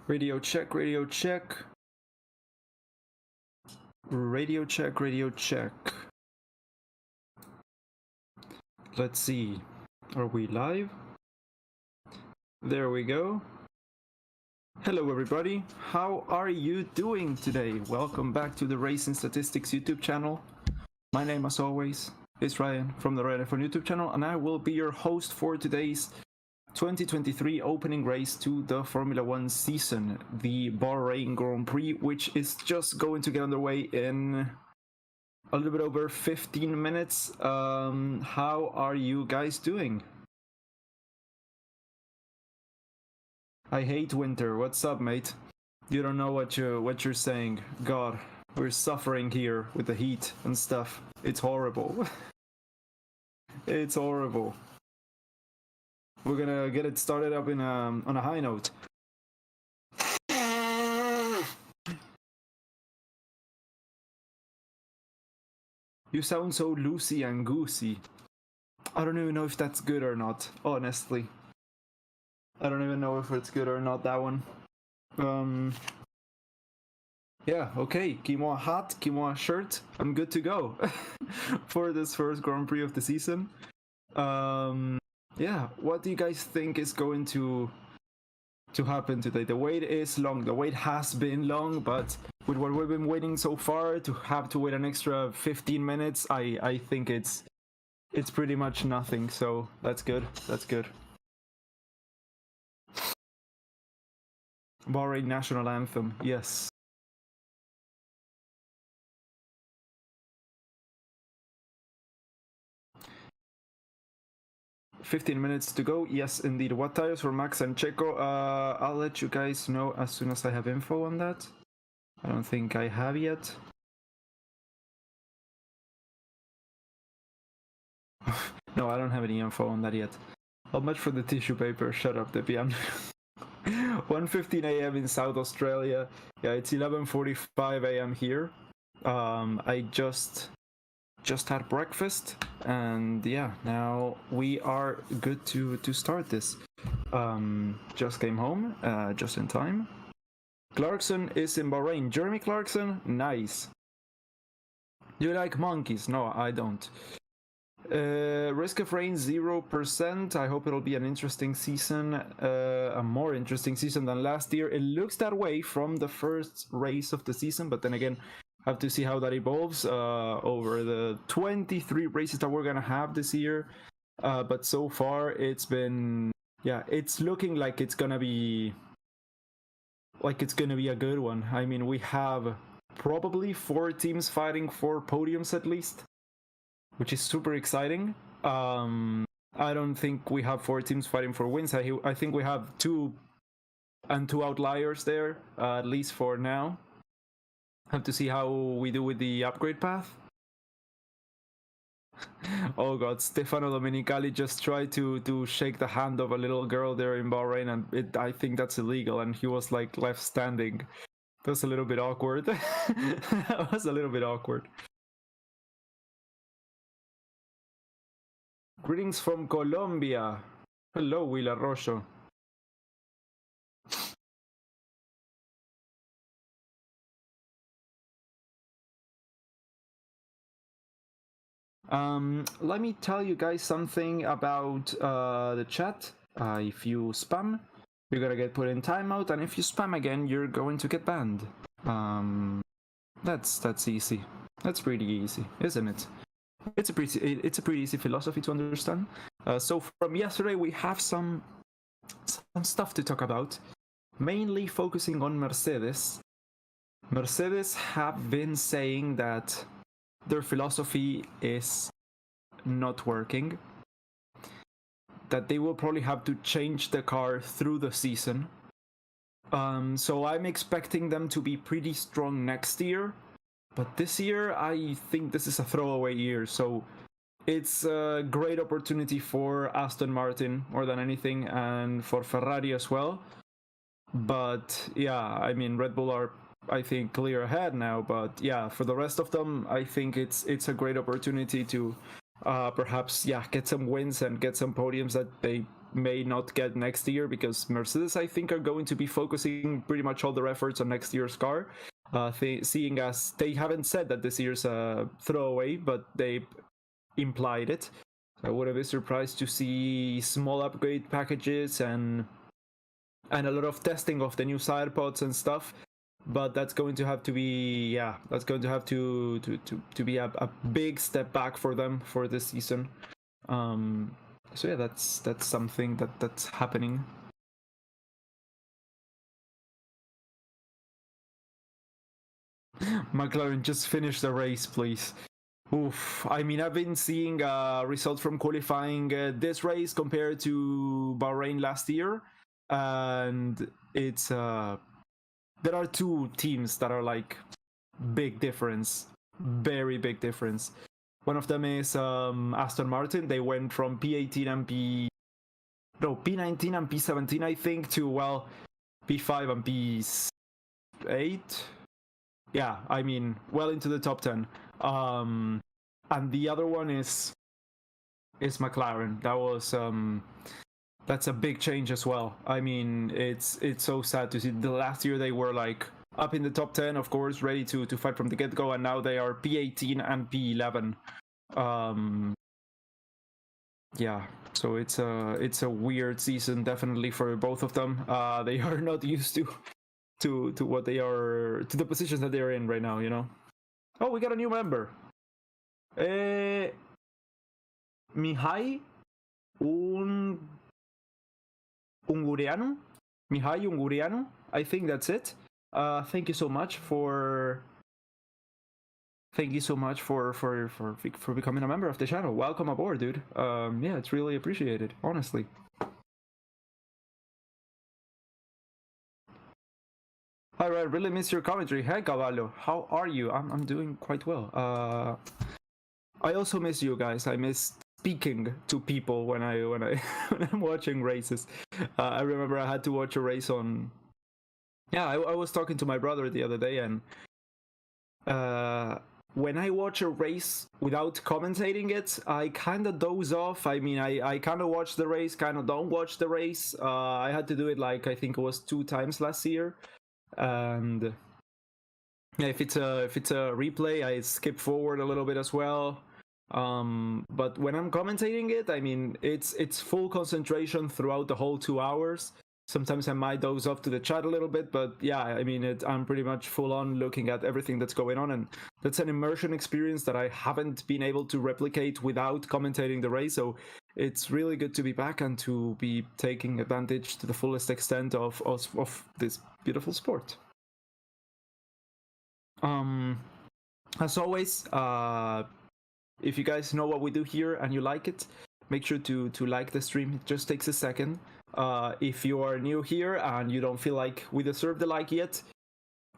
Radio check, radio check. Radio check, radio check. Let's see. Are we live? There we go. Hello everybody, how are you doing today? Welcome back to the Racing Statistics YouTube channel. My name as always is Ryan from the Ryan F1 YouTube channel, and I will be your host for today's 2023 opening race to the Formula 1 season, the Bahrain Grand Prix, which is just going to get underway in a little bit over 15 minutes. How are you guys doing? I hate winter. What's up, mate? You don't know what you're saying. God, we're suffering here with the heat and stuff. It's horrible. It's horrible. We're gonna get it started up in on a high note. You sound so loosey and goosey. I don't even know if that's good or not, honestly. I don't even know if it's good or not, that one. Yeah, okay, quinoa hat, quinoa shirt. I'm good to go for this first Grand Prix of the season. Yeah, what do you guys think is going to happen today? The wait is long. The wait has been long, but with what we've been waiting so far, to have to wait an extra 15 minutes, I think it's pretty much nothing. So that's good. That's good. Bahrain national anthem. Yes. "15 minutes to go." Yes, indeed. What tires for Max and Checo? I'll let you guys know as soon as I have info on that. I don't think I have yet. No, I don't have any info on that yet. How much for the tissue paper? Shut up, Debian. 1:15 a.m. in South Australia. Yeah, it's 11:45 a.m. here. I just had breakfast, and yeah, now we are good to start this. Just came home, just in time. Clarkson is in Bahrain. Jeremy Clarkson, nice. Do you like monkeys? No, I don't. Risk of rain 0%. I hope it'll be an interesting season, a more interesting season than last year. It looks that way from the first race of the season, but then again, have to see how that evolves over the 23 races that we're gonna have this year. But so far it's been, yeah, it's looking like it's gonna be a good one. I mean, we have probably 4 teams fighting for podiums at least, which is super exciting. I don't think we have 4 teams fighting for wins. I think we have 2 outliers there, at least for now. Have to see how we do with the upgrade path. Oh god, Stefano Domenicali just tried to shake the hand of a little girl there in Bahrain, and I think that's illegal, and he was like left standing. That's a little bit awkward. That was a little bit awkward. Greetings from Colombia. Hello, Will Arroyo. Let me tell you guys something about the chat. If you spam, you're gonna get put in timeout, and if you spam again, you're going to get banned. That's easy. That's pretty easy, isn't it? It's a pretty easy philosophy to understand. So from yesterday, we have some stuff to talk about, mainly focusing on Mercedes. Mercedes have been saying that their philosophy is not working, that they will probably have to change the car through the season. So I'm expecting them to be pretty strong next year, but this year I think this is a throwaway year, so it's a great opportunity for Aston Martin more than anything, and for Ferrari as well. But yeah, I mean, Red Bull are, I think, clear ahead now, but yeah, for the rest of them, I think it's a great opportunity to perhaps, yeah, get some wins and get some podiums that they may not get next year, because Mercedes, I think, are going to be focusing pretty much all their efforts on next year's car. Seeing as they haven't said that this year's a throwaway, but they implied it. I wouldn't be surprised to see small upgrade packages and a lot of testing of the new side pods and stuff. But that's going to have to be, that's going to have to be a big step back for them for this season. So yeah, that's something that's happening. McLaren, just finish the race, please. Oof. I mean, I've been seeing results from qualifying this race compared to Bahrain last year, and it's there are two teams that are like big difference, very big difference. One of them is Aston Martin. They went from P18 and P19 and P17, I think, to, well, P5 and P8. Yeah, I mean, well into the top 10. And the other one is McLaren. That was that's a big change as well. I mean, it's so sad to see. The last year they were like up in the top 10, of course, ready to fight from the get-go, and now they are P18 and P11. Yeah, so it's a weird season, definitely, for both of them. They are not used to what they are, to the positions that they're in right now, you know. Oh, we got a new member. Mihai Ungureanu? Mihai Ungureanu? I think that's it. Thank you so much for becoming a member of the channel. Welcome aboard, dude. Yeah, it's really appreciated, honestly. Hi, I really miss your commentary. Hey, Cavallo, how are you? I'm doing quite well. I also miss you guys. I miss speaking to people when I'm watching races. I remember I had to watch a race on. Yeah, I was talking to my brother the other day, and when I watch a race without commentating it, I kind of doze off. I mean, I kind of watch the race, kind of don't watch the race. I had to do it, like, I think it was 2 times last year. And yeah, if it's a replay, I skip forward a little bit as well. But when I'm commentating it, I mean, it's full concentration throughout the whole 2 hours. Sometimes I might doze off to the chat a little bit, but yeah, I mean, I'm pretty much full on looking at everything that's going on, and that's an immersion experience that I haven't been able to replicate without commentating the race. So it's really good to be back and to be taking advantage to the fullest extent of this beautiful sport. As always, if you guys know what we do here and you like it, make sure to like the stream. It just takes a second. If you are new here and you don't feel like we deserve the like yet,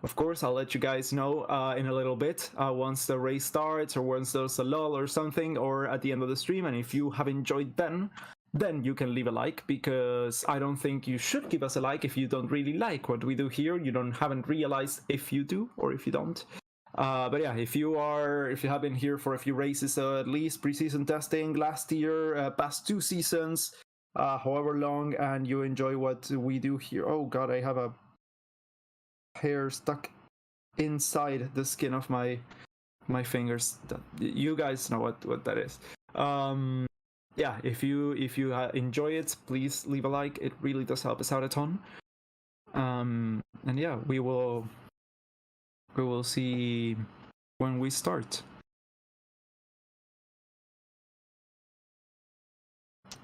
of course, I'll let you guys know in a little bit, once the race starts, or once there's a lull or something, or at the end of the stream. And if you have enjoyed then you can leave a like, because I don't think you should give us a like if you don't really like what we do here. You haven't realized if you do or if you don't. But yeah, if you have been here for a few races, at least pre-season testing last year, past 2 seasons, however long, and you enjoy what we do here. Oh god, I have a hair stuck inside the skin of my fingers. You guys know what that is. Yeah, if you enjoy it, please leave a like. It really does help us out a ton. And yeah, we will see when we start.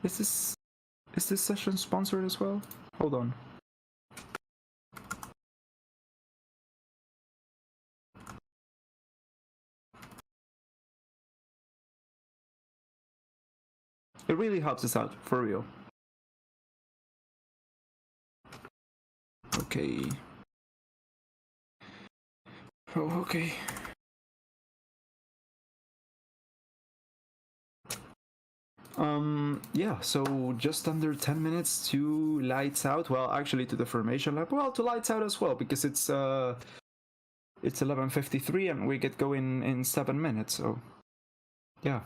Is this session sponsored as well? Hold on. It really helps us out, for real. Okay. Oh, okay. Yeah, so just under 10 minutes to lights out. Well, actually to the formation lap. Well, to lights out as well, because it's 11:53 and we get going in 7 minutes, so yeah.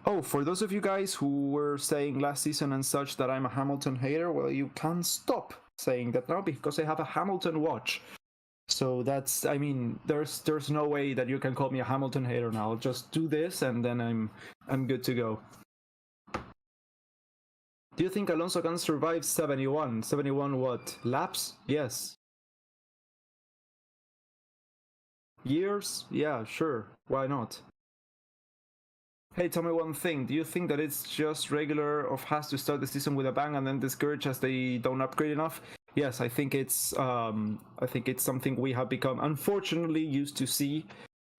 Oh, for those of you guys who were saying last season and such that I'm a Hamilton hater, well, you can stop saying that now because I have a Hamilton watch. So that's, I mean, there's no way that you can call me a Hamilton hater now. I'll just do this and then I'm good to go. Do you think Alonso can survive 71? 71 what? Laps? Yes. Years? Yeah, sure. Why not? Hey, tell me one thing. Do you think that it's just regular of Haas to start the season with a bang and then discourage as they don't upgrade enough? Yes, I think it's something we have become unfortunately used to see,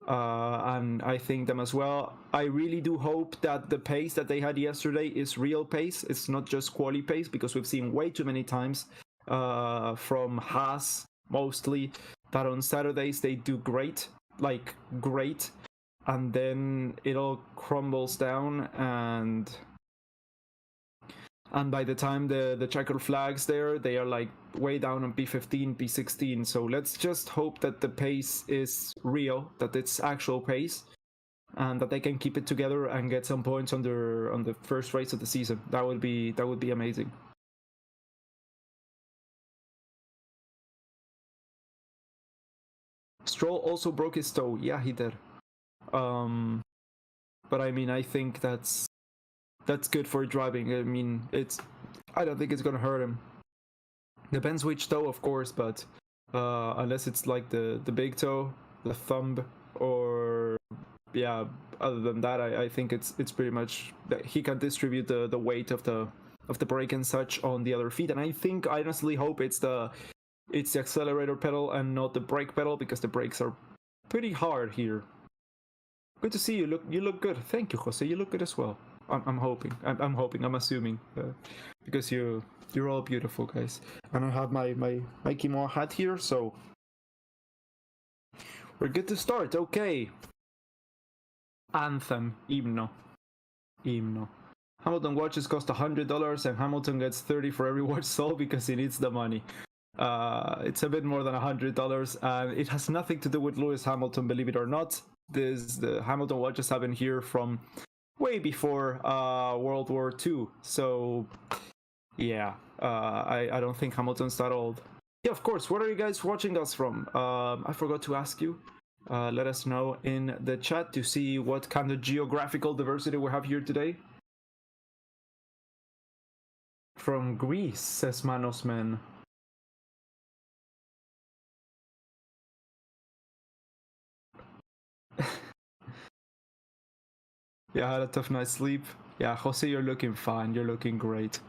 and I think them as well. I really do hope that the pace that they had yesterday is real pace. It's not just quali pace, because we've seen way too many times from Haas mostly that on Saturdays they do great, like great, and then it all crumbles down, and by the time the checkered flags there, they are like way down on P15, P16. So let's just hope that the pace is real, that it's actual pace, and that they can keep it together and get some points on the first race of the season. That would be amazing. Stroll also broke his toe. Yeah, he did. But I mean, I think that's good for driving. I mean, I don't think it's gonna hurt him. Depends which toe, of course, but unless it's like the big toe, the thumb, or yeah, other than that, I think it's pretty much that he can distribute the weight of the brake and such on the other feet. And I honestly hope it's the accelerator pedal and not the brake pedal, because the brakes are pretty hard here. Good to see you. You look good. Thank you, Jose. You look good as well. I'm hoping. I'm assuming, because you're all beautiful, guys. And I have my Mikey Moore hat here, so we're good to start. Okay. Anthem, himno. Hamilton watches cost $100, and Hamilton gets 30 for every watch sold because he needs the money. It's a bit more than $100, and it has nothing to do with Lewis Hamilton, believe it or not. The Hamilton watches have been here from way before World War II. So yeah, I don't think Hamilton's that old. Yeah, of course. Where are you guys watching us from? I forgot to ask you. Let us know in the chat to see what kind of geographical diversity we have here today. From Greece, says Manosman. Yeah, I had a tough night's sleep. Yeah, Jose, you're looking fine. You're looking great.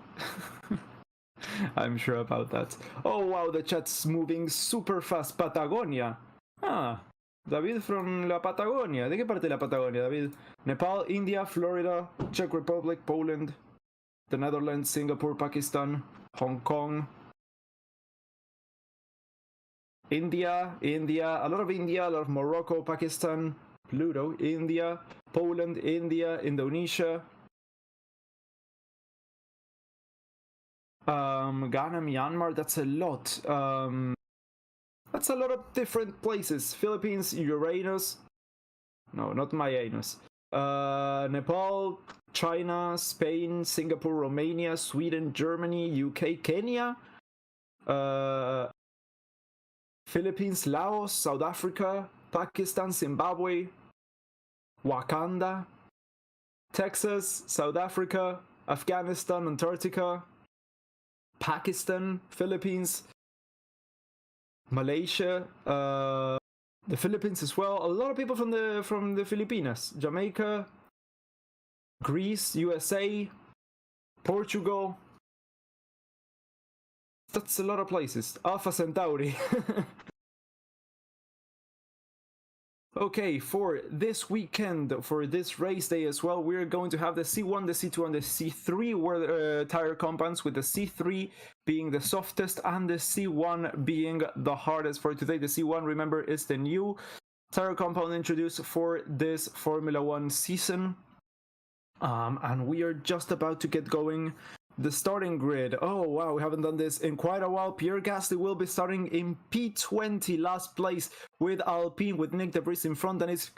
I'm sure about that. Oh, wow, the chat's moving super fast. Patagonia. Ah, David from La Patagonia. ¿De qué parte de la Patagonia, David? Nepal, India, Florida, Czech Republic, Poland, the Netherlands, Singapore, Pakistan, Hong Kong, India, a lot of Morocco, Pakistan, Pluto, India, Poland, India, Indonesia, Ghana, Myanmar. That's a lot. That's a lot of different places. Philippines, Uranus. No, not my anus. Nepal, China, Spain, Singapore, Romania, Sweden, Germany, UK, Kenya, Philippines, Laos, South Africa, Pakistan, Zimbabwe, Wakanda, Texas, South Africa, Afghanistan, Antarctica, Pakistan, Philippines, Malaysia, the Philippines as well. A lot of people from the Filipinas, Jamaica, Greece, USA, Portugal. That's a lot of places. Alpha Centauri. Okay, for this weekend, for this race day as well, we're going to have the C1, the C2, and the C3 tire compounds, with the C3 being the softest and the C1 being the hardest for today. The C1, remember, is the new tire compound introduced for this Formula 1 season. And we are just about to get going. The starting grid. Oh wow, we haven't done this in quite a while. Pierre Gasly will be starting in P20, last place with Alpine, with Nick De Vries in front, and it's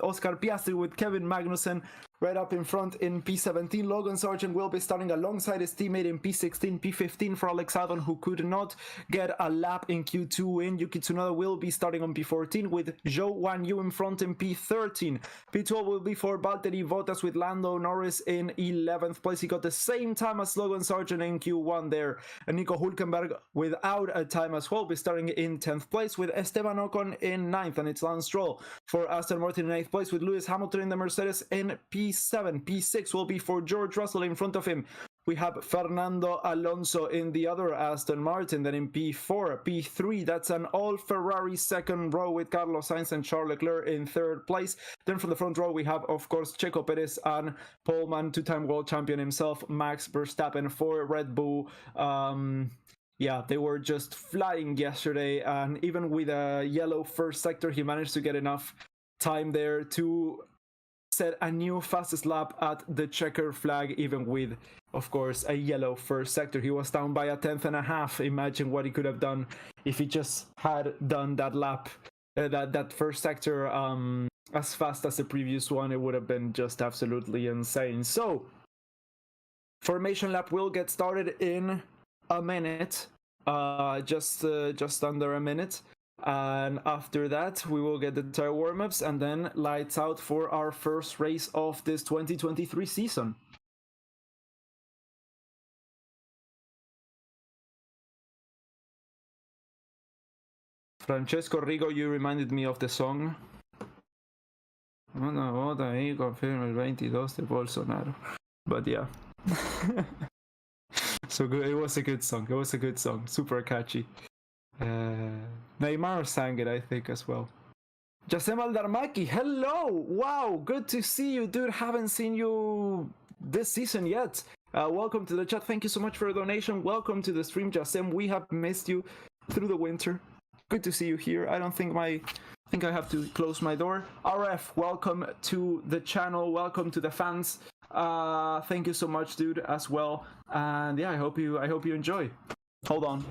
Oscar Piastri with Kevin Magnussen Right up in front in P17, Logan Sargent will be starting alongside his teammate in P16, P15 for Alex Albon, who could not get a lap in Q2 in. Yuki Tsunoda will be starting on P14 with Zhou Guanyu in front in P13. P12 will be for Valtteri Bottas with Lando Norris in 11th place. He got the same time as Logan Sargent in Q1 there. And Nico Hülkenberg, without a time as well, will be starting in 10th place with Esteban Ocon in 9th. And it's Lance Stroll for Aston Martin in 8th place with Lewis Hamilton in the Mercedes in P7. P6 will be for George Russell. In front of him we have Fernando Alonso in the other Aston Martin. Then in P4, P3, that's an all Ferrari second row with Carlos Sainz and Charles Leclerc in 3rd place. Then from the front row we have, of course, Checo Perez and poleman, two-time world champion himself, Max Verstappen for Red Bull. Yeah, they were just flying yesterday, and even with a yellow first sector, he managed to get enough time there to set a new fastest lap at the checker flag, even with, of course, a yellow first sector. He was down by a 10th and a half. Imagine what he could have done if he just had done that lap, that first sector as fast as the previous one. It would have been just absolutely insane. So, formation lap will get started in a minute, just under a minute. And after that we will get the tire warm-ups and then lights out for our first race of this 2023 season. Francesco Rigo, you reminded me of the song. Una boda ahí confirma el 22 de Bolsonaro. But yeah. So good. It was a good song. Super catchy. Neymar sang it, I think, as well. Jasem Aldarmaki, hello! Wow, good to see you, dude. Haven't seen you this season yet. Welcome to the chat. Thank you so much for your donation. Welcome to the stream, Jasem. We have missed you through the winter. Good to see you here. I think I have to close my door. RF, welcome to the channel. Welcome to the fans. Thank you so much, dude, as well. And yeah, I hope you enjoy. Hold on.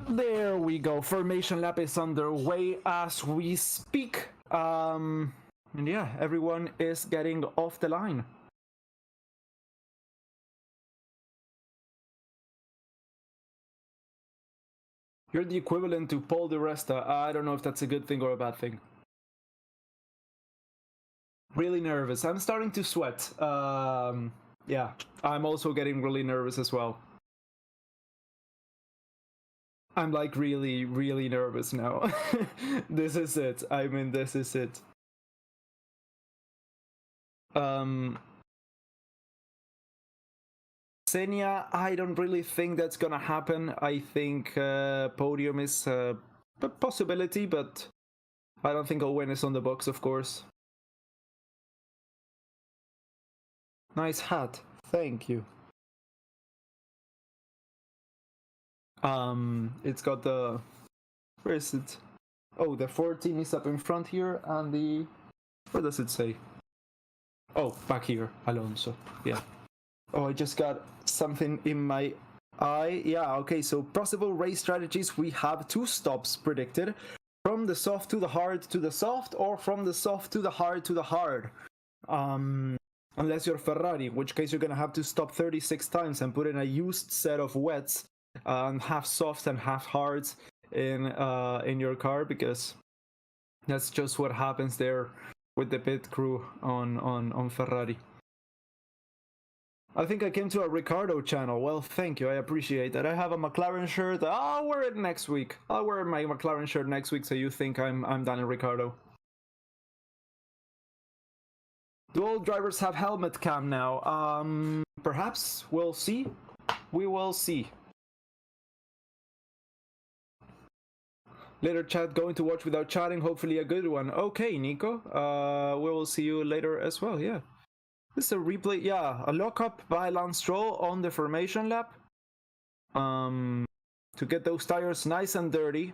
There we go. Formation lap is underway as we speak. And yeah, everyone is getting off the line. You're the equivalent to Paul Di Resta. I don't know if that's a good thing or a bad thing. Really nervous. I'm starting to sweat. Yeah, I'm also getting really nervous as well. I'm like really, really nervous now. This is it. I mean, this is it. Xenia, I don't really think that's gonna happen. I think podium is a possibility, but I don't think Owen is on the box, of course. Nice hat. Thank you. It's got the... Where is it? Oh, the 14 is up in front here, and the... Where does it say? Oh, back here, Alonso. Yeah. Oh, I just got something in my eye. Yeah, okay, so possible race strategies. We have 2 stops predicted. From the soft to the hard to the soft, or from the soft to the hard to the hard. Unless you're Ferrari, in which case you're gonna have to stop 36 times and put in a used set of wets, half softs and half hards in your car, because that's just what happens there with the pit crew on Ferrari. I think I came to a Ricardo channel. Well, thank you. I appreciate that. I have a McLaren shirt. I'll wear it next week. I'll wear my McLaren shirt next week, so you think I'm Daniel Ricciardo. Do all drivers have helmet cam now? Perhaps. We'll see. We will see. Later chat, going to watch without chatting, hopefully a good one. Okay, Nico. We will see you later as well, yeah. This is a replay, yeah, a lockup by Lance Stroll on the formation lap. To get those tires nice and dirty.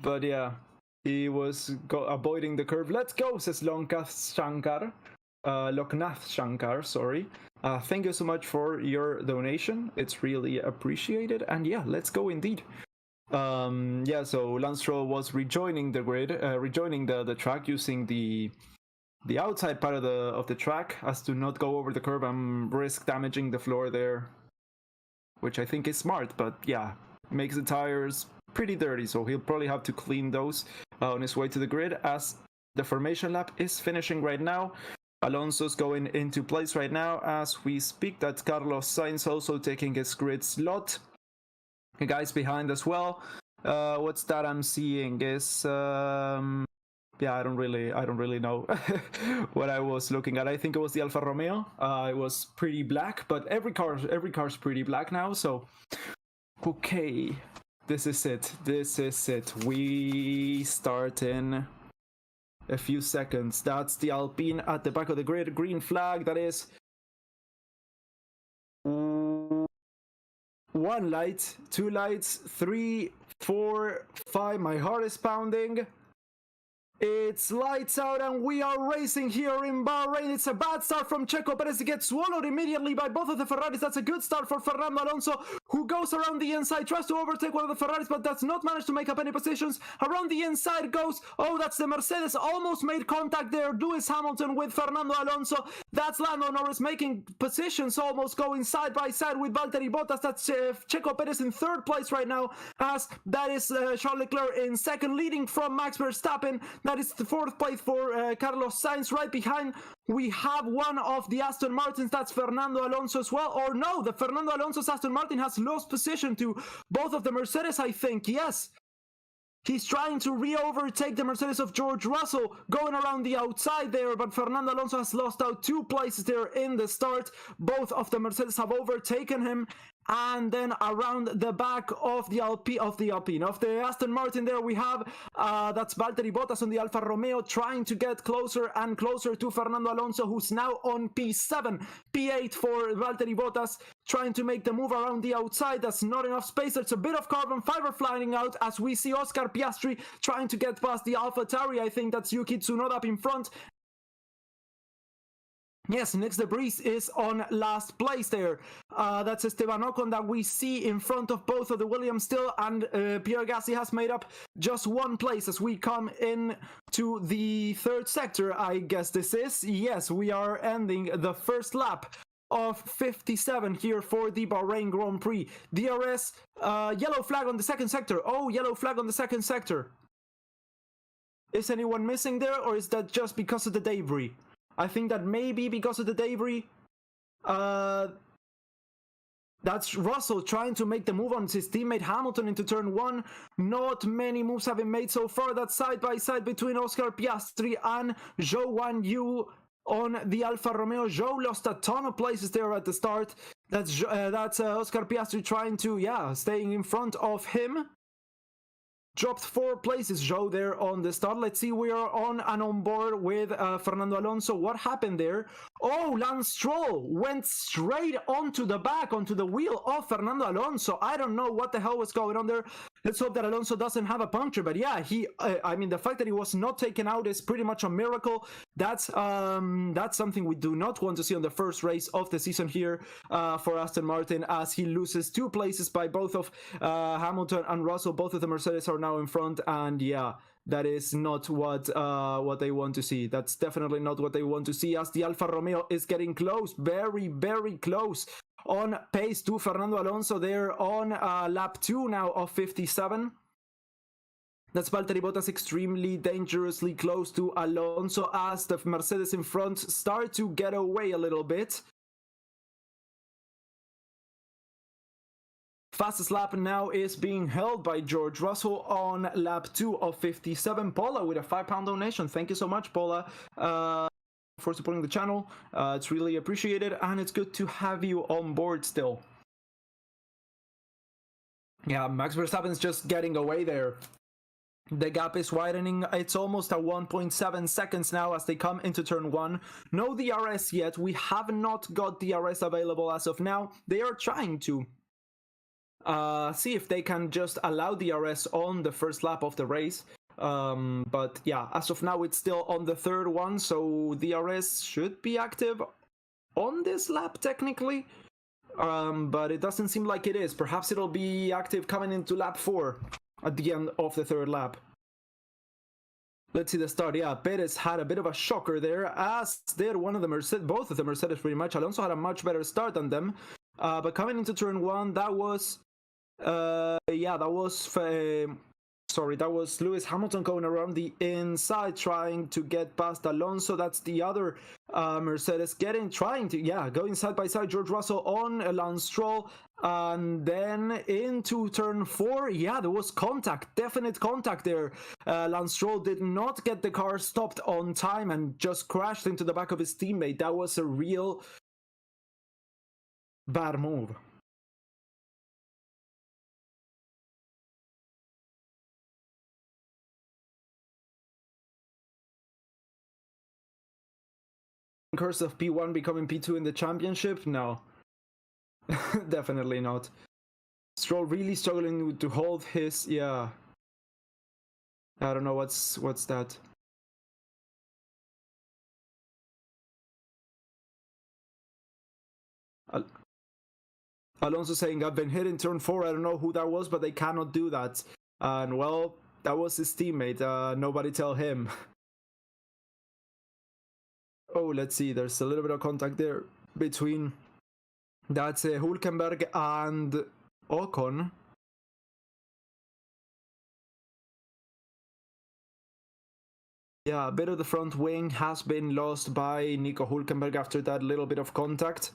But yeah, he was avoiding the curve. Let's go, says Loknath Shankar, sorry. Thank you so much for your donation. It's really appreciated. And yeah, let's go indeed. Yeah, so Lance Stroll was rejoining the grid, rejoining the track using the outside part of the track as to not go over the curb and risk damaging the floor there, which I think is smart, but yeah, makes the tires pretty dirty, so he'll probably have to clean those on his way to the grid as the formation lap is finishing right now. Alonso's going into place right now as we speak. That's Carlos Sainz also taking his grid slot. The guys behind as well. What's that I'm seeing is yeah, I don't really know what I was looking at. I think it was the Alfa Romeo. It was pretty black, but every car's pretty black now. So okay, this is it. We start in a few seconds. That's the Alpine at the back of the grid. Green flag. That is 1 light, 2 lights, 3, 4, 5. My heart is pounding. It's lights out and we are racing here in Bahrain. It's a bad start from Checo Perez. He gets swallowed immediately by both of the Ferraris. That's a good start for Fernando Alonso, who goes around the inside, tries to overtake one of the Ferraris, but does not manage to make up any positions. Around the inside goes, oh, that's the Mercedes. Almost made contact there. Lewis Hamilton with Fernando Alonso. That's Lando Norris making positions, almost going side by side with Valtteri Bottas. That's Checo Perez in third place right now, as that is Charles Leclerc in second, leading from Max Verstappen. That is the fourth place for Carlos Sainz. Right behind, we have one of the Aston Martins. That's Fernando Alonso as well. Or no, the Fernando Alonso's Aston Martin has lost position to both of the Mercedes, I think. Yes. He's trying to re-overtake the Mercedes of George Russell, going around the outside there, but Fernando Alonso has lost out 2 places there in the start. Both of the Mercedes have overtaken him. And then around the back of the Aston Martin there we have, that's Valtteri Bottas on the Alfa Romeo, trying to get closer and closer to Fernando Alonso, who's now on P7, P8 for Valtteri Bottas, trying to make the move around the outside. That's not enough space. There's a bit of carbon fiber flying out as we see Oscar Piastri trying to get past the AlphaTauri. I think that's Yuki Tsunoda up in front. Yes, Nick de Vries is on last place there. That's Esteban Ocon that we see in front of both of the Williams still, and Pierre Gasly has made up just 1 place as we come in to the third sector, I guess this is. Yes, we are ending the first lap of 57 here for the Bahrain Grand Prix. DRS, yellow flag on the second sector. Oh, yellow flag on the second sector. Is anyone missing there, or is that just because of the debris? I think that may be because of the debris. That's Russell trying to make the move on his teammate Hamilton into turn 1. Not many moves have been made so far. That's side by side between Oscar Piastri and Zhou Guanyu on the Alfa Romeo. Zhou lost a ton of places there at the start. That's Oscar Piastri trying to, staying in front of him. Dropped 4 places, Zhou, there on the start. Let's see, we are on and on board with Fernando Alonso. What happened there? Oh, Lance Stroll went straight onto the back, onto the wheel of Fernando Alonso. I don't know what the hell was going on there. Let's hope that Alonso doesn't have a puncture. But yeah, I mean, the fact that he was not taken out is pretty much a miracle. That's something we do not want to see on the first race of the season here for Aston Martin, as he loses 2 places by both of Hamilton and Russell. Both of the Mercedes are now in front, and yeah, that is not what they want to see. That's definitely not what they want to see, as the Alfa Romeo is getting close, very, very close on pace to Fernando Alonso. They're on lap 2 now of 57. That's Valtteri Bottas extremely dangerously close to Alonso as the Mercedes in front start to get away a little bit. Fastest lap now is being held by George Russell on lap 2 of 57. Paula with a £5 donation. Thank you so much, Paula, for supporting the channel. It's really appreciated, and it's good to have you on board still. Yeah, Max Verstappen's just getting away there. The gap is widening. It's almost at 1.7 seconds now as they come into turn 1. No DRS yet. We have not got DRS available as of now. They are trying to see if they can just allow DRS on the first lap of the race. But yeah, as of now, it's still on the third one, so DRS should be active on this lap technically. but it doesn't seem like it is. Perhaps it'll be active coming into lap 4 at the end of the third lap. Let's see the start. Yeah, Perez had a bit of a shocker there, as did one of the Mercedes, both of the Mercedes pretty much. Alonso had a much better start than them. But coming into turn 1, that was Lewis Hamilton going around the inside trying to get past Alonso. That's the other Mercedes going side by side. George Russell on Lance Stroll. And then into turn 4, there was definite contact there. Lance Stroll did not get the car stopped on time and just crashed into the back of his teammate. That was a real bad move. Curse of P1 becoming P2 in the championship? No. Definitely not. Stroll really struggling to hold his... I don't know what's that. Alonso saying, I've been hit in turn 4. I don't know who that was, but they cannot do that. And well, that was his teammate. Nobody tell him. Oh, let's see. There's a little bit of contact there between... That's Hülkenberg and Ocon. Yeah, a bit of the front wing has been lost by Nico Hülkenberg after that little bit of contact.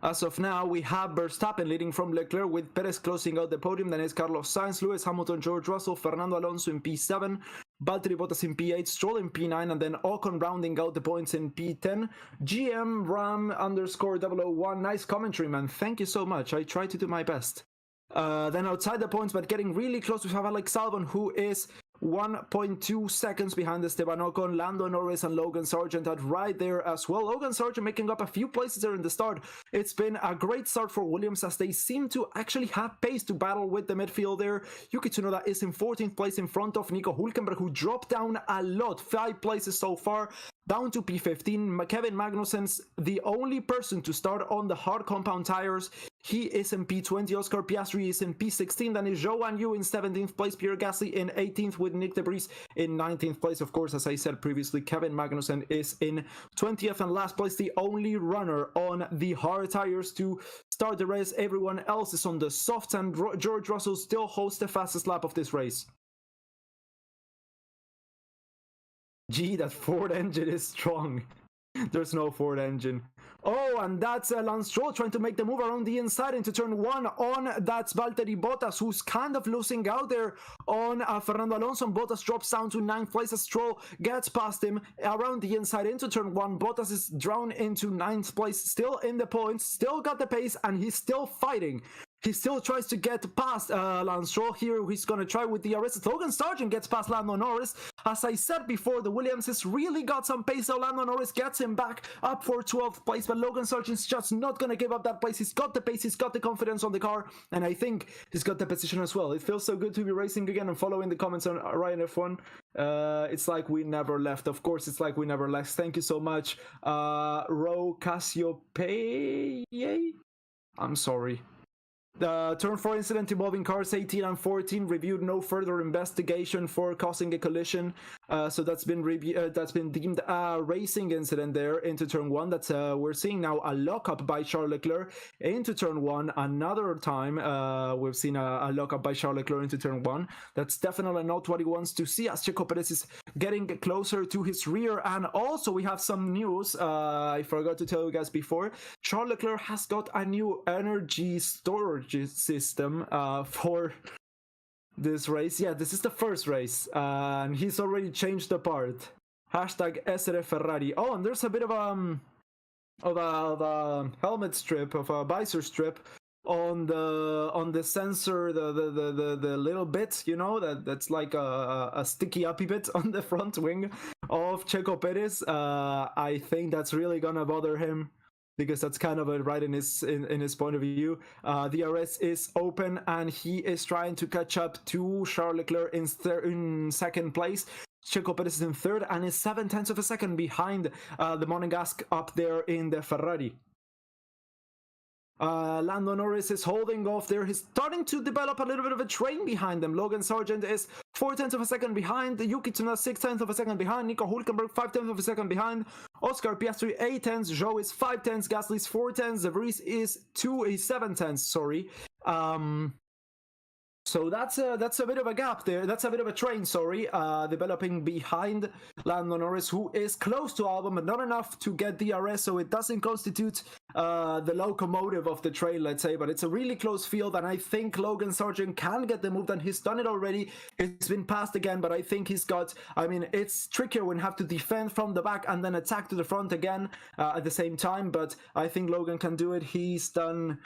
As of now, we have Verstappen leading from Leclerc, with Perez closing out the podium. Then it's Carlos Sainz, Lewis Hamilton, George Russell, Fernando Alonso in P7, Valtteri Bottas in P8, Stroll in P9, and then Ocon rounding out the points in P10. GM Ram _001, nice commentary, man. Thank you so much. I try to do my best. Then outside the points, but getting really close, we have Alex Albon, who is 1.2 seconds behind Esteban Ocon, Lando Norris, and Logan Sargent at right there as well. Logan Sargent making up a few places there in the start. It's been a great start for Williams, as they seem to actually have pace to battle with the midfield there. Yuki Tsunoda is in 14th place in front of Nico Hülkenberg, who dropped down a lot, 5 places so far, down to P15. Kevin Magnussen's the only person to start on the hard compound tires. He is in P20. Oscar Piastri is in P16. Then is Zhou Yu in 17th place. Pierre Gasly in 18th, with Nick de Vries in 19th place. Of course, as I said previously, Kevin Magnussen is in 20th and last place, the only runner on the hard tires to start the race. Everyone else is on the softs, and George Russell still holds the fastest lap of this race. Gee, that Ford engine is strong. There's no Ford engine. Oh, and that's Lance Stroll trying to make the move around the inside into turn 1 on. That's Valtteri Bottas, who's kind of losing out there on Fernando Alonso. Bottas drops down to 9th place as Stroll gets past him around the inside into turn 1. Bottas is drawn into 9th place, still in the points, still got the pace, and he's still fighting. He still tries to get past Lance Stroll. Here he's going to try with the arrest. Logan Sargent gets past Lando Norris. As I said before, the Williams has really got some pace. So Lando Norris gets him back up for 12th place. But Logan Sargent's just not going to give up that place. He's got the pace. He's got the confidence on the car. And I think he's got the position as well. It feels so good to be racing again and following the comments on Ryan F1. It's like we never left. Of course, it's like we never left. Thank you so much. Ro Cassiopeia? I'm sorry. The turn 4 incident involving cars 18 and 14 reviewed, no further investigation for causing a collision. So that's been deemed a racing incident there into turn 1. That's we're seeing now a lockup by Charles Leclerc into turn 1. Another time we've seen a lockup by Charles Leclerc into turn 1. That's definitely not what he wants to see, as Checo Perez is getting closer to his rear. And also we have some news. I forgot to tell you guys before. Charles Leclerc has got a new energy storage system for this race. Yeah, this is the first race, and he's already changed the part. Hashtag SRF Ferrari. Oh, and there's a bit of a helmet strip, of a visor strip on the sensor, the little bit, you know, that's like a sticky uppy bit on the front wing of Checo Perez. I think that's really gonna bother him, because that's kind of right in his point of view. The RS is open, and he is trying to catch up to Charles Leclerc in second place. Checo Perez is in third and is 7/10 of a second behind the Monegasque up there in the Ferrari. Lando Norris is holding off there. He's starting to develop a little bit of a train behind them. Logan Sargent is 0.4 of a second behind. Yuki Tsunoda 0.6 of a second behind. Nico Hülkenberg 0.5 of a second behind. Oscar Piastri 8 tenths. Zhou is 5 tenths. Gasly is 4 tenths. De Vries is 7 tenths. Sorry. So that's a bit of a gap there. That's a bit of a train, sorry, developing behind Lando Norris, who is close to Albon, but not enough to get DRS, so it doesn't constitute the locomotive of the train, let's say, but it's a really close field, and I think Logan Sargent can get the move, and he's done it already. It's been passed again, but I think he's got, I mean, it's trickier when you have to defend from the back and then attack to the front again at the same time, but I think Logan can do it. He's done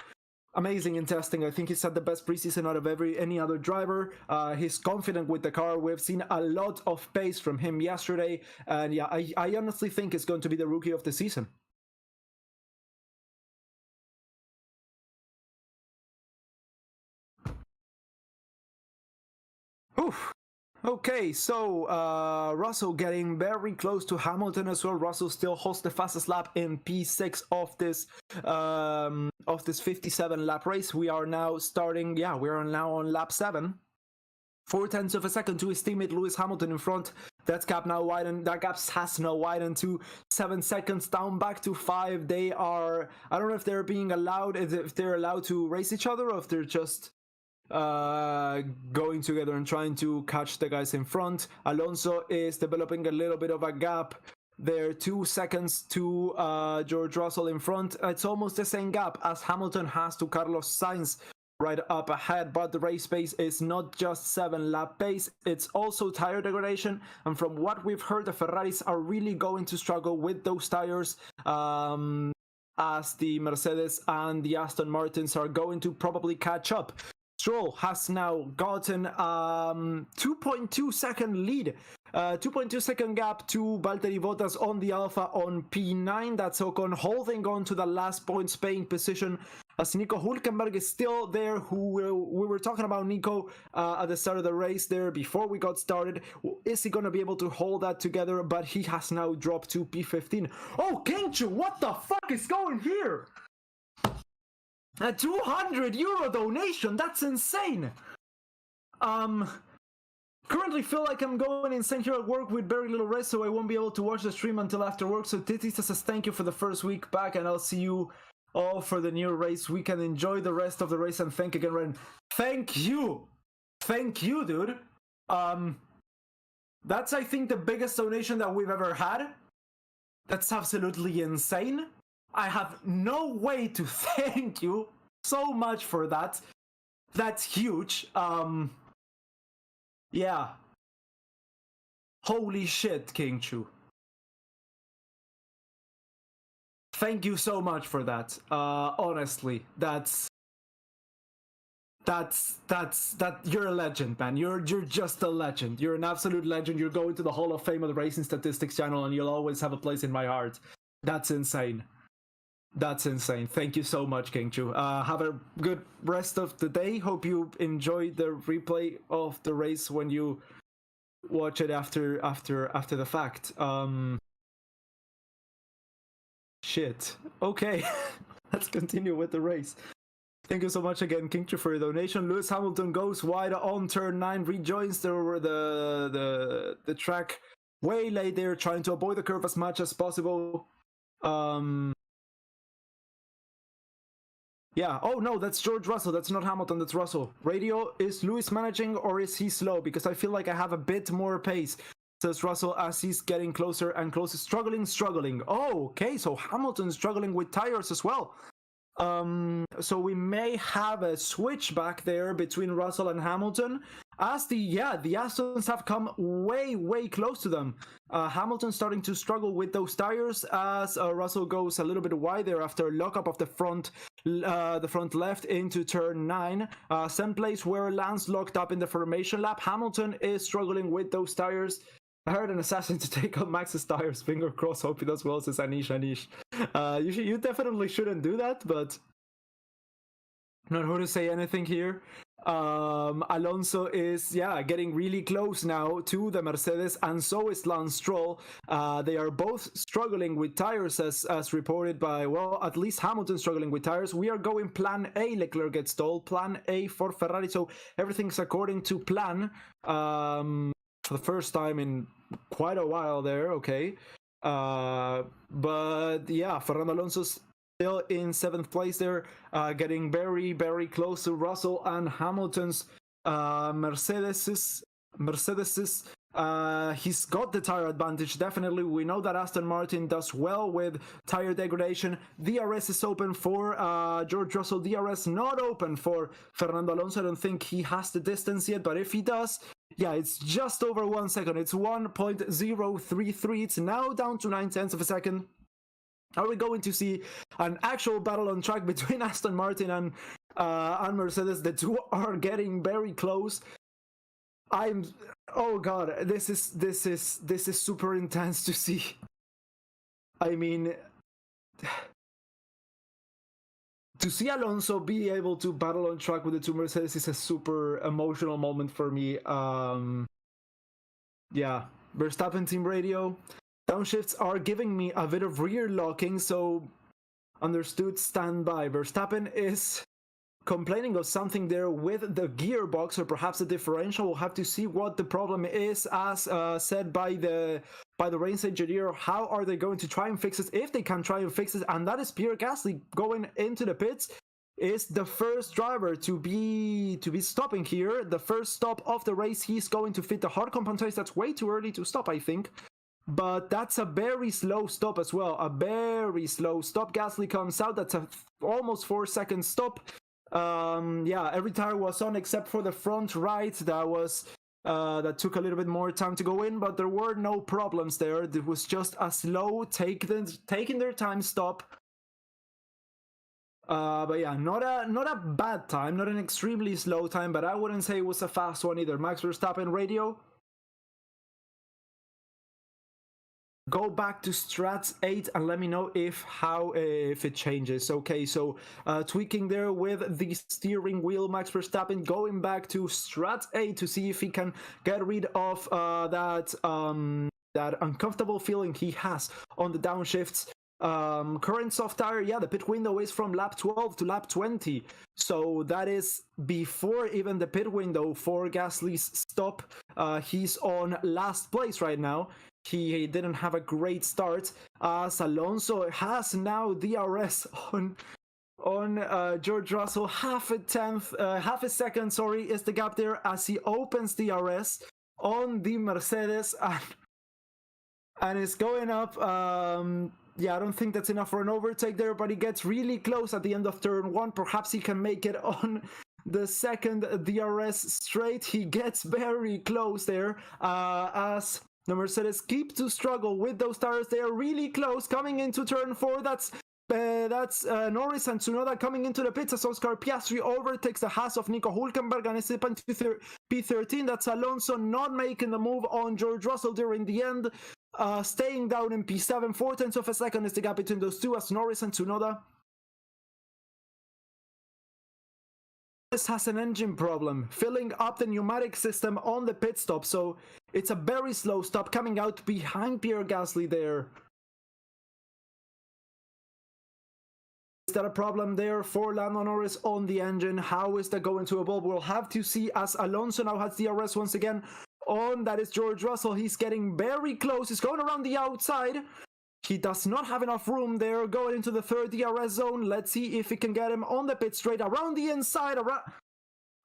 amazing in testing. I think he's had the best preseason out of any other driver. He's confident with the car. We've seen a lot of pace from him yesterday, and yeah, I honestly think it's going to be the rookie of the season. Oof. Okay, so Russell getting very close to Hamilton as well. Russell still holds the fastest lap in P6 of this 57 lap race. We are now starting, we are now on lap 7. 0.4 of a second to his teammate Lewis Hamilton in front. That gap has now widened to 7 seconds, down back to 5. They are, I don't know if they're being allowed, if they're allowed to race each other, or if they're just going together and trying to catch the guys in front. Alonso is developing a little bit of a gap there, 2 seconds to George Russell in front. It's almost the same gap as Hamilton has to Carlos Sainz right up ahead, but the race pace is not just 7 lap pace, it's also tire degradation, and from what we've heard, the Ferraris are really going to struggle with those tires, as the Mercedes and the Aston Martins are going to probably catch up. Stroll has now gotten 2.2 second lead, 2.2 second gap to Valtteri Bottas on the Alpha on P9. That's Ocon holding on to the last points paying position, as Nico Hülkenberg is still there, who we were talking about Nico at the start of the race there before we got started. Is he going to be able to hold that together? But he has now dropped to P15. Oh, Kingchu, what the fuck is going here? A €200 donation, that's insane! Currently feel like I'm going insane here at work with very little rest, so I won't be able to watch the stream until after work. So Titi says thank you for the first week back, and I'll see you all for the new race weekend. Enjoy the rest of the race, and thank again, Ren. Thank you! Thank you, dude! That's, I think, the biggest donation that we've ever had. That's absolutely insane. I have no way to thank you so much for that. That's huge. Yeah. Holy shit, King Chu. Thank you so much for that. Honestly, that you're a legend, man. You're just a legend. You're an absolute legend. You're going to the Hall of Fame of the Racing Statistics channel, and you'll always have a place in my heart. That's insane. That's insane. Thank you so much, King Chu. Have a good rest of the day. Hope you enjoy the replay of the race when you watch it after the fact. Shit. Okay. Let's continue with the race. Thank you so much again, King Chu, for your donation. Lewis Hamilton goes wide on turn 9, rejoins the track way late there, trying to avoid the curve as much as possible. Yeah, oh no, that's George Russell, that's not Hamilton, that's Russell. Radio, is Lewis managing or is he slow? Because I feel like I have a bit more pace, says Russell as he's getting closer and closer. Struggling. Oh, okay, so Hamilton's struggling with tires as well. So we may have a switch back there between Russell and Hamilton, as the Astons have come way close to them. Hamilton starting to struggle with those tires as Russell goes a little bit wide there after a lockup of the front left into turn 9. Same place where Lance locked up in the formation lap. Hamilton is struggling with those tires. I heard an assassin to take out Max's tires. Finger crossed. Hope he does well, says Anish. You definitely shouldn't do that, but not who to say anything here. Alonso is getting really close now to the Mercedes, and so is Lance Stroll. They are both struggling with tires, as reported by, well, at least Hamilton struggling with tires. We are going plan A. Leclerc gets stalled, plan A for Ferrari, so everything's according to plan for the first time in quite a while there. Okay, but yeah, Fernando Alonso's still in 7th place there, getting very, very close to Russell and Hamilton's Mercedes. He's got the tire advantage, definitely. We know that Aston Martin does well with tire degradation. DRS is open for George Russell. DRS not open for Fernando Alonso. I don't think he has the distance yet, but if he does, yeah, it's just over 1 second. It's 1.033. It's now down to 9/10 of a second. Are we going to see an actual battle on track between Aston Martin and Mercedes? The two are getting very close. Oh god, this is super intense to see. I mean, to see Alonso be able to battle on track with the two Mercedes is a super emotional moment for me. Yeah, Verstappen team radio. Downshifts are giving me a bit of rear locking, so understood, stand by. Verstappen is complaining of something there with the gearbox, or perhaps the differential. We'll have to see what the problem is, as said by the race engineer. How are they going to try and fix it, if they can try and fix it? And that is Pierre Gasly going into the pits. Is the first driver to be stopping here. The first stop of the race. He's going to fit the hard compound tires. That's way too early to stop, I think. But that's a very slow stop as well. A very slow stop. Gasly comes out. That's a almost 4-second stop. Yeah, every tire was on except for the front right. That took a little bit more time to go in, but there were no problems there. It was just a slow taking their time stop. But yeah, not a bad time, not an extremely slow time, but I wouldn't say it was a fast one either. Max Verstappen radio. Go back to Strats 8 and let me know if it changes. Okay, so tweaking there with the steering wheel. Max Verstappen going back to Strats 8 to see if he can get rid of that uncomfortable feeling he has on the downshifts. Current soft tire, yeah, the pit window is from lap 12 to lap 20, so that is before even the pit window for Gasly's stop. He's on last place right now. He didn't have a great start, as Alonso has now DRS on George Russell. Half a second, sorry, is the gap there, as he opens DRS on the Mercedes, and it's going up. Yeah, I don't think that's enough for an overtake there, but he gets really close at the end of turn 1. Perhaps he can make it on the second DRS straight. He gets very close there, as the Mercedes keep to struggle with those tires. They are really close coming into turn 4. That's Norris and Tsunoda coming into the pits as Oscar Piastri overtakes the Haas of Nico Hülkenberg and is up into P13. That's Alonso not making the move on George Russell during the end, staying down in P7. 4/10 of a second is the gap between those two, as Norris and Tsunoda. This has an engine problem, filling up the pneumatic system on the pit stop, so it's a very slow stop coming out behind Pierre Gasly there. Is that a problem there for Lando Norris on the engine? How is that going to evolve? We'll have to see, as Alonso now has DRS once again on. That is George Russell. He's getting very close. He's going around the outside. He does not have enough room there going into the third DRS zone. Let's see if he can get him on the pit straight around the inside.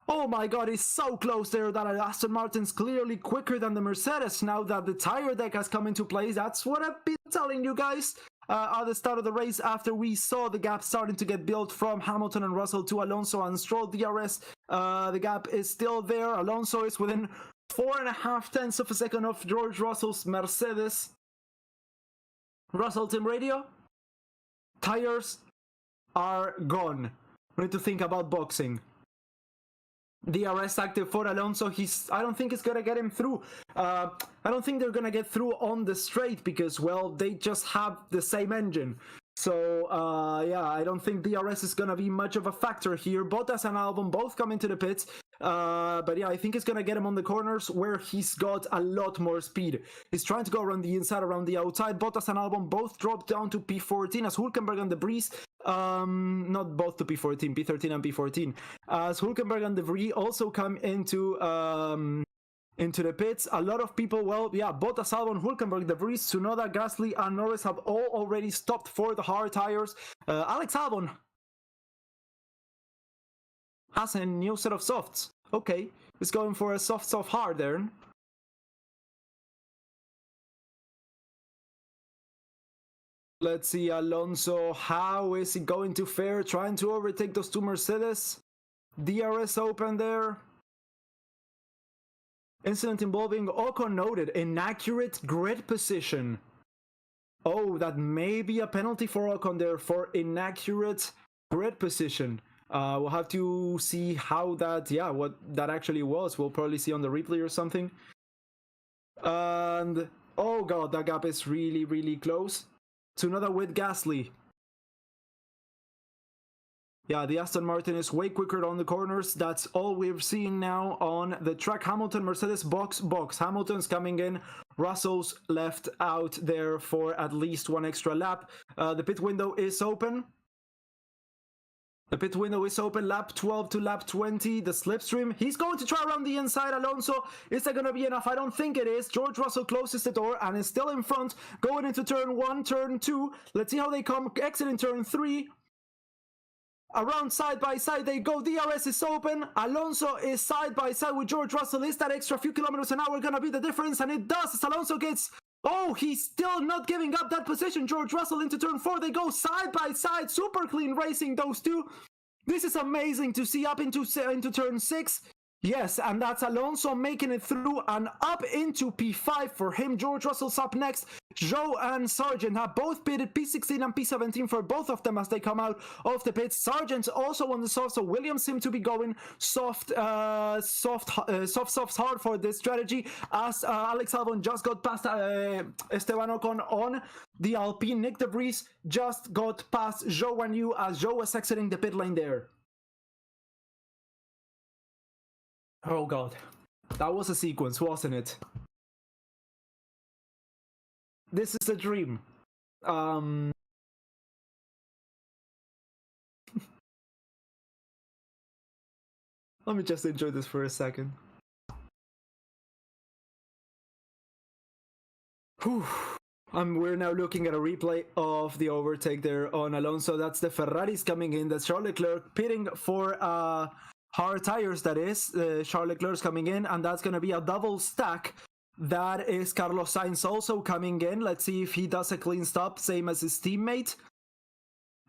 Oh my god, he's so close there that Aston Martin's clearly quicker than the Mercedes now that the tire deck has come into place. That's what I've been telling you guys at the start of the race, after we saw the gap starting to get built from Hamilton and Russell to Alonso and Stroll. DRS, the gap is still there. Alonso is within 4.5 of a second of George Russell's Mercedes. Russell team radio. Tires are gone. We need to think about boxing. DRS active for Alonso. I don't think it's gonna get him through. I don't think they're gonna get through on the straight because, well, they just have the same engine. So, yeah, I don't think DRS is gonna be much of a factor here. Bottas and Albon both come into the pits. But yeah, I think it's gonna get him on the corners where he's got a lot more speed. He's trying to go around the inside, around the outside. Bottas and Albon both dropped down to P14 as Hülkenberg and De Vries, not both to P14, P13 and P14. As Hülkenberg and De Vries also come into the pits. A lot of people, well, yeah, Bottas, Albon, Hülkenberg, De Vries, Tsunoda, Gasly, and Norris have all already stopped for the hard tires. Alex Albon has a new set of softs. Okay, he's going for a soft hard there. Let's see, Alonso, how is he going to fare? Trying to overtake those two Mercedes. DRS open there. Incident involving Ocon noted. Inaccurate grid position. Oh, that may be a penalty for Ocon there for inaccurate grid position. We'll have to see how that, what that actually was. We'll probably see on the replay or something. And, oh god, that gap is really, really close. Tsunoda with Gasly. Yeah, the Aston Martin is way quicker on the corners. That's all we've seen now on the track. Hamilton, Mercedes, box. Hamilton's coming in. Russell's left out there for at least one extra lap. The pit window is open. Lap 12 to lap 20. The slipstream. He's going to try around the inside. Alonso, is that going to be enough? I don't think it is. George Russell closes the door and is still in front. Going into turn 1, turn 2. Let's see how they come. Exit in turn 3. Around side by side they go. DRS is open. Alonso is side by side with George Russell. Is that extra few kilometers an hour gonna be the difference? And it does as Alonso gets... Oh, he's still not giving up that position. George Russell into turn 4. They go side by side. Super clean racing, those two. This is amazing to see up into turn 6. Yes, and that's Alonso making it through and up into P5 for him. George Russell's up next. Zhou and Sargent have both pitted P16 and P17 for both of them as they come out of the pits. Sargent's also on the soft, so Williams seem to be going soft hard for this strategy as Alex Albon just got past Esteban Ocon on the Alpine. Nick De Vries just got past Zhou and Yu as Zhou was exiting the pit lane there. Oh god, that was a sequence, wasn't it? This is a dream. Let me just enjoy this for a second. Whew. We're now looking at a replay of the overtake there on Alonso. That's the Ferraris coming in. That's Charles Leclerc pitting for hard tires, that is. Charles Leclerc's coming in, and that's going to be a double stack. That is Carlos Sainz also coming in. Let's see if he does a clean stop, same as his teammate.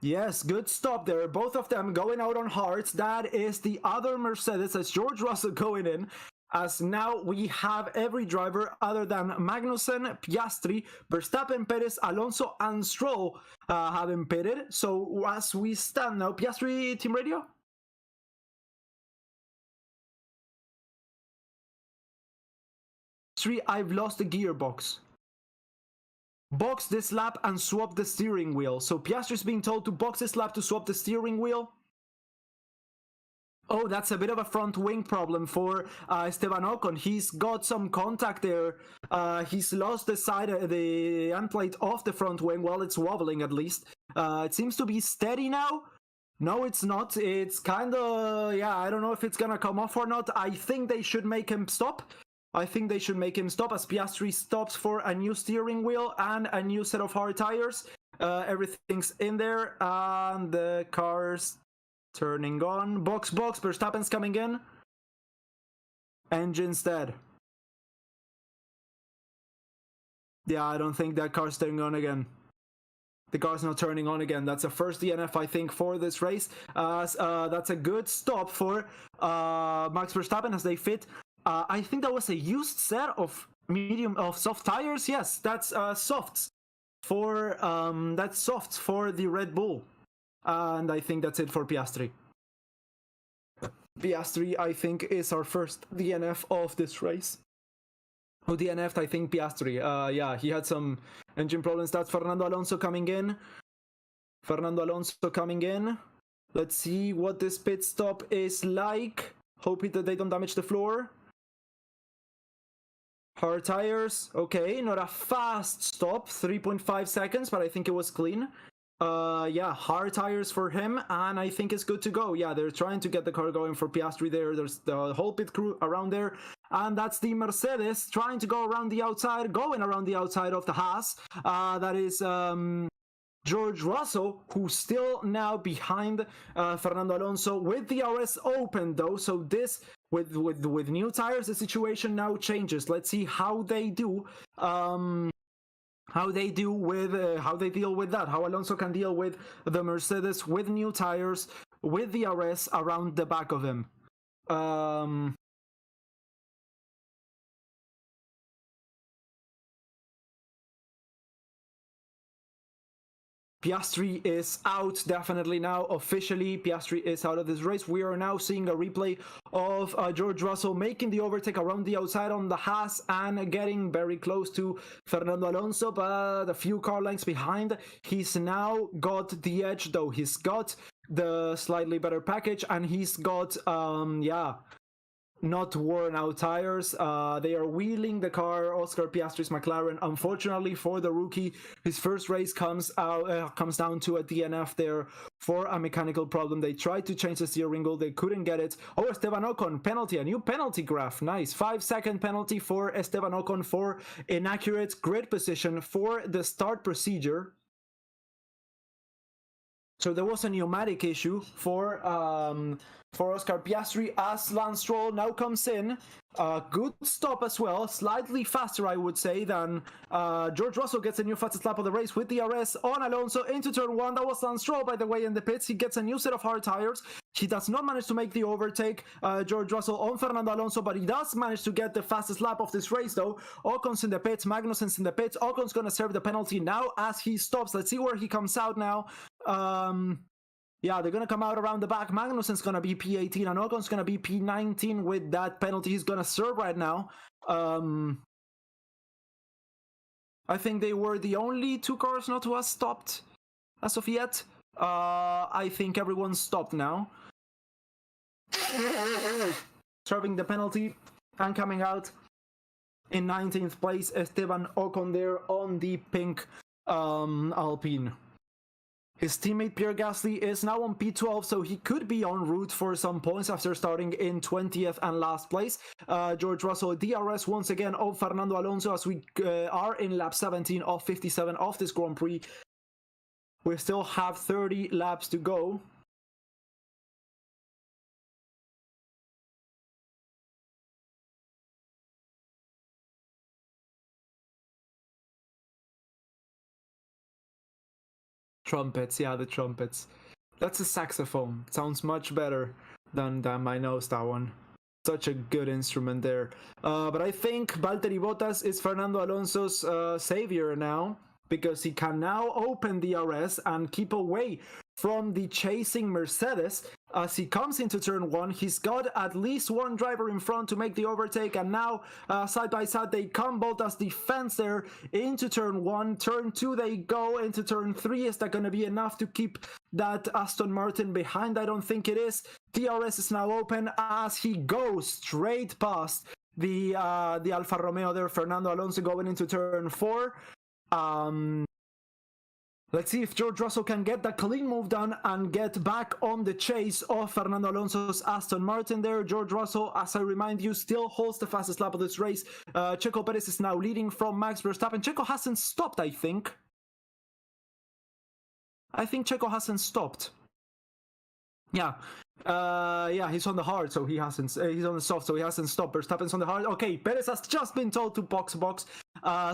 Yes, good stop there. Both of them going out on hards. That is the other Mercedes. That's George Russell going in. As now we have every driver other than Magnussen, Piastri, Verstappen, Perez, Alonso, and Stroll having pitted. So as we stand now, Piastri, team radio? I've lost the gearbox. Box this lap and swap the steering wheel. So Piastri's being told to box this lap to swap the steering wheel. Oh, that's a bit of a front wing problem for Esteban Ocon. He's got some contact there. He's lost the end plate off the front wing while it's wobbling at least. It seems to be steady now. No, it's not. It's kind of, I don't know if it's gonna come off or not. I think they should make him stop. As Piastri stops for a new steering wheel and a new set of hard tires. Everything's in there, and the car's turning on. Box, Verstappen's coming in. Engine's dead. Yeah, I don't think that car's turning on again. The car's not turning on again. That's a first DNF, I think, for this race. That's a good stop for Max Verstappen as they fit. I think that was a used set of soft tires. Yes, that's softs for the Red Bull, and I think that's it for Piastri. Piastri, I think, is our first DNF of this race. Who DNF'd? I think Piastri. Yeah, he had some engine problems. That's Fernando Alonso coming in. Let's see what this pit stop is like. Hoping that they don't damage the floor. Hard tires. Okay, not a fast stop. 3.5 seconds, but I think it was clean. Yeah, hard tires for him, and I think it's good to go. Yeah, they're trying to get the car going for Piastri there. There's the whole pit crew around there, and that's the Mercedes trying to go around the outside, going around the outside of the Haas. That is George Russell, who's still now behind Fernando Alonso with the RS open though. So this with new tires, the situation now changes. Let's see how they do. How they deal with that, how Alonso can deal with the Mercedes with new tires, with the RS around the back of him. Piastri is out definitely now. Officially, Piastri is out of this race. We are now seeing a replay of George Russell making the overtake around the outside on the Haas and getting very close to Fernando Alonso, but a few car lengths behind. He's now got the edge though. He's got the slightly better package, and he's got, not worn out tires. They are wheeling the car, Oscar Piastri's McLaren. Unfortunately for the rookie, his first race comes down to a DNF there for a mechanical problem. They tried to change the steering wheel, they couldn't get it. Oh, Esteban Ocon, penalty, a new penalty graph. Nice. 5-second penalty for Esteban Ocon for inaccurate grid position for the start procedure. So there was a pneumatic issue for Oscar Piastri as Lance Stroll now comes in. Good stop as well, slightly faster I would say than George Russell. Gets a new fastest lap of the race with the RS on Alonso into turn 1. That was Lance Stroll by the way in the pits. He gets a new set of hard tires. He does not manage to make the overtake, George Russell on Fernando Alonso, but he does manage to get the fastest lap of this race though. Ocon's in the pits, Magnussen's in the pits. Ocon's gonna serve the penalty now as he stops. Let's see where he comes out now. Yeah, they're going to come out around the back. Magnussen's going to be P18 and Ocon's going to be P19 with that penalty he's going to serve right now. I think they were the only two cars not to have stopped as of yet. I think everyone's stopped now. Serving the penalty and coming out in 19th place, Esteban Ocon there on the pink Alpine. His teammate Pierre Gasly is now on P12, so he could be en route for some points after starting in 20th and last place. George Russell, DRS once again of Fernando Alonso as we are in lap 17 of 57 of this Grand Prix. We still have 30 laps to go. Trumpets, yeah, the trumpets. That's a saxophone. Sounds much better than my nose, that one. Such a good instrument there. But I think Valtteri Bottas is Fernando Alonso's savior now, because he can now open the RS and keep away from the chasing Mercedes. As he comes into turn 1, he's got at least one driver in front to make the overtake, and now side by side they come. Bottas defends there into turn 1. Turn 2 they go into turn 3. Is that going to be enough to keep that Aston Martin behind? I don't think it is. DRS is now open as he goes straight past the Alfa Romeo there. Fernando Alonso going into turn 4. Let's see if George Russell can get that clean move done and get back on the chase of Fernando Alonso's Aston Martin there. George Russell, as I remind you, still holds the fastest lap of this race. Checo Perez is now leading from Max Verstappen. Checo hasn't stopped, I think. Checo hasn't stopped. Yeah. Yeah, he's on the hard, so he hasn't. He's on the soft, so he hasn't stopped. Verstappen's on the hard. Okay, Perez has just been told to box.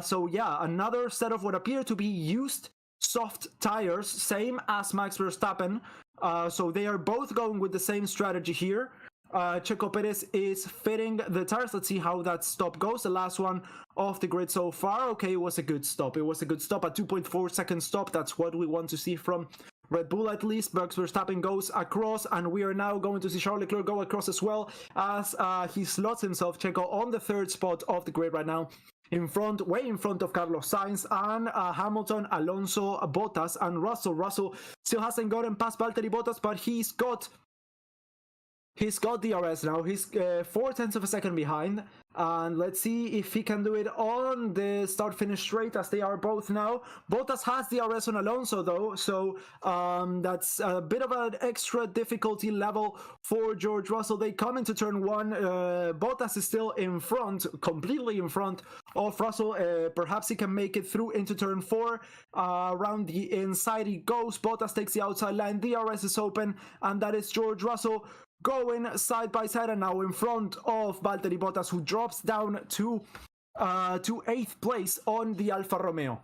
So yeah, another set of what appear to be used soft tires, same as Max Verstappen. So they are both going with the same strategy here. Checo Perez is fitting the tires. Let's see how that stop goes. The last one off the grid so far. Okay, it was a good stop. It was a good stop. A 2.4 second stop. That's what we want to see from Red Bull at least. Max Verstappen goes across, and we are now going to see Charles Leclerc go across as well as he slots himself, Checo, on the third spot of the grid right now. Way in front of Carlos Sainz and Hamilton, Alonso, Bottas, and Russell. Russell still hasn't gotten past Valtteri Bottas, but he's got He's got DRS now. He's 4/10 of a second behind. And let's see if he can do it on the start-finish straight, as they are both now. Bottas has DRS on Alonso, though, so that's a bit of an extra difficulty level for George Russell. They come into turn 1. Bottas is still in front, completely in front of Russell. Perhaps he can make it through into turn 4. Around the inside he goes. Bottas takes the outside line. DRS is open, and that is George Russell going side by side and now in front of Valtteri Bottas, who drops down to 8th place on the Alfa Romeo.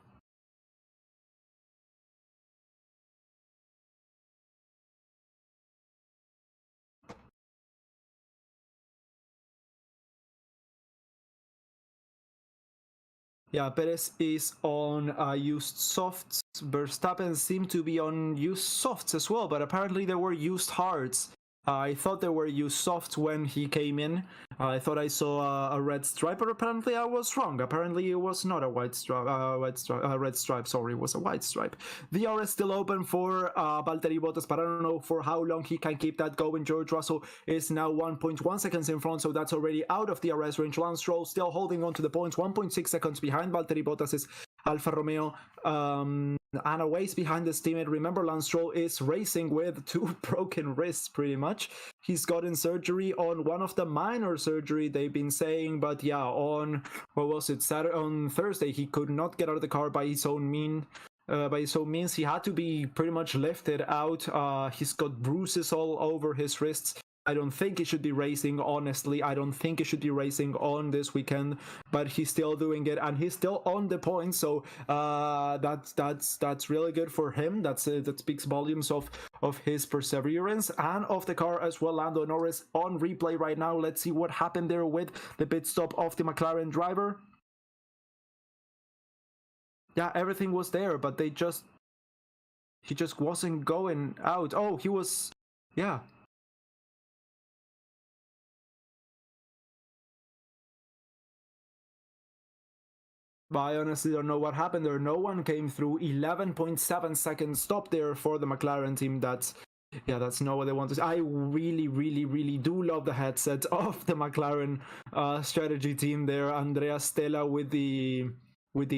Yeah, Perez is on used softs. Verstappen seemed to be on used softs as well, but apparently they were used hards. I thought they were used soft when he came in. I thought I saw a red stripe, but apparently I was wrong. Apparently it was not a red stripe. Sorry, it was a white stripe. The R is still open for Valtteri Bottas, but I don't know for how long he can keep that going. George Russell is now 1.1 seconds in front, so that's already out of the DRS range. Lance Stroll still holding on to the points, 1.6 seconds behind Valtteri Bottas' Alfa Romeo, and a ways behind his teammate. Remember, Lance Stroll is racing with 2 broken wrists, pretty much. He's gotten surgery on one of the minor surgery they've been saying, but yeah, on what was it, on Thursday, he could not get out of the car by his own means. He had to be pretty much lifted out. He's got bruises all over his wrists. I don't think he should be racing, honestly. I don't think he should be racing on this weekend, but he's still doing it, and he's still on the points. So that's really good for him. That speaks volumes of his perseverance and of the car as well. Lando Norris on replay right now. Let's see what happened there with the pit stop of the McLaren driver. Yeah, everything was there, but he just wasn't going out. Oh, he was, yeah. But I honestly don't know what happened there. No one came through. 11.7 seconds stop there for the McLaren team. That's not what they want to see. I really do love the headset of the McLaren strategy team there. Andrea Stella with the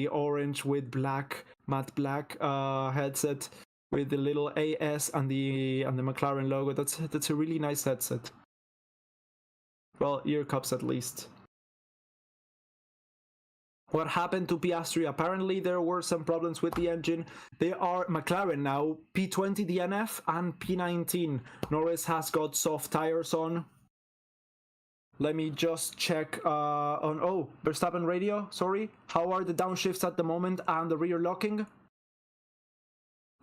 orange with black, matte black headset with the little AS and the McLaren logo. That's a really nice headset. Well, ear cups at least. What happened to Piastri? Apparently there were some problems with the engine. They are McLaren now, P20 DNF and P19. Norris has got soft tires on. Let me just check on Verstappen radio, sorry. How are the downshifts at the moment and the rear locking?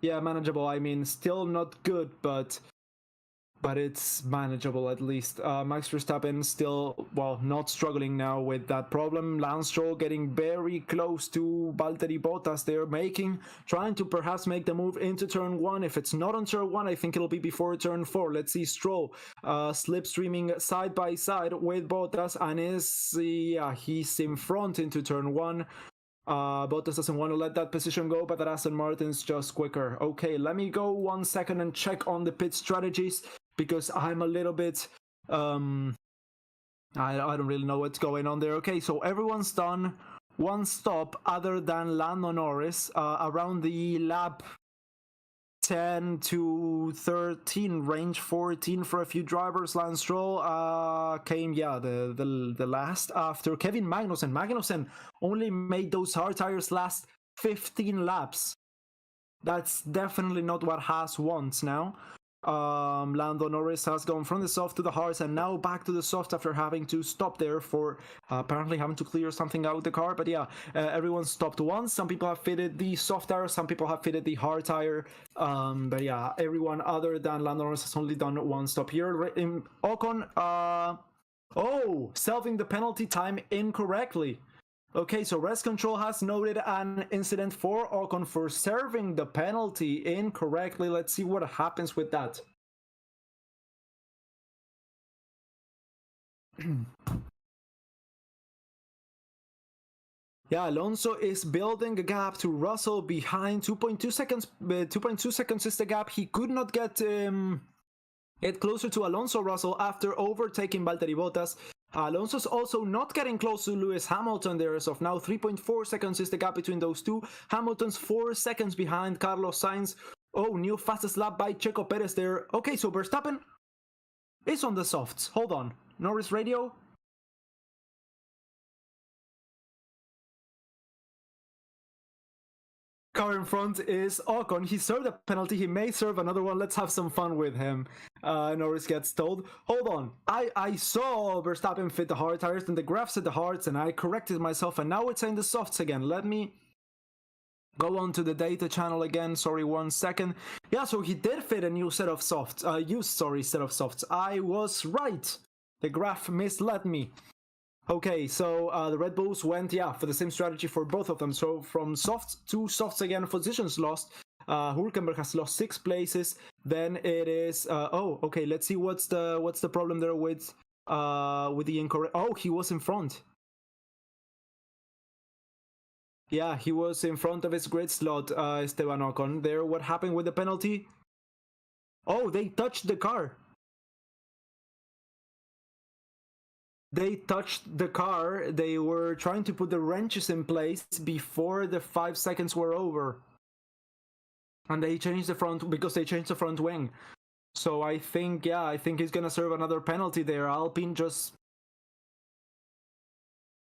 Yeah, manageable. I mean, still not good, but it's manageable at least. Max Verstappen still, well, not struggling now with that problem. Lance Stroll getting very close to Valtteri Bottas. They're trying to perhaps make the move into turn 1. If it's not on turn 1, I think it'll be before turn 4. Let's see Stroll slipstreaming side by side with Bottas, and he's in front into turn 1. Bottas doesn't want to let that position go, but that Aston Martin's just quicker. Okay, let me go 1 second and check on the pit strategies, because I'm a little bit I don't really know what's going on there. Okay, so everyone's done one stop other than Lando Norris around the lap 10 to 13 range, 14 for a few drivers. Lance Stroll came the last after Kevin Magnussen. Magnussen only made those hard tires last 15 laps. That's definitely not what Haas wants now. Lando Norris has gone from the soft to the hards and now back to the soft after having to stop there for apparently having to clear something out of the car. But yeah, everyone stopped once. Some people have fitted the soft tire, some people have fitted the hard tire. But yeah, everyone other than Lando Norris has only done one stop here. Ocon, solving the penalty time incorrectly. Okay, so Race Control has noted an incident for Ocon for serving the penalty incorrectly. Let's see what happens with that. Yeah, Alonso is building a gap to Russell behind 2.2 seconds. 2.2 seconds is the gap. He could not get get closer to Alonso Russell after overtaking Valtteri Bottas. Alonso's also not getting close to Lewis Hamilton there as of now. 3.4 seconds is the gap between those two. Hamilton's 4 seconds behind Carlos Sainz. Oh, new fastest lap by Checo Perez there. Okay, so Verstappen is on the softs. Hold on. Norris radio. Car in front is Ocon. He served a penalty. He may serve another one. Let's have some fun with him. Norris gets told. Hold on. I saw Verstappen fit the hard tires, and the graph said the hards, and I corrected myself, and now it's saying the softs again. Let me go on to the data channel again. Sorry, 1 second. Yeah, so he did fit a new set of softs. Set of softs. I was right. The graph misled me. Okay, so the Red Bulls went, for the same strategy for both of them. So from softs to softs again, positions lost. Hülkenberg has lost 6 places. Then it is, okay, let's see what's the problem there with the incorrect. Oh, he was in front. Yeah, he was in front of his grid slot, Esteban Ocon. There, what happened with the penalty? Oh, they touched the car. They touched the car. They were trying to put the wrenches in place before the 5 seconds were over. And they changed the front because they changed the front wing. So I think he's gonna serve another penalty there. Alpine just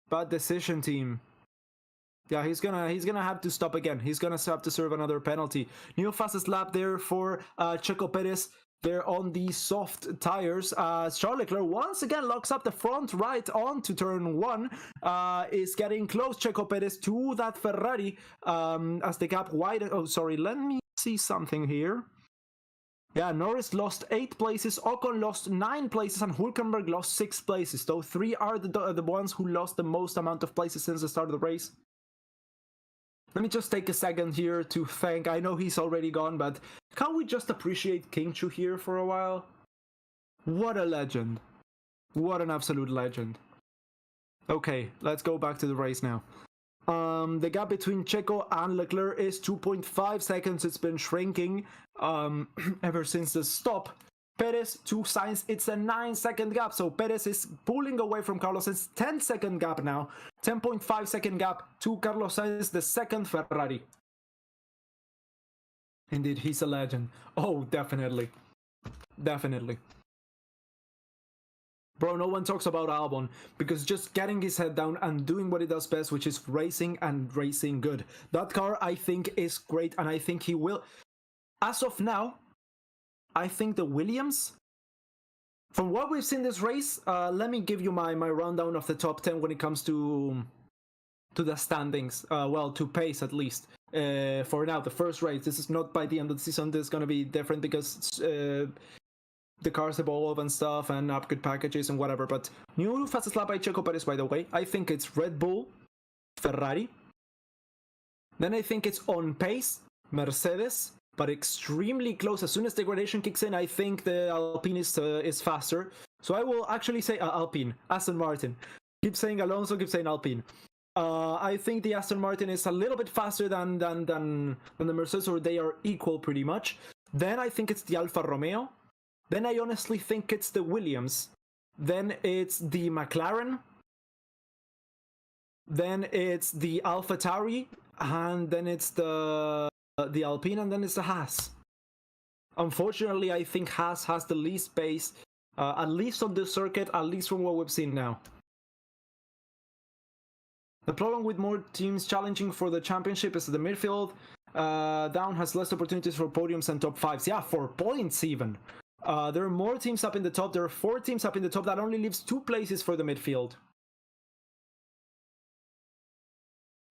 bad decision, team. Yeah, he's gonna have to stop again. He's gonna have to serve another penalty. New fastest lap there for Checo Perez. They're on the soft tires. Charles Leclerc once again locks up the front right onto turn 1. Is getting close, Checo Perez, to that Ferrari as the gap widen. Oh, sorry, let me see something here. Yeah, Norris lost 8 places, Ocon lost 9 places, and Hülkenberg lost 6 places. Those 3 are the ones who lost the most amount of places since the start of the race. Let me just take a second here to thank, I know he's already gone, but can't we just appreciate King Chu here for a while? What a legend. What an absolute legend. Okay, let's go back to the race now. The gap between Checo and Leclerc is 2.5 seconds. It's been shrinking ever since the stop. Perez to Sainz, it's a 9-second gap. So Perez is pulling away from Carlos Sainz. 10-second gap now. 10.5-second gap to Carlos Sainz, the second Ferrari. Indeed, he's a legend. Oh, definitely. Definitely. Bro, no one talks about Albon because just getting his head down and doing what he does best, which is racing and racing good. That car, I think, is great, and I think he will. As of now, I think the Williams, from what we've seen this race, let me give you my rundown of the top 10 when it comes to the standings. Well, to pace at least. For now, the first race. This is not by the end of the season. This is going to be different because the cars evolve and stuff and upgrade packages and whatever. But new fastest lap by Checo Perez, by the way. I think it's Red Bull, Ferrari. Then I think it's on pace, Mercedes, but extremely close. As soon as degradation kicks in, I think the Alpine is faster. So I will actually say Alpine, Aston Martin. Keep saying Alonso, keep saying Alpine. I think the Aston Martin is a little bit faster than the Mercedes, or they are equal pretty much. Then I think it's the Alfa Romeo. Then I honestly think it's the Williams. Then it's the McLaren. Then it's the AlphaTauri, and then it's the Alpine, and then it's the Haas. Unfortunately, I think Haas has the least pace, at least on this circuit, at least from what we've seen now. The problem with more teams challenging for the championship is the midfield. Down has less opportunities for podiums and top 5s. Yeah, for points even. There are more teams up in the top. There are 4 teams up in the top. That only leaves 2 places for the midfield.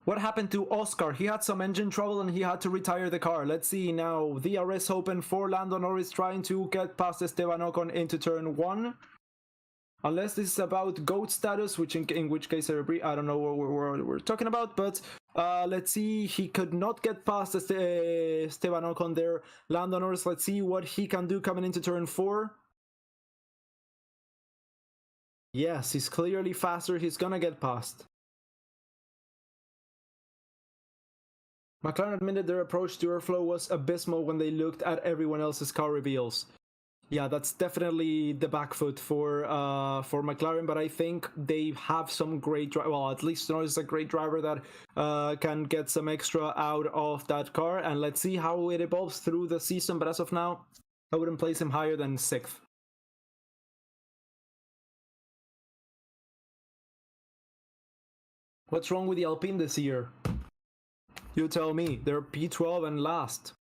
What happened to Oscar? He had some engine trouble and he had to retire the car. Let's see now. DRS open for Lando Norris trying to get past Esteban Ocon into turn 1. Unless this is about GOAT status, which in which case I don't know what we're talking about. But let's see. He could not get past Esteban Ocon there. Lando Norris, let's see what he can do coming into turn 4. Yes, he's clearly faster. He's gonna get past. McLaren admitted their approach to airflow was abysmal when they looked at everyone else's car reveals. Yeah, that's definitely the back foot for McLaren, but I think they have some great well, at least Norris is a great driver that can get some extra out of that car, and let's see how it evolves through the season. But as of now, I wouldn't place him higher than 6th. What's wrong with the Alpine this year? You tell me. They're P12 and last.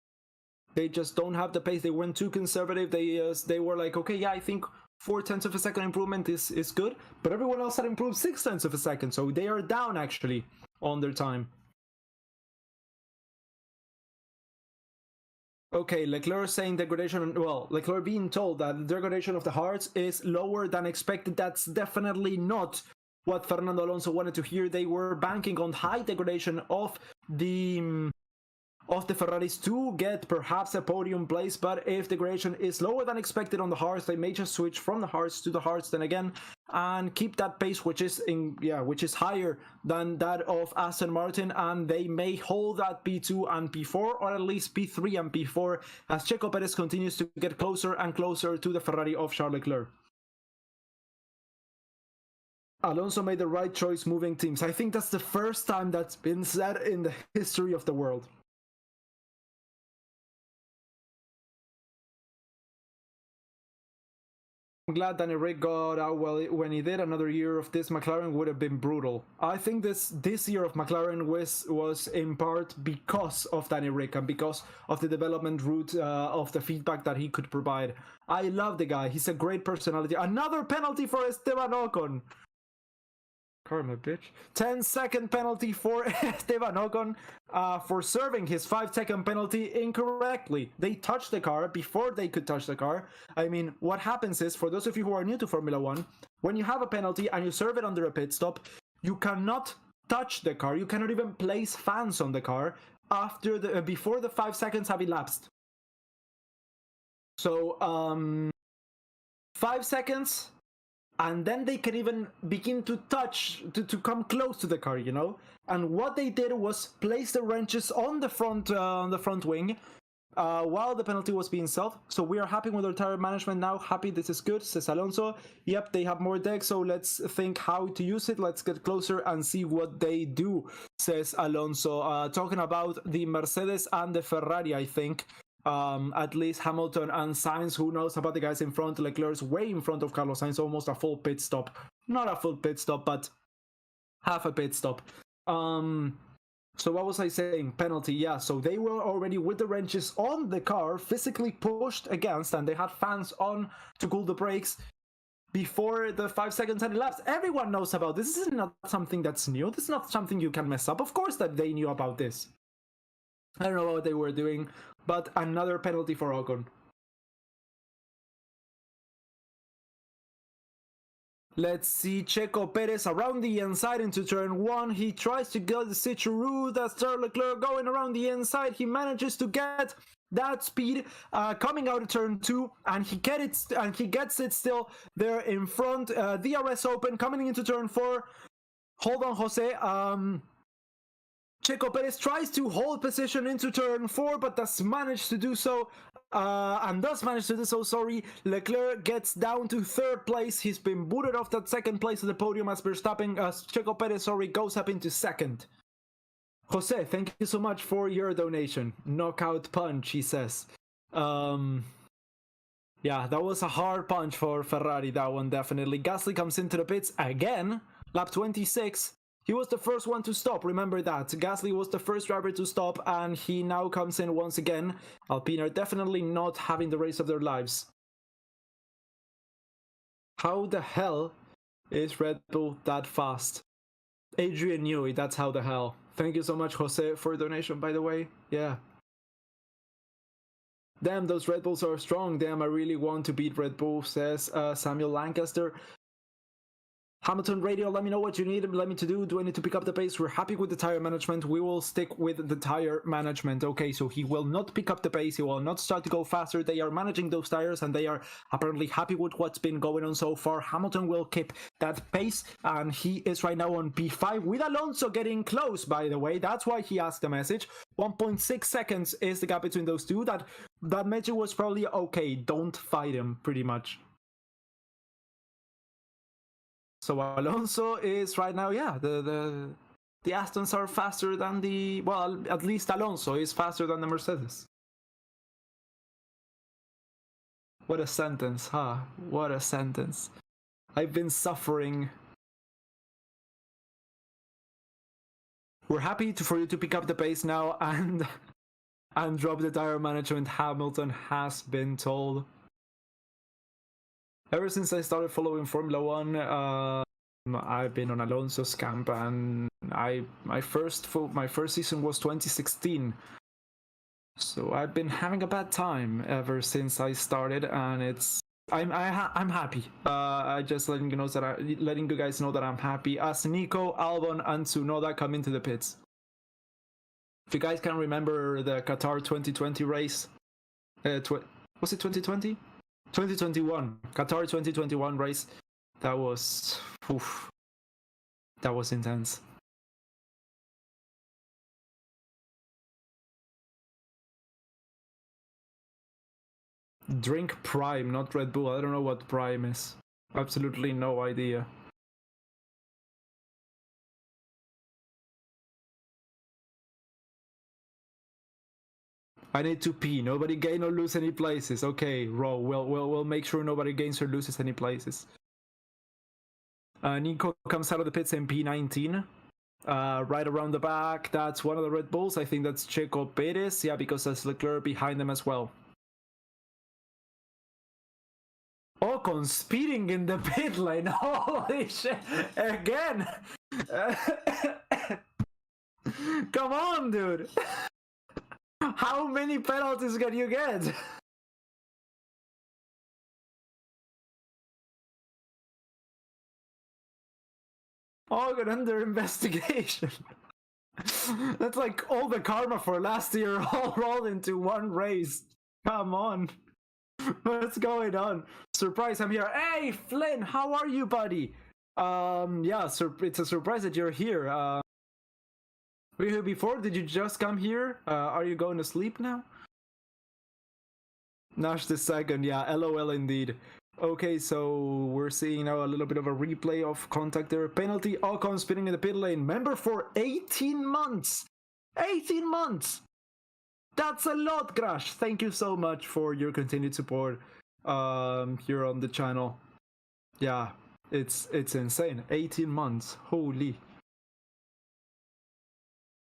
They just don't have the pace. They weren't too conservative. They were like, okay, yeah, I think 0.4 of a second improvement is good, but everyone else had improved 0.6 of a second, so they are down actually on their time. Okay, Leclerc saying degradation. Well, Leclerc being told that the degradation of the hearts is lower than expected. That's definitely not what Fernando Alonso wanted to hear. They were banking on high degradation of the Ferraris to get perhaps a podium place, but if degradation is lower than expected on the hards, they may just switch from the hards to the hards then again and keep that pace, which is higher than that of Aston Martin, and they may hold that P2 and P4, or at least P3 and P4, as Checo Perez continues to get closer and closer to the Ferrari of Charles Leclerc. Alonso made the right choice moving teams. I think that's the first time that's been said in the history of the world. I'm glad Danny Rick got out well when he did. Another year of this McLaren would have been brutal. I think this year of McLaren was in part because of Danny Rick and because of the development route of the feedback that he could provide. I love the guy. He's a great personality. Another penalty for Esteban Ocon. Karma, bitch. 10-second penalty for Esteban Ocon for serving his 5-second penalty incorrectly. They touched the car before they could touch the car. I mean, what happens is, for those of you who are new to Formula 1, when you have a penalty and you serve it under a pit stop, you cannot touch the car. You cannot even place fans on the car before the 5 seconds have elapsed. So, 5 seconds... and then they can even begin to touch, to come close to the car, you know? And what they did was place the wrenches on the front wing while the penalty was being served. So we are happy with our tire management now. Happy, this is good, says Alonso. Yep, they have more deck, so let's think how to use it. Let's get closer and see what they do, says Alonso. Talking about the Mercedes and the Ferrari, I think. At least Hamilton and Sainz, who knows about the guys in front. Leclerc's way in front of Carlos Sainz, almost a full pit stop. Not a full pit stop, but half a pit stop. So what was I saying? Penalty, yeah. So they were already with the wrenches on the car, physically pushed against, and they had fans on to cool the brakes before the 5 seconds had elapsed. Everyone knows about this. This is not something that's new. This is not something you can mess up. Of course that they knew about this. I don't know what they were doing, but another penalty for Ocon. Let's see Checo Perez around the inside into turn 1. He tries to get the switcheroo. That's Charles Leclerc going around the inside. He manages to get that speed coming out of turn 2, and he gets it still there in front. DRS open coming into turn 4. Hold on, Jose. Checo Perez tries to hold position into turn 4, but does manage to do so. Leclerc gets down to 3rd place. He's been booted off that 2nd place of the podium as Checo Perez, goes up into 2nd. Jose, thank you so much for your donation. Knockout punch, he says. Yeah, that was a hard punch for Ferrari, that one, definitely. Gasly comes into the pits again, lap 26. He was the first one to stop, remember that. Gasly was the first driver to stop, and he now comes in once again. Alpine are definitely not having the race of their lives. How the hell is Red Bull that fast? Adrian Newey, that's how the hell. Thank you so much, Jose, for your donation, by the way. Yeah. Damn, those Red Bulls are strong. Damn, I really want to beat Red Bull, says Samuel Lancaster. Hamilton Radio, let me know what you need me to do. Do I need to pick up the pace? We're happy with the tire management. We will stick with the tire management. Okay, so he will not pick up the pace. He will not start to go faster. They are managing those tires, and they are apparently happy with what's been going on so far. Hamilton will keep that pace, and he is right now on P5 with Alonso getting close, by the way. That's why he asked the message. 1.6 seconds is the gap between those two. That that message was probably, okay, don't fight him, pretty much. So Alonso is right now, yeah, the Astons are faster than the, well, at least Alonso is faster than the Mercedes. What a sentence, huh? What a sentence. I've been suffering. We're happy for you to pick up the pace now and drop the tire management, Hamilton has been told. Ever since I started following Formula One, I've been on Alonso's camp, and my first season was 2016. So I've been having a bad time ever since I started, and I'm happy. I just letting you guys know that I'm happy. As Nico, Albon, and Tsunoda come into the pits. If you guys can remember the Qatar 2020 race, was it 2020? 2021, Qatar 2021 race. That was intense. Drink Prime, not Red Bull. I don't know what Prime is. Absolutely no idea. I need to pee. Nobody gain or lose any places. Okay, Ro. We'll make sure nobody gains or loses any places. Nico comes out of the pits in P19. Right around the back, that's one of the Red Bulls. I think that's Checo Perez. Yeah, because there's Leclerc behind them as well. Ocon speeding in the pit lane. Holy shit! Again! Come on, dude! How many penalties can you get? Ocon under investigation. That's like all the karma for last year all rolled into one race. Come on. What's going on? Surprise, I'm here. Hey, Flynn, how are you, buddy? Yeah, it's a surprise that you're here. Were you here before? Did you just come here? Are you going to sleep now? Nash the second, yeah, LOL indeed. Okay, so we're seeing now a little bit of a replay of contact there. Penalty, Ocon spinning in the pit lane. Member for 18 months! 18 months! That's a lot, Crash. Thank you so much for your continued support here on the channel. Yeah, it's insane. 18 months. Holy.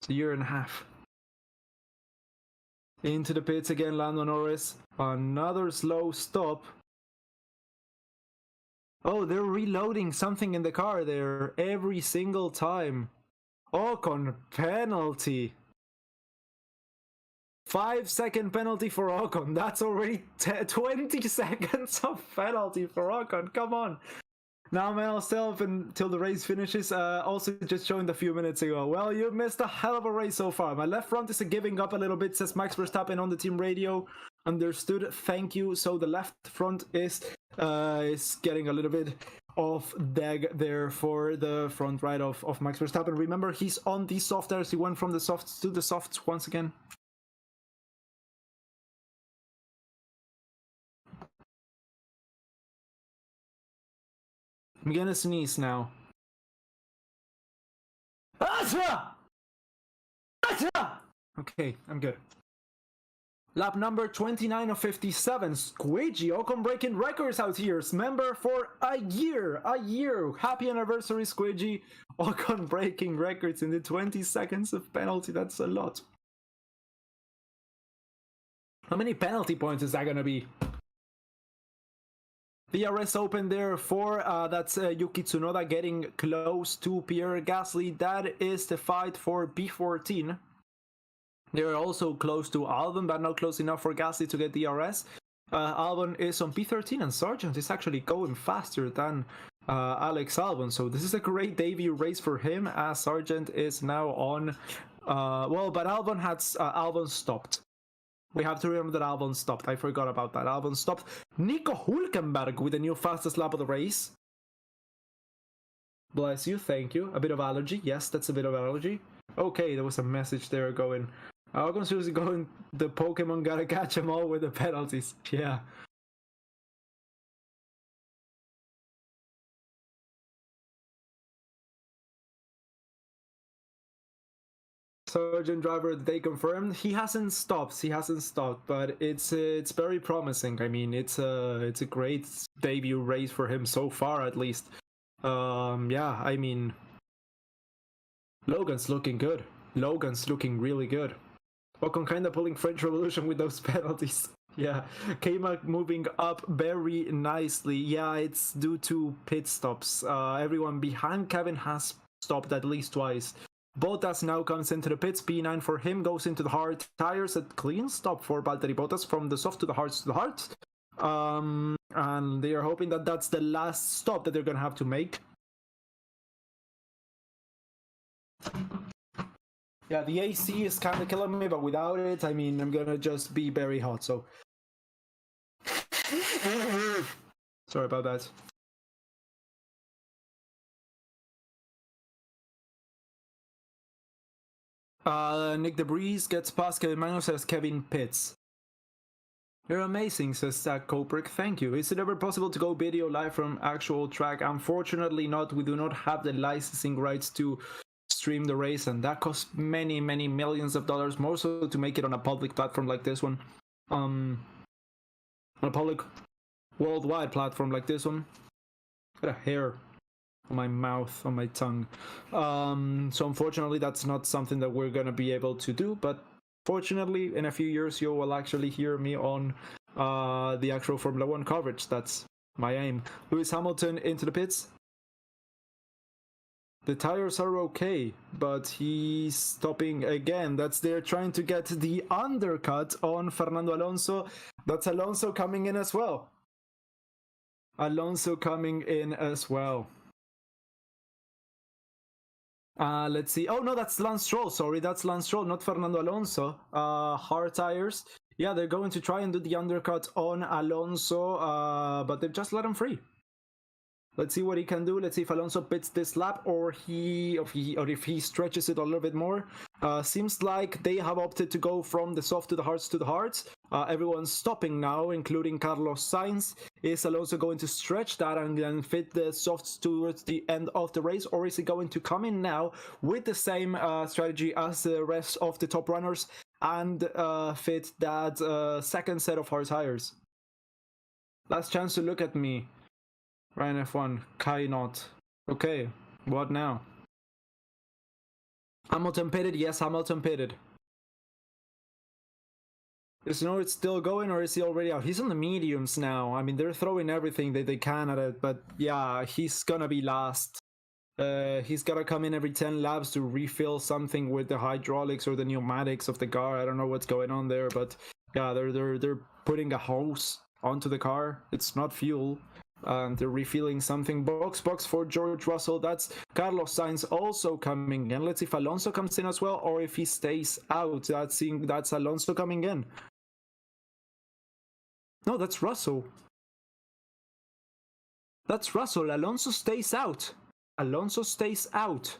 It's a year and a half. Into the pits again, Lando Norris. Another slow stop. Oh, they're reloading something in the car there every single time. Ocon penalty. 5-second penalty for Ocon. That's already 20 seconds of penalty for Ocon. Come on. Now myself until the race finishes. Also just joined a few minutes ago. Well, you missed a hell of a race so far. My left front is giving up a little bit, says Max Verstappen on the team radio. Understood. Thank you. So the left front is getting a little bit of deg there for the front right of Max Verstappen. Remember, he's on the soft tires. He went from the softs to the softs once again. I'm gonna sneeze now. Okay, I'm good. Lap number 29 of 57. Squidgy, Ocon breaking records out here. Member for a year. Happy anniversary, Squidgy. Ocon breaking records in the 20 seconds of penalty. That's a lot. How many penalty points is that gonna be? DRS open there for that's Yuki Tsunoda getting close to Pierre Gasly. That is the fight for P14. They're also close to Albon, but not close enough for Gasly to get DRS. Albon is on P13, and Sargent is actually going faster than Alex Albon. So this is a great debut race for him, as Sargent is now on. But Albon stopped. We have to remember that Albon stopped. I forgot about that. Albon stopped. Nico Hülkenberg with the new fastest lap of the race. Bless you. Thank you. A bit of allergy. Yes, that's a bit of allergy. Okay, there was a message there going. Albon seriously going, the Pokemon gotta catch them all with the penalties. Yeah. Sergeant driver, they confirmed he hasn't stopped. He hasn't stopped, but it's very promising. I mean, it's a great debut race for him so far, at least. Yeah, I mean, Logan's looking good. Logan's looking really good. Ocon kind of pulling French Revolution with those penalties. Yeah, K-Mac moving up very nicely. Yeah, it's due to pit stops. Everyone behind Kevin has stopped at least twice. Bottas now comes into the pits. P9 for him goes into the hard tires. A clean stop for Valtteri Bottas from the soft to the hards to the hards. And they are hoping that that's the last stop that they're going to have to make. Yeah, the AC is kind of killing me, but without it, I mean, I'm going to just be very hot, so... Sorry about that. Nick DeBreeze gets past Kevin Magnussen, says Kevin Pitts. You're amazing, says Zach Koprick. Thank you. Is it ever possible to go video live from actual track? Unfortunately not. We do not have the licensing rights to stream the race, and that costs many millions of dollars, more so to make it on a public platform like this one. On a public worldwide platform like this one. Got a hair on my mouth, on my tongue. So unfortunately that's not something that we're gonna be able to do, but fortunately in a few years you will actually hear me on the actual Formula 1 coverage. That's my aim. Lewis Hamilton into the pits. The tires are okay, but he's stopping again. They're trying to get the undercut on Fernando Alonso. That's Alonso coming in as well. Alonso coming in as well. Let's see. Oh no, that's Lance Stroll. Sorry, that's Lance Stroll, not Fernando Alonso. Hard tires. Yeah, they're going to try and do the undercut on Alonso, but they've just let him free. Let's see what he can do. Let's see if Alonso pits this lap or if he stretches it a little bit more. Seems like they have opted to go from the soft to the hards to the hards. Everyone's stopping now, including Carlos Sainz. Is Alonso going to stretch that and then fit the softs towards the end of the race, or is he going to come in now with the same strategy as the rest of the top runners and fit that second set of hard tires? Last chance to look at me. Ryan F1, Kai not. Okay, what now? Hamilton pitted? Yes, Hamilton pitted. Is Norris still going, or is he already out? He's on the mediums now. I mean, they're throwing everything that they can at it, but yeah, he's gonna be last. He's gotta come in every 10 laps to refill something with the hydraulics or the pneumatics of the car. I don't know what's going on there, but yeah, they're putting a hose onto the car. It's not fuel. They're refilling something. Box for George Russell. That's Carlos Sainz also coming in. Let's see if Alonso comes in as well, or if he stays out. That's Alonso coming in. No, that's Russell. That's Russell. Alonso stays out. Alonso stays out.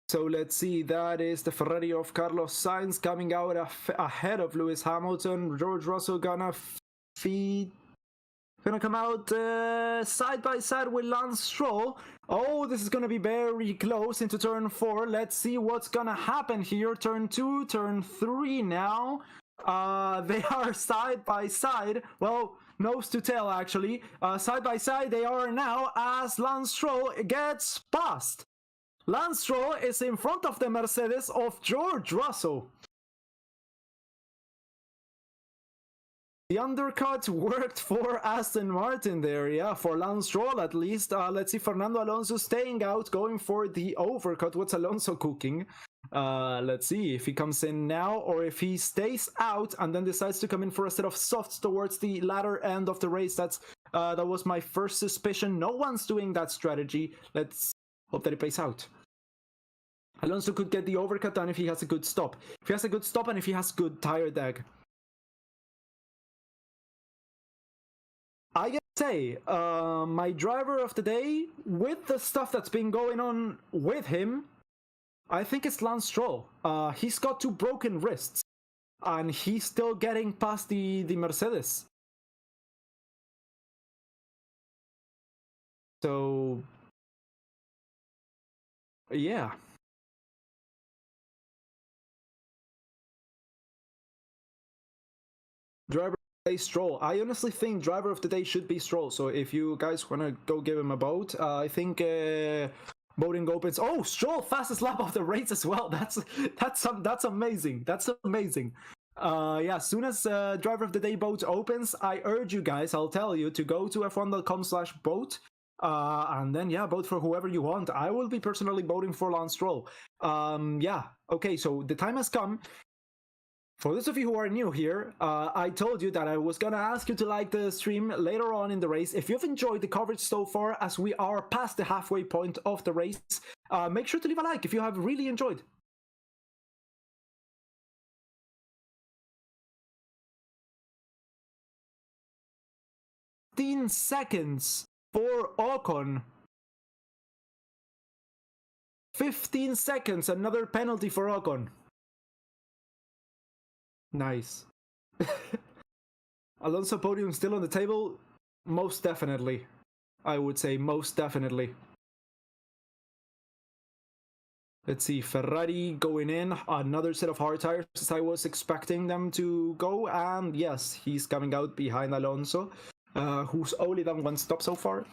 So let's see, that is the Ferrari of Carlos Sainz coming out ahead of Lewis Hamilton. George Russell gonna come out side by side with Lance Stroll. Oh, this is gonna be very close into turn 4. Let's see what's gonna happen here. Turn 2, turn 3 now. They are side by side. Well, nose to tail actually. Side by side they are now as Lance Stroll gets past. Lance Stroll is in front of the Mercedes of George Russell. The undercut worked for Aston Martin there, yeah, for Lance Stroll at least. Let's see, Fernando Alonso staying out, going for the overcut. What's Alonso cooking? Let's see if he comes in now or if he stays out and then decides to come in for a set of softs towards the latter end of the race. That was my first suspicion. No one's doing that strategy. Let's hope that it plays out. Alonso could get the overcut done if he has a good stop. If he has a good stop and if he has good tire drag. I gotta say, my driver of the day, with the stuff that's been going on with him, I think it's Lance Stroll. He's got 2 broken wrists, and he's still getting past the Mercedes. So, yeah. Driver of the day, Stroll. I honestly think driver of the day should be Stroll. So if you guys want to go give him a vote, I think voting opens. Oh, Stroll, fastest lap of the race as well. That's amazing. That's amazing. Yeah, as soon as driver of the day vote opens, I urge you guys, I'll tell you, to go to f1.com/vote. And then, yeah, vote for whoever you want. I will be personally voting for Lance Stroll. Yeah, okay, so the time has come. For those of you who are new here, I told you that I was gonna ask you to like the stream later on in the race. If you've enjoyed the coverage so far, as we are past the halfway point of the race, make sure to leave a like if you have really enjoyed. Seconds for Ocon. 15 seconds, another penalty for Ocon. Nice. Alonso podium still on the table? Most definitely. I would say most definitely. Let's see, Ferrari going in, another set of hard tires as I was expecting them to go, and yes, he's coming out behind Alonso, who's only done 1 stop so far.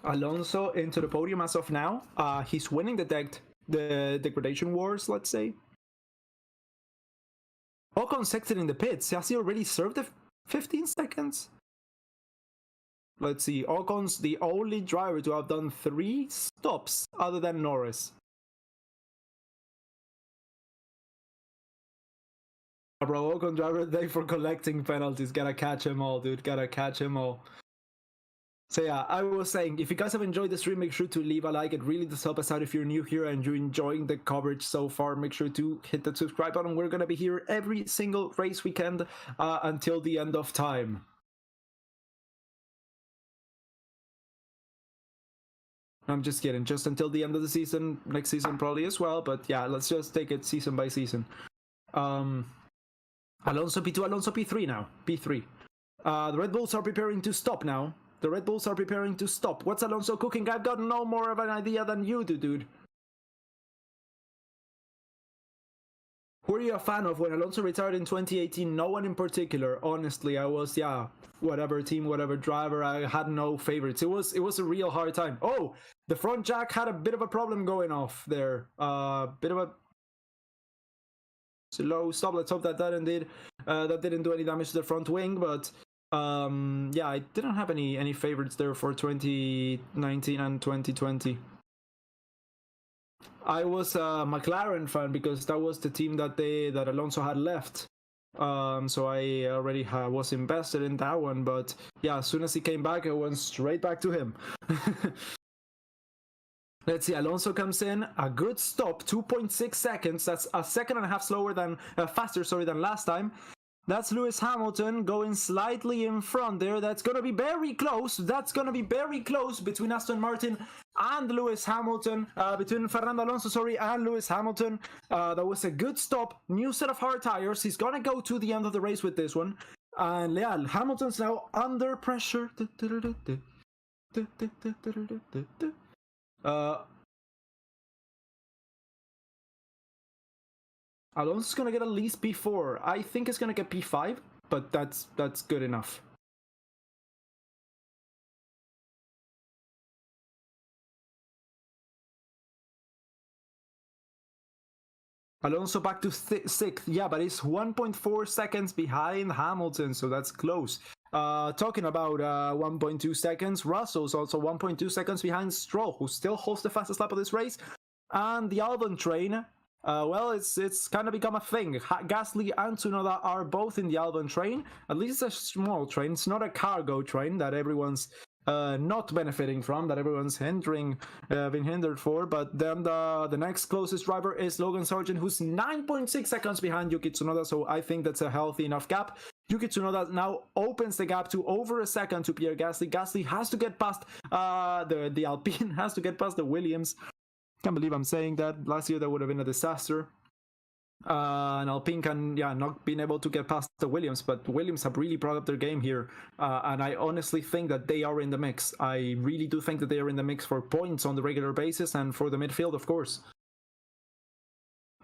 Alonso into the podium as of now. He's winning the degradation wars, let's say. Ocon's exiting the pits. Has he already served the 15 seconds? Let's see. Ocon's the only driver to have done 3 stops other than Norris. Bro, Ocon driver of the day for collecting penalties. Gotta catch them all, dude. Gotta catch them all. So yeah, I was saying, if you guys have enjoyed the stream, make sure to leave a like. It really does help us out if you're new here and you're enjoying the coverage so far. Make sure to hit the subscribe button. We're going to be here every single race weekend until the end of time. I'm just kidding. Just until the end of the season. Next season probably as well. But yeah, let's just take it season by season. Alonso P2, Alonso P3 now. P3. The Red Bulls are preparing to stop now. The Red Bulls are preparing to stop. What's Alonso cooking? I've got no more of an idea than you do, dude. Who are you a fan of when Alonso retired in 2018? No one in particular. Honestly, I was, yeah, whatever team, whatever driver. I had no favorites. It was a real hard time. Oh, the front jack had a bit of a problem going off there. Bit of a slow stop. Let's hope that didn't do any damage to the front wing, but yeah, I didn't have any favorites there for 2019 and 2020. I was a McLaren fan because that was the team that Alonso had left. So I already was invested in that one, but yeah, as soon as he came back, I went straight back to him. Let's see, Alonso comes in, a good stop, 2.6 seconds. That's a second and a half faster than last time. That's Lewis Hamilton going slightly in front there. That's going to be very close. That's going to be very close between Aston Martin and Lewis Hamilton. Between Fernando Alonso, and Lewis Hamilton. That was a good stop. New set of hard tires. He's going to go to the end of the race with this one. And yeah, Hamilton's now under pressure. Alonso's gonna get at least P4. I think it's gonna get P5, but that's good enough. Alonso back to 6th. Yeah, but he's 1.4 seconds behind Hamilton, so that's close. Talking about 1.2 seconds, Russell's also 1.2 seconds behind Stroll, who still holds the fastest lap of this race. And the Albon train, well, it's kind of become a thing. Gasly and Tsunoda are both in the Albon train. At least it's a small train. It's not a cargo train that everyone's not benefiting from, that everyone's been hindered for. But then the next closest driver is Logan Sargent, who's 9.6 seconds behind Yuki Tsunoda, so I think that's a healthy enough gap. Yuki Tsunoda now opens the gap to over a second to Pierre Gasly. Gasly has to get past the Alpine, has to get past the Williams. Can't believe I'm saying that. Last year that would have been a disaster. And Alpine not being able to get past the Williams, but Williams have really brought up their game here, and I honestly think that they are in the mix. I really do think that they are in the mix for points on the regular basis and for the midfield, of course.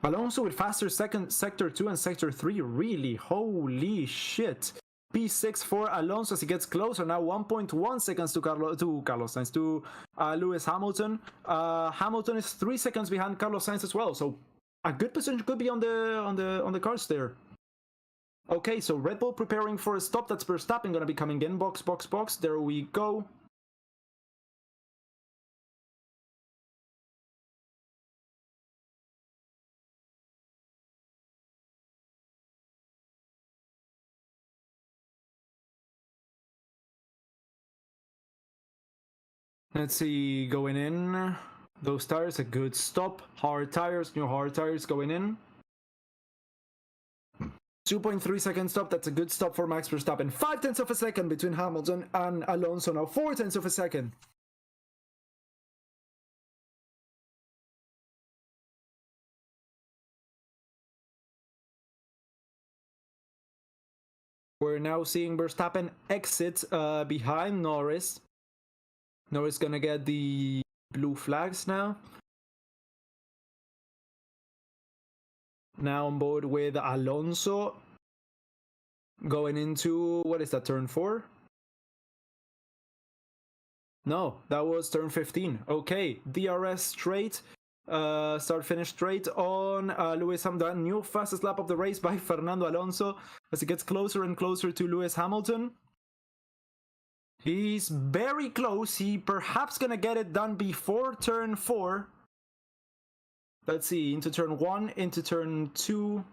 Alonso with faster sector 2 and sector 3, really, holy shit. P6 for Alonso as he gets closer now, 1.1 seconds to Carlos Sainz, to Lewis Hamilton. Hamilton is 3 seconds behind Carlos Sainz as well, so a good position could be on the cards there. Okay, so Red Bull preparing for a stop. That's Verstappen gonna be coming in. Box. There we go. Let's see, going in. Those tires, a good stop. Hard tires, new hard tires going in. 2.3 second stop, that's a good stop for Max Verstappen. 0.5 of a second between Hamilton and Alonso now. 0.4 of a second. We're now seeing Verstappen exit behind Norris. Norris gonna get the blue flags now. Now on board with Alonso. Going into, what is that, turn 4? No, that was turn 15. Okay, DRS straight. Start-finish straight on Lewis Hamilton. New fastest lap of the race by Fernando Alonso as he gets closer and closer to Lewis Hamilton. He's very close. He perhaps gonna get it done before turn 4. Let's see, into turn 1, into turn 2.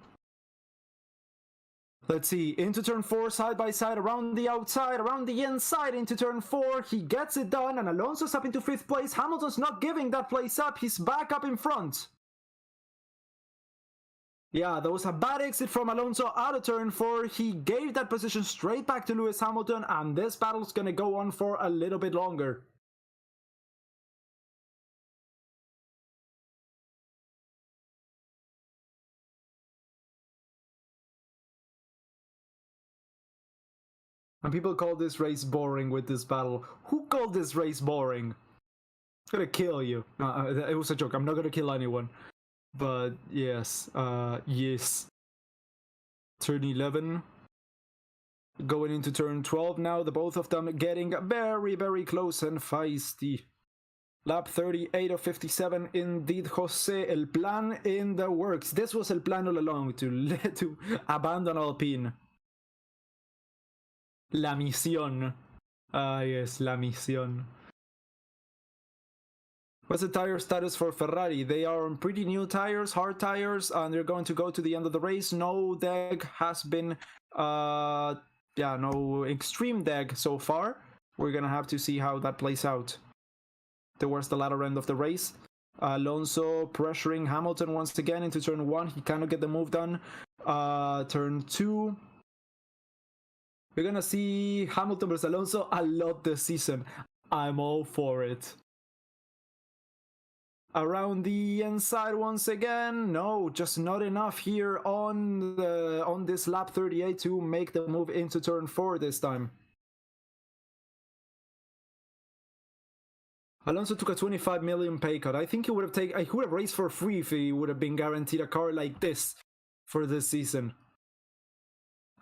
Let's see, into turn 4, side by side, around the outside, around the inside, into turn 4. He gets it done, and Alonso's up into 5th place. Hamilton's not giving that place up. He's back up in front. Yeah, that was a bad exit from Alonso out of turn 4. He gave that position straight back to Lewis Hamilton, and this battle's gonna go on for a little bit longer. And people call this race boring with this battle. Who called this race boring? I'm gonna kill you. It was a joke. I'm not gonna kill anyone. But yes, yes. Turn 11. Going into turn 12 now. The both of them getting very, very close and feisty. Lap 38 of 57. Indeed, Jose, el plan in the works. This was el plan all along, to abandon Alpine. La misión. Ah, yes, la misión. What's the tire status for Ferrari? They are on pretty new tires, hard tires, and they're going to go to the end of the race. No deg has been, no extreme deg so far. We're gonna have to see how that plays out towards the latter end of the race. Alonso pressuring Hamilton once again into turn 1. He cannot get the move done. Turn 2. We're gonna see Hamilton versus Alonso a lot this season. I'm all for it. Around the inside once again. No, just not enough here on this lap 38 to make the move into turn 4 this time. Alonso took a 25 million pay cut. I think he would have raced for free if he would have been guaranteed a car like this for this season.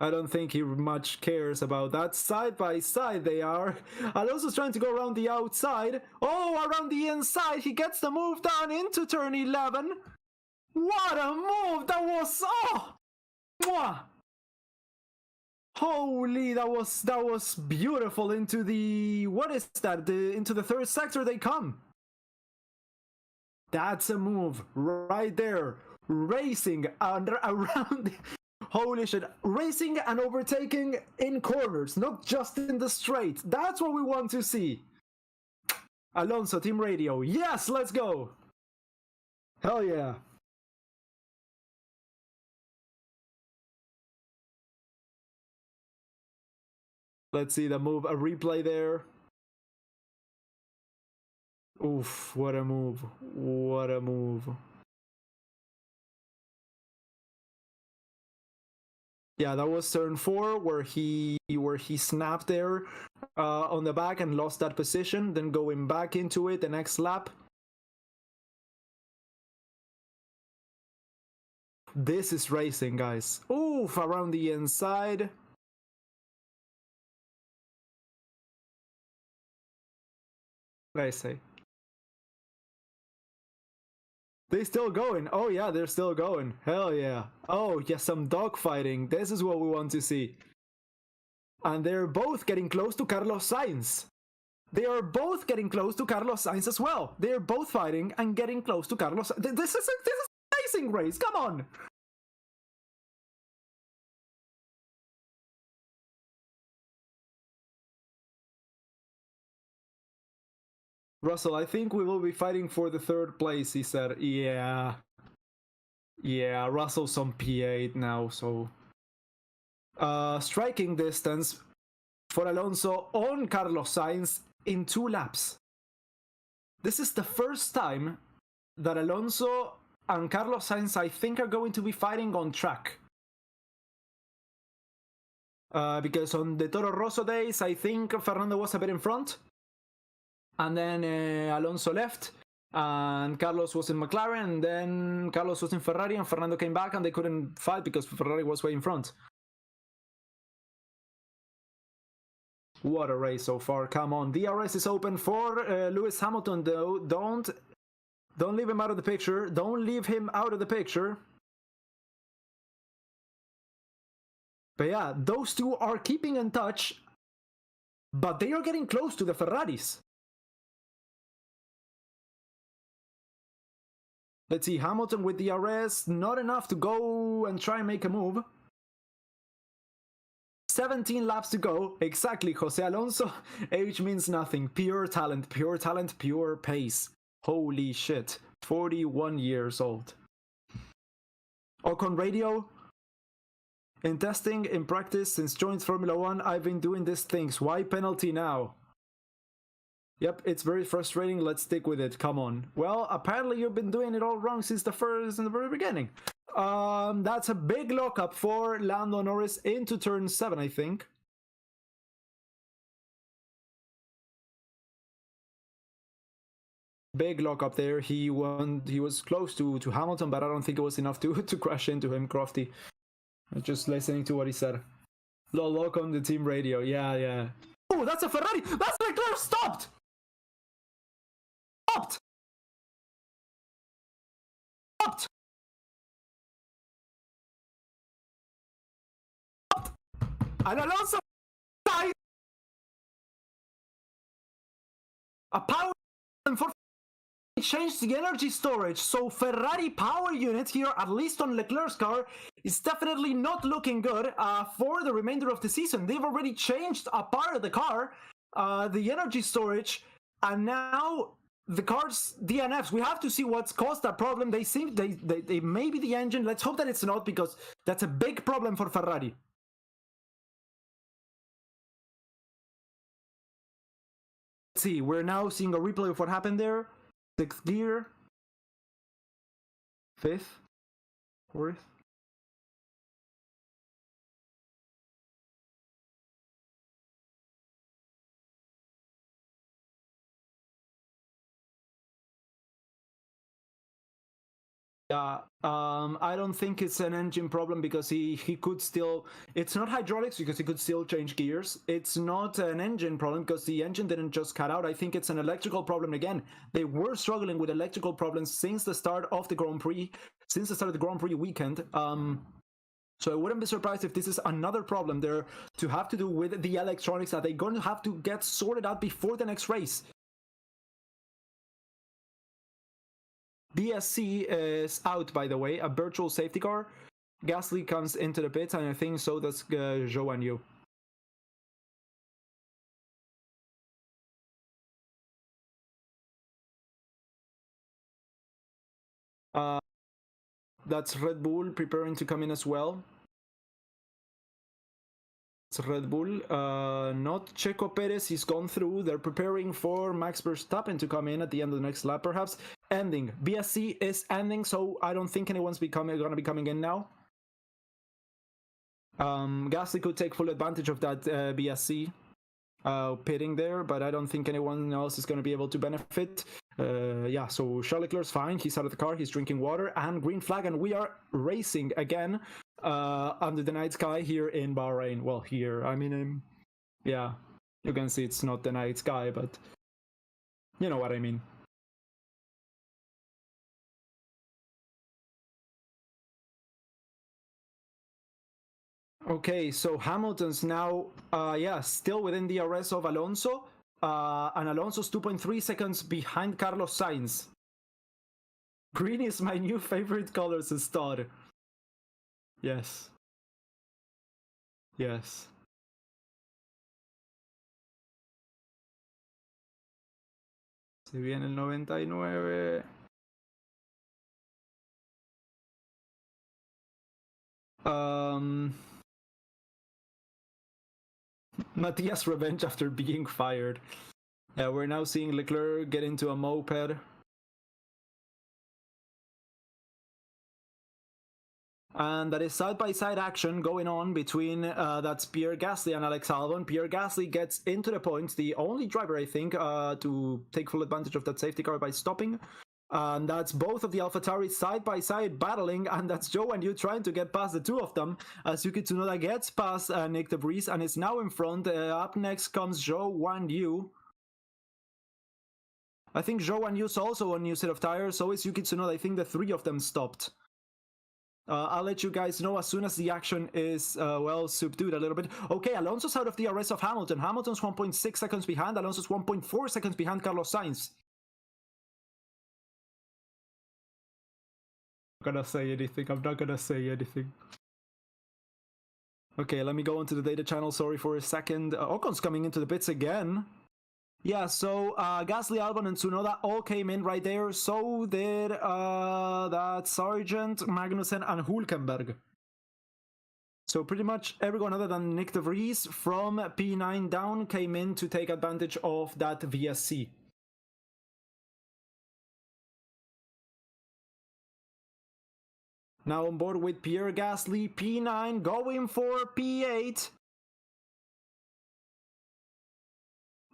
I don't think he much cares about that. Side by side they are. Alonso's trying to go around the outside. Oh, around the inside. He gets the move down into turn 11. What a move! That was... Oh! Mwah! Holy, that was beautiful. Into the... What is that? Into the 3rd sector they come. That's a move right there. Racing around... Holy shit. Racing and overtaking in corners, not just in the straight. That's what we want to see. Alonso, team radio. Yes, let's go. Hell yeah. Let's see the move. A replay there. Oof, what a move. What a move. Yeah, that was turn 4 where he snapped there on the back and lost that position, then going back into it the next lap. This is racing, guys. Oof, around the inside. What did I say? They still going. Oh yeah, they're still going. Hell yeah. Oh yeah, some dogfighting. This is what we want to see. And they're both getting close to Carlos Sainz. They are both getting close to Carlos Sainz as well. They're both fighting and getting close to Carlos. This is a racing race. Come on. Russell, I think we will be fighting for the 3rd place, he said. Yeah. Yeah, Russell's on P8 now, so... striking distance for Alonso on Carlos Sainz in 2 laps. This is the first time that Alonso and Carlos Sainz, I think, are going to be fighting on track. Because on the Toro Rosso days, I think Fernando was a bit in front. And then Alonso left, and Carlos was in McLaren, and then Carlos was in Ferrari, and Fernando came back, and they couldn't fight because Ferrari was way in front. What a race so far. Come on. DRS is open for Lewis Hamilton, though. Don't leave him out of the picture. Don't leave him out of the picture. But yeah, those two are keeping in touch, but they are getting close to the Ferraris. Let's see, Hamilton with DRS, not enough to go and try and make a move. 17 laps to go. Exactly, Jose Alonso. Age means nothing. Pure talent, pure pace. Holy shit. 41 years old. Ocon radio. In testing, in practice, since joined Formula 1, I've been doing these things. Why penalty now? Yep, it's very frustrating. Let's stick with it. Come on. Well, apparently you've been doing it all wrong since the very beginning. That's a big lockup for Lando Norris into turn 7, I think. Big lockup there. He was close to Hamilton, but I don't think it was enough to crash into him, Crofty. Just listening to what he said. Lock on the team radio. Yeah. Oh, that's a Ferrari. That's Leclerc. Stopped. And Alonso died. A power for changed the energy storage, so Ferrari power unit here, at least on Leclerc's car, is definitely not looking good for the remainder of the season. They've already changed a part of the car, the energy storage, and now the car's DNFs. We have to see what's caused that problem. They seem they may be the engine. Let's hope that it's not, because that's a big problem for Ferrari. Let's see, we're now seeing a replay of what happened there. 6th gear, 5th, 4th. Yeah, I don't think it's an engine problem, because he could still... It's not hydraulics, because he could still change gears. It's not an engine problem, because the engine didn't just cut out. I think it's an electrical problem again. They were struggling with electrical problems since the start of the Grand Prix, since the start of the Grand Prix weekend. So I wouldn't be surprised if this is another problem there to have to do with the electronics that they're going to have to get sorted out before the next race. BSC is out, by the way, a virtual safety car. Gasly comes into the pits, and I think so does Zhou and Yu. That's Red Bull preparing to come in as well. It's Red Bull, not Checo Perez. He's gone through. They're preparing for Max Verstappen to come in at the end of the next lap, perhaps. Ending. BSC is ending, so I don't think anyone's going to be coming in now. Gasly could take full advantage of that BSC pitting there, but I don't think anyone else is going to be able to benefit. Yeah, so Charles Leclerc's fine. He's out of the car. He's drinking water, and green flag, and we are racing again under the night sky here in Bahrain. Well, here, I mean, yeah, you can see it's not the night sky, but you know what I mean. Okay, so Hamilton's now, yeah, still within the DRS of Alonso, and Alonso's 2.3 seconds behind Carlos Sainz. Green is my new favorite color, says Todd. Yes. Yes. Se viene el 99. Matthias revenge after being fired. Yeah, we're now seeing Leclerc get into a moped. And that is side-by-side action going on between that's Pierre Gasly and Alex Albon. Pierre Gasly gets into the points, the only driver, I think, to take full advantage of that safety car by stopping. And that's both of the AlphaTauri side-by-side battling, and that's Zhou and Yu trying to get past the two of them, as Yuki Tsunoda gets past Nick DeVries and is now in front. Up next comes Zhou and Yu. I think Zhou and Yu's also a new set of tires, so is Yuki Tsunoda. I think the three of them stopped. I'll let you guys know as soon as the action is, well, subdued a little bit. Okay, Alonso's out of the DRS of Hamilton. Hamilton's 1.6 seconds behind. Alonso's 1.4 seconds behind Carlos Sainz. I'm not gonna say anything. I'm not gonna say anything. Okay, let me go into the data channel. Sorry for a second. Ocon's coming into the pits again. Yeah, so Gasly, Albon, and Tsunoda all came in right there. So did that Sargent, Magnussen, and Hülkenberg. So pretty much everyone other than Nick DeVries from P9 down came in to take advantage of that VSC. Now on board with Pierre Gasly, P9, going for P8.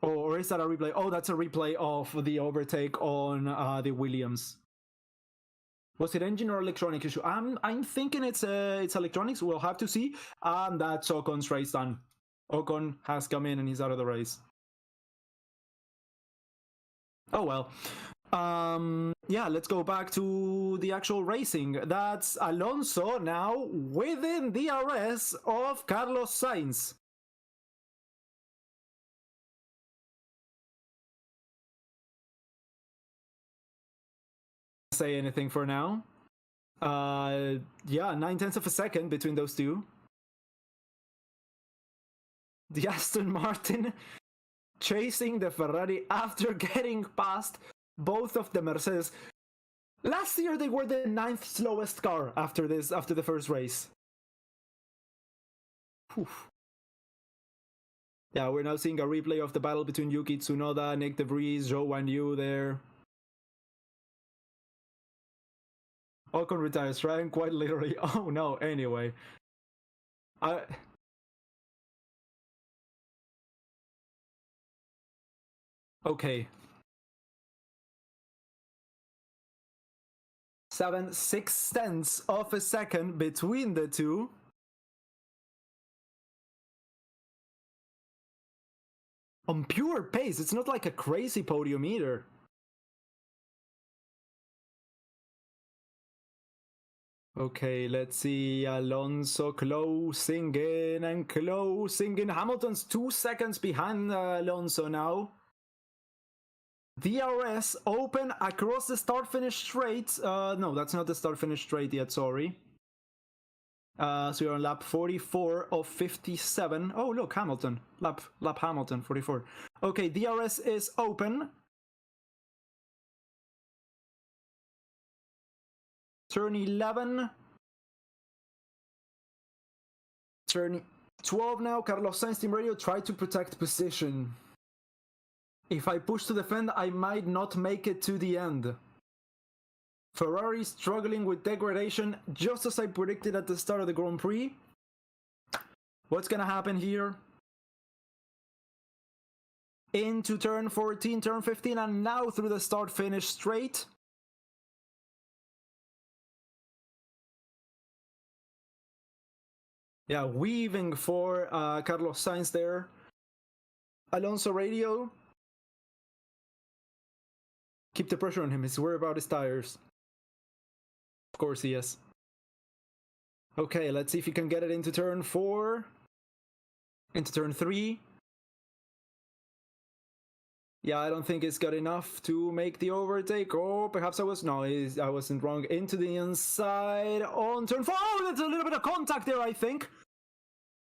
Oh, or is that a replay? Oh, that's a replay of the overtake on the Williams. Was it engine or electronic issue? I'm thinking it's electronics. We'll have to see. And that's Ocon's race done. Ocon has come in and he's out of the race. Oh well. Yeah, let's go back to the actual racing. That's Alonso now within the DRS of Carlos Sainz. Say anything for now. Yeah, 9/10 of a second between those two. The Aston Martin chasing the Ferrari after getting past both of the Mercedes. Last year they were the 9th slowest car after the first race. Whew. Yeah, we're now seeing a replay of the battle between Yuki Tsunoda, Nick DeVries, Zhou and Yu there. Ocon retires, right? Quite literally. Oh no, anyway. Okay. 6/10 of a second between the two. On pure pace, it's not like a crazy podium either. Okay, let's see. Alonso closing in and closing in. Hamilton's 2 seconds behind Alonso now. DRS open across the start-finish straight. No, that's not the start-finish straight yet, sorry. So you're on lap 44 of 57. Oh, look, Hamilton. Lap Hamilton, 44. Okay, DRS is open. Turn 11. Turn 12 now. Carlos Sainz Team Radio, try to protect position. If I push to defend, I might not make it to the end. Ferrari struggling with degradation, just as I predicted at the start of the Grand Prix. What's gonna happen here? Into turn 14, turn 15, and now through the start-finish straight. Yeah, weaving for Carlos Sainz there. Alonso Radio. Keep the pressure on him. He's worried about his tires. Of course he is. Okay, let's see if he can get it into turn 4. Into turn 3. Yeah, I don't think it's got enough to make the overtake. Oh, perhaps I was... No, I wasn't wrong. Into the inside on turn 4. Oh, there's a little bit of contact there, I think.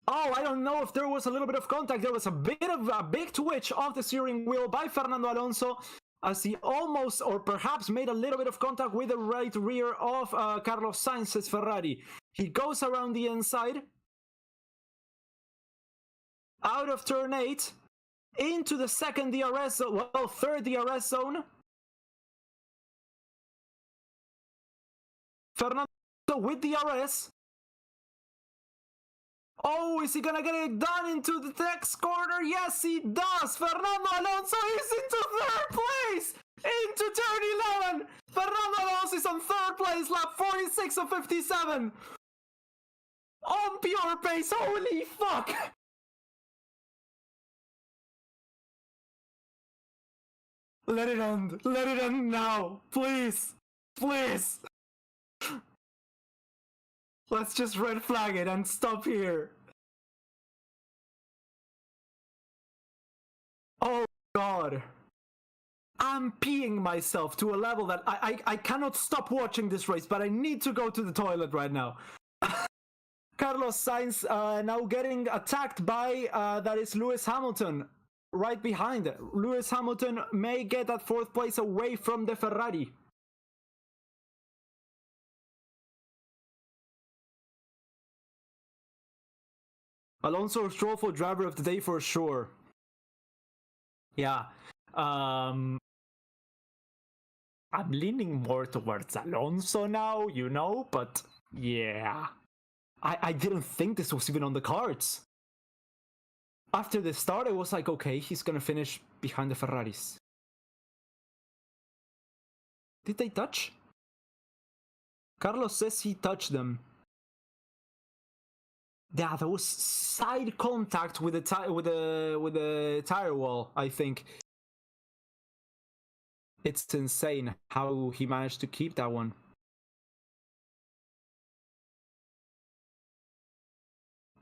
Oh, I don't know if there was a little bit of contact. There was a bit of a big twitch of the steering wheel by Fernando Alonso, as he almost, or perhaps made a little bit of contact with the right rear of Carlos Sainz's Ferrari. He goes around the inside, out of turn 8, into the second DRS, well, third DRS zone. Fernando with DRS. Oh, is he gonna get it done into the next corner? Yes, he does! Fernando Alonso is into third place! Into turn 11! Fernando Alonso is on third place, lap 46 of 57! On pure pace, holy fuck! Let it end now, please! Please! Let's just red flag it and stop here. Oh god. I'm peeing myself to a level that I cannot stop watching this race, but I need to go to the toilet right now. Carlos Sainz now getting attacked by, that is Lewis Hamilton, right behind it. Lewis Hamilton may get that fourth place away from the Ferrari. Alonso Stroll for driver of the day for sure. Yeah. I'm leaning more towards Alonso now, you know, but yeah. I didn't think this was even on the cards. After the start, I was like, okay, he's gonna finish behind the Ferraris. Did they touch? Carlos says he touched them. Yeah, there was side contact with the tire wall, I think. It's insane how he managed to keep that one.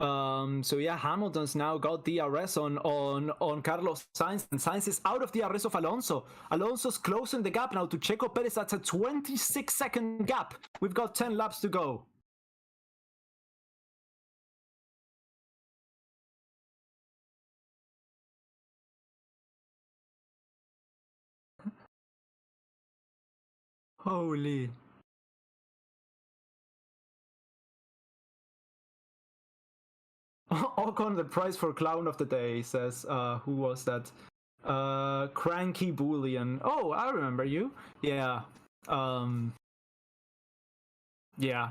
So yeah, Hamilton's now got DRS on Carlos Sainz, and Sainz is out of DRS of Alonso. Alonso's closing the gap now to Checo Perez. That's a 26-second gap. We've got 10 laps to go. Holy. Ocon, the prize for clown of the day, says, who was that? Cranky Boolean. Oh, I remember you. Yeah. Yeah.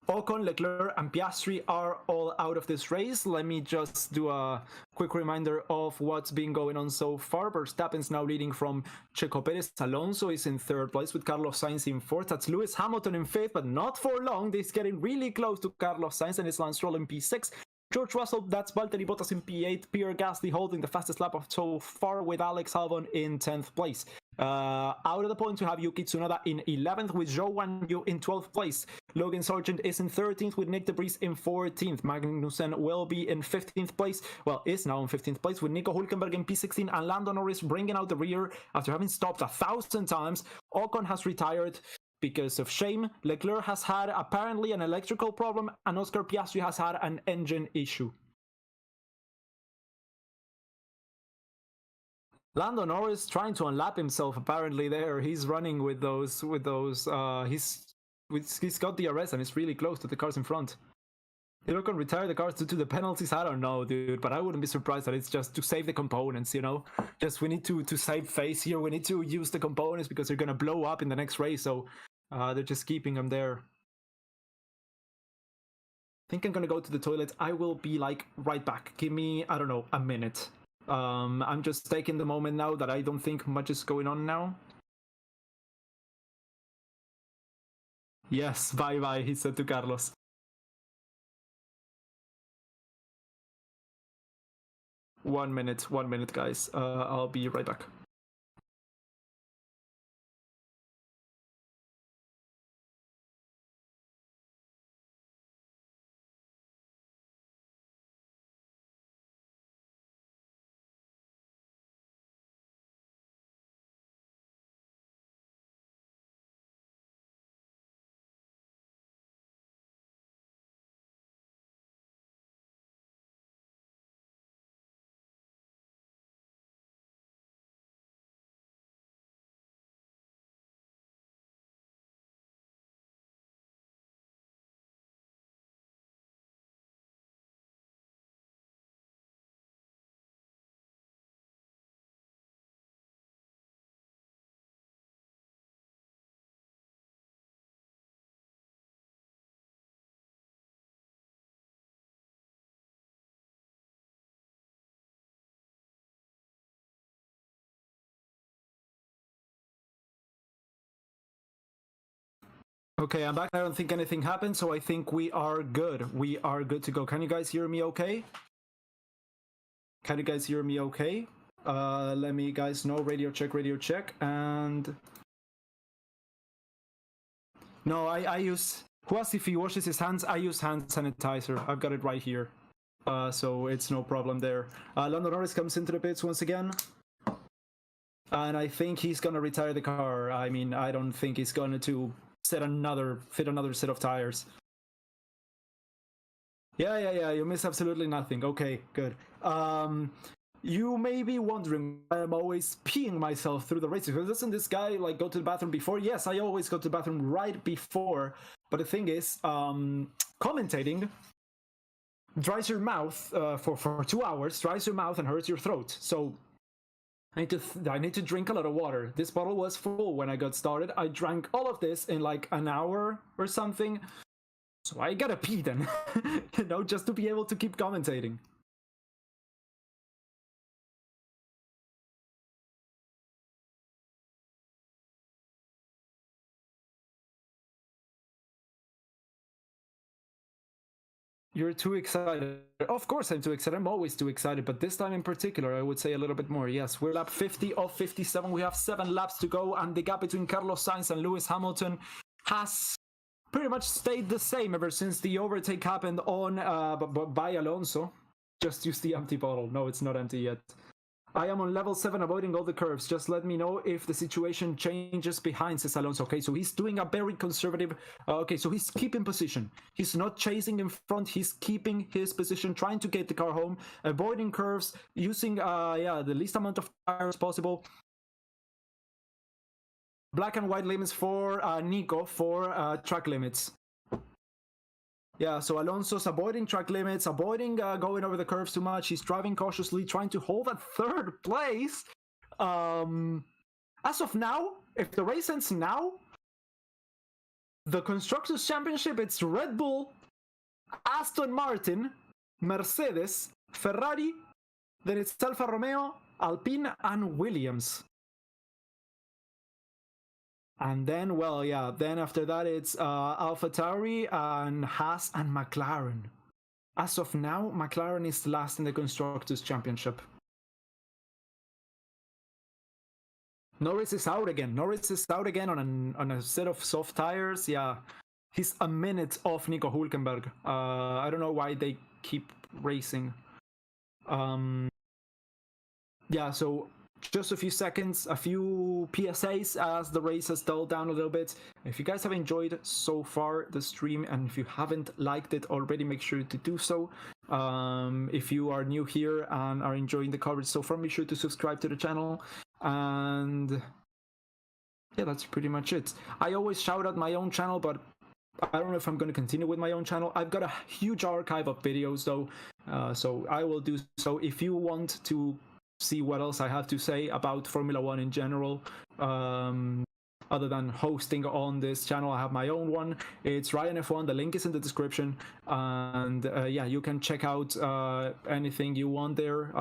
Ocon, Leclerc, and Piastri are all out of this race. Let me just do a quick reminder of what's been going on so far. Verstappen's now leading from Checo Perez. Alonso is in third place with Carlos Sainz in fourth. That's Lewis Hamilton in fifth, but not for long. He's getting really close to Carlos Sainz, and it's Lance Stroll in P6. George Russell, that's Valtteri Bottas in P8. Pierre Gasly holding the fastest lap of so far with Alex Albon in 10th place. Out of the points, we have Yuki Tsunoda in 11th with Zhou Guanyu in 12th place. Logan Sargent is in 13th with Nick De Vries in 14th. Magnussen will be in 15th place. Well, is now in 15th place with Nico Hülkenberg in P16 and Lando Norris bringing out the rear after having stopped 1,000 times. Ocon has retired. because of shame. Leclerc has had apparently an electrical problem, and Oscar Piastri has had an engine issue. Lando Norris trying to unlap himself apparently there. He's running with those he's got DRS and it's really close to the cars in front. They're not gonna retire the cars due to the penalties. I don't know, dude, but I wouldn't be surprised that it's just to save the components, you know? Just we need to save face here. We need to use the components because they're gonna blow up in the next race, so they're just keeping them there. I think I'm gonna go to the toilet. I will be like right back. Give me, I don't know, a minute. I'm just taking the moment now that I don't think much is going on now. Yes, bye-bye, he said to Carlos. One minute, guys. I'll be right back. Okay, I'm back. I don't think anything happened, so I think we are good. We are good to go. Can you guys hear me okay? Can you guys hear me okay? Let me guys know. Radio check, and... No, I use... Plus, if he washes his hands, I use hand sanitizer. I've got it right here. So it's no problem there. Lando Norris comes into the pits once again. And I think he's gonna retire the car. I mean, I don't think he's gonna fit another set of tires. Yeah, you miss absolutely nothing. Okay, good. You may be wondering why I'm always peeing myself through the races. Doesn't this guy like go to the bathroom before? Yes, I always go to the bathroom right before. But the thing is, commentating dries your mouth for 2 hours, dries your mouth and hurts your throat. So I need to drink a lot of water. This bottle was full when I got started. I drank all of this in like an hour or something. So I gotta pee then, you know, just to be able to keep commentating. You're too excited. Of course I'm too excited. I'm always too excited, but this time in particular, I would say a little bit more. Yes, we're lap 50 of 57. We have 7 laps to go, and the gap between Carlos Sainz and Lewis Hamilton has pretty much stayed the same ever since the overtake happened on by Alonso. Just use the empty bottle. No, it's not empty yet. I am on level 7 avoiding all the curves. Just let me know if the situation changes behind, says Alonso. Okay, so he's doing a very conservative... okay, so he's keeping position. He's not chasing in front. He's keeping his position, trying to get the car home, avoiding curves, using the least amount of tires possible. Black and white limits for Nico for track limits. Yeah, so Alonso's avoiding track limits, avoiding going over the curves too much. He's driving cautiously, trying to hold that 3rd place. As of now, if the race ends now, the Constructors' Championship, it's Red Bull, Aston Martin, Mercedes, Ferrari, then it's Alfa Romeo, Alpine, and Williams. And then, well, yeah, then after that it's AlphaTauri and Haas and McLaren. As of now, McLaren is last in the Constructors' Championship. Norris is out again. Norris is out again on a set of soft tires. Yeah, he's a minute off Nico Hülkenberg. I don't know why they keep racing. Yeah, so just a few seconds, a few PSAs as the race has dulled down a little bit. If you guys have enjoyed so far the stream, and if you haven't liked it already, make sure to do so. If you are new here and are enjoying the coverage so far, make sure to subscribe to the channel. And yeah, that's pretty much it. I always shout out my own channel, but I don't know if I'm going to continue with my own channel. I've got a huge archive of videos though, so I will do so. If you want to see what else I have to say about Formula One in general, other than hosting on this channel, I have my own one. It's Ryan F1. The link is in the description, and yeah, you can check out anything you want there.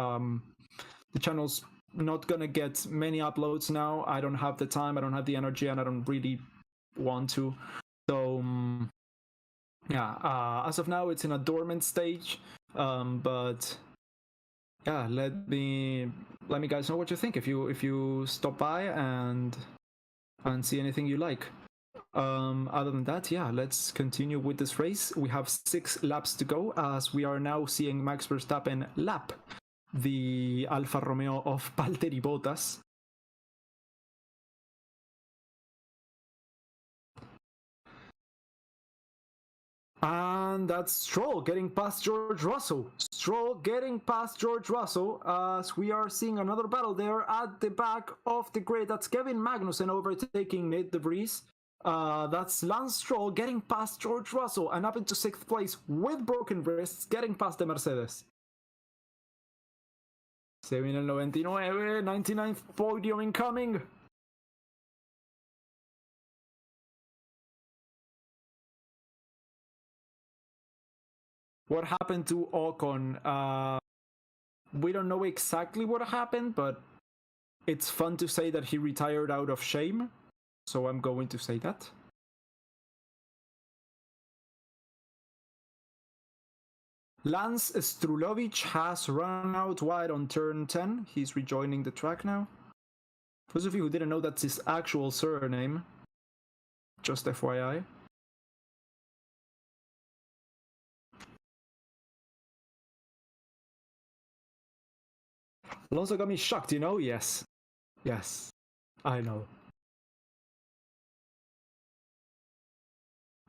The channel's not gonna get many uploads now. I don't have the time, I don't have the energy, and I don't really want to. So yeah, as of now it's in a dormant stage, but yeah, let me guys know what you think if you stop by and see anything you like. Other than that, yeah, let's continue with this race. We have 6 laps to go, as we are now seeing Max Verstappen lap the Alfa Romeo of Valtteri Bottas. And that's Stroll getting past George Russell. Stroll getting past George Russell, as we are seeing another battle there at the back of the grid. That's Kevin Magnussen overtaking Nate De Vries. That's Lance Stroll getting past George Russell and up into 6th place with broken wrists, getting past the Mercedes. Se viene el 99, 99th podium incoming. What happened to Ocon? We don't know exactly what happened, but it's fun to say that he retired out of shame, so I'm going to say that. Lance Strulovic has run out wide on turn 10. He's rejoining the track now. For those of you who didn't know, that's his actual surname. Just FYI. Alonso got me shocked, you know? Yes. Yes. I know.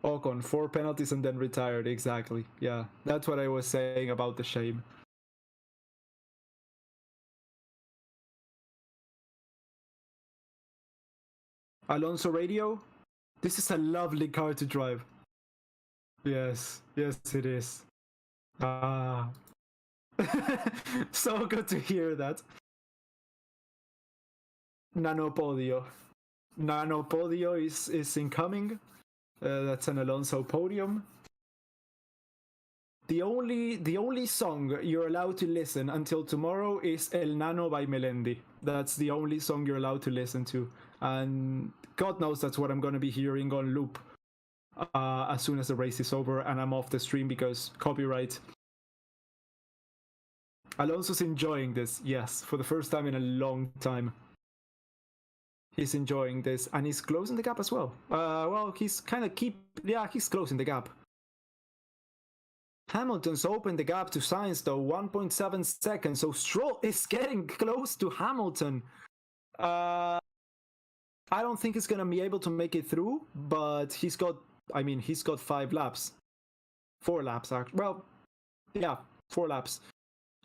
Ocon, 4 penalties and then retired, exactly. Yeah, that's what I was saying about the shame. Alonso radio, this is a lovely car to drive. Yes, yes it is. Ah. So good to hear that. Nanopodio. Nanopodio is incoming. That's an Alonso podium. The only song you're allowed to listen until tomorrow is El Nano by Melendi. That's the only song you're allowed to listen to. And God knows that's what I'm going to be hearing on loop as soon as the race is over and I'm off the stream because copyright. Alonso's enjoying this, yes, for the first time in a long time. He's enjoying this, and he's closing the gap as well. Well, he's kind of he's closing the gap. Hamilton's opened the gap to Sainz though, 1.7 seconds, so Stroll is getting close to Hamilton. I don't think he's gonna be able to make it through, but he's got 5 laps. 4 laps, actually. Well, yeah, 4 laps.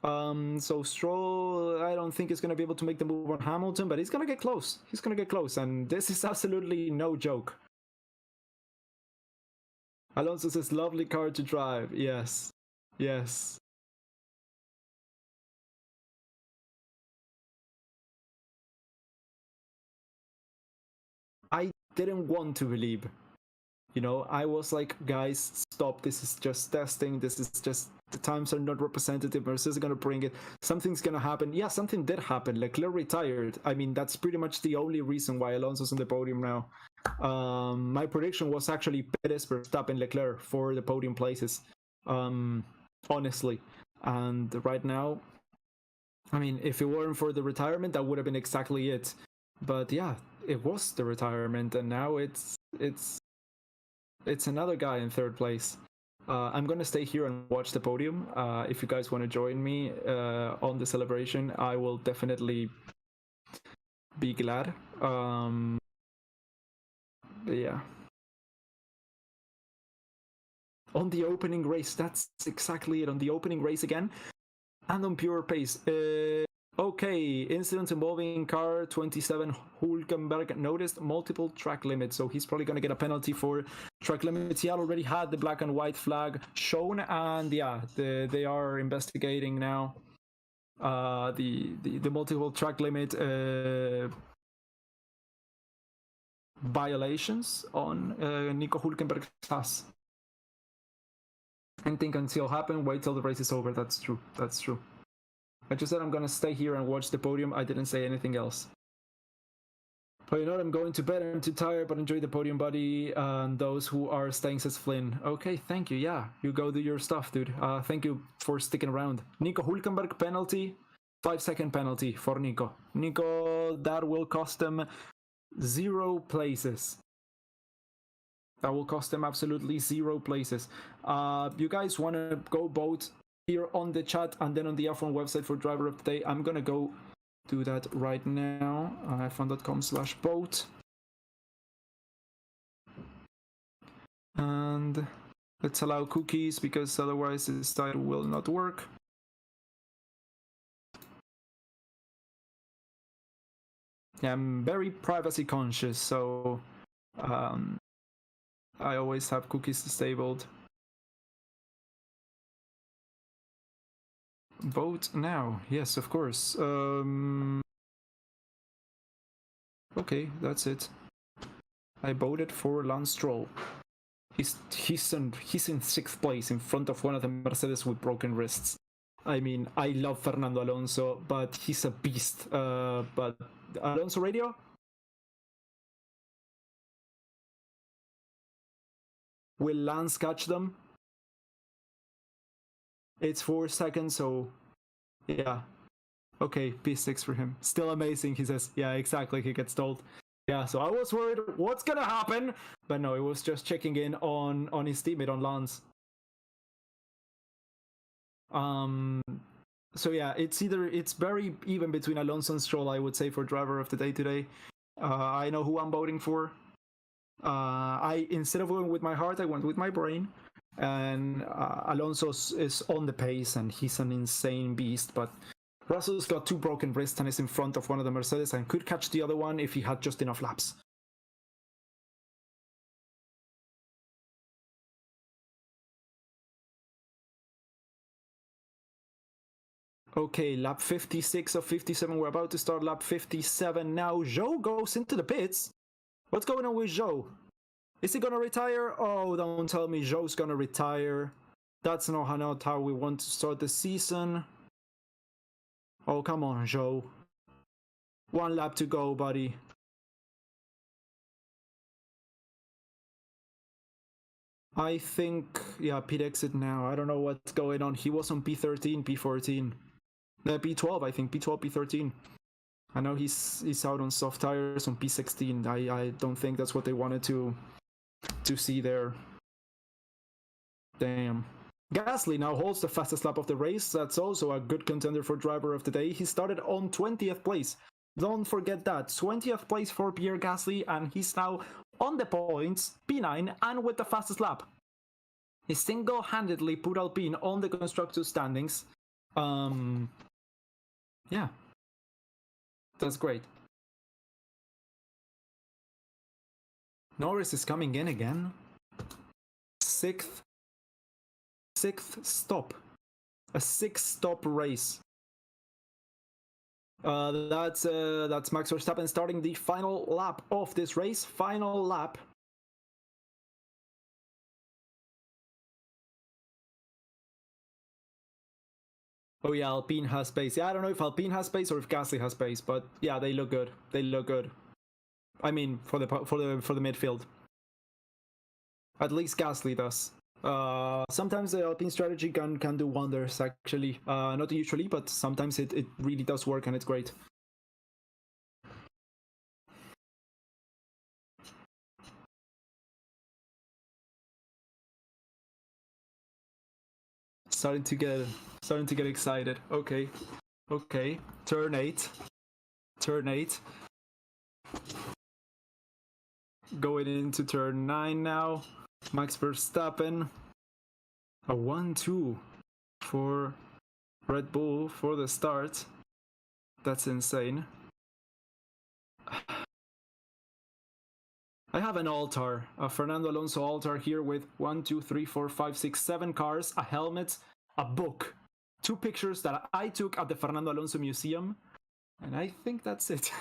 So Stroll, I don't think is going to be able to make the move on Hamilton, but he's going to get close. He's going to get close, and this is absolutely no joke. Alonso says, lovely car to drive. Yes. Yes. I didn't want to believe. You know, I was like, guys, stop. This is just testing. This is just, the times are not representative. Mercedes is going to bring it. Something's going to happen. Yeah, something did happen. Leclerc retired. I mean, that's pretty much the only reason why Alonso's on the podium now. My prediction was actually Perez, Verstappen, Leclerc for the podium places. Honestly. And right now, I mean, if it weren't for the retirement, that would have been exactly it. But yeah, it was the retirement, and now it's another guy in 3rd place. I'm gonna stay here and watch the podium. If you guys want to join me on the celebration, I will definitely be glad. Yeah. On the opening race, that's exactly it. On the opening race again, and on pure pace. Okay, incidents involving car 27 Hulkenberg noticed multiple track limits, so he's probably going to get a penalty for track limits. He had already had the black and white flag shown, and yeah, they are investigating now the multiple track limit violations on Nico Hulkenberg's Haas. Anything can still happen. Wait till the race is over. That's true. That's true. I just said I'm gonna stay here and watch the podium. I didn't say anything else. But you know what? I'm going to bed. I'm too tired, but enjoy the podium, buddy. And those who are staying, says Flynn. Okay, thank you. Yeah, you go do your stuff, dude. Thank you for sticking around. Nico Hulkenberg penalty. 5-second penalty for Nico. Nico, that will cost him 0 places. That will cost them absolutely 0 places. You guys want to go vote here on the chat and then on the F1 website for driver of the day? I'm going to go do that right now. F1.com/vote. And let's allow cookies because otherwise this title will not work. Yeah, I'm very privacy conscious, so I always have cookies disabled. Vote now. Yes, of course. Okay, that's it. I voted for Lance Stroll. He's in 6th place in front of one of the Mercedes with broken wrists. I mean, I love Fernando Alonso, but he's a beast. But Alonso radio? Will Lance catch them? It's 4 seconds, so yeah. Okay, P6 for him. Still amazing, he says. Yeah, exactly, he gets told. Yeah, so I was worried what's gonna happen, but no, it was just checking in on his teammate, on Lance. So yeah, it's very even between Alonso and Stroll, I would say, for driver of the day today. I know who I'm voting for. I instead of going with my heart, I went with my brain. And Alonso is on the pace, and he's an insane beast. But Russell's got 2 broken wrists and is in front of one of the Mercedes and could catch the other one if he had just enough laps. Okay, lap 56 of 57. We're about to start lap 57 now. Zhou goes into the pits. What's going on with Zhou? Is he gonna retire? Oh, don't tell me Zhou's gonna retire. That's not how we want to start the season. Oh, come on, Zhou. 1 lap to go, buddy. I think, yeah, pit exit now. I don't know what's going on. He was on P13, P14. P12, I think. P12, P13. I know he's out on soft tires on P16. I don't think that's what they wanted to see there. Damn. Gasly now holds the fastest lap of the race. That's also a good contender for driver of the day. He started on 20th place. Don't forget that. 20th place for Pierre Gasly, and he's now on the points, P9, and with the fastest lap. He single-handedly put Alpine on the constructors' standings. Yeah. That's great. Norris is coming in again. 6th stop. A 6-stop race. That's Max Verstappen starting the final lap of this race. Final lap. Oh yeah, Alpine has space. Yeah, I don't know if Alpine has space or if Gasly has space, but yeah, they look good. They look good. I mean, for the midfield. At least Gasly does. Sometimes the Alpine strategy can do wonders, actually. Not usually, but sometimes it really does work, and it's great. Starting to get excited. Okay. Turn 8. going into turn 9 now. Max Verstappen. A 1-2 for Red Bull for the start. That's insane. I have an altar, a Fernando Alonso altar here with 1, 2, 3, 4, 5, 6, 7 cars, a helmet, a book, 2 pictures that I took at the Fernando Alonso Museum, and I think that's it.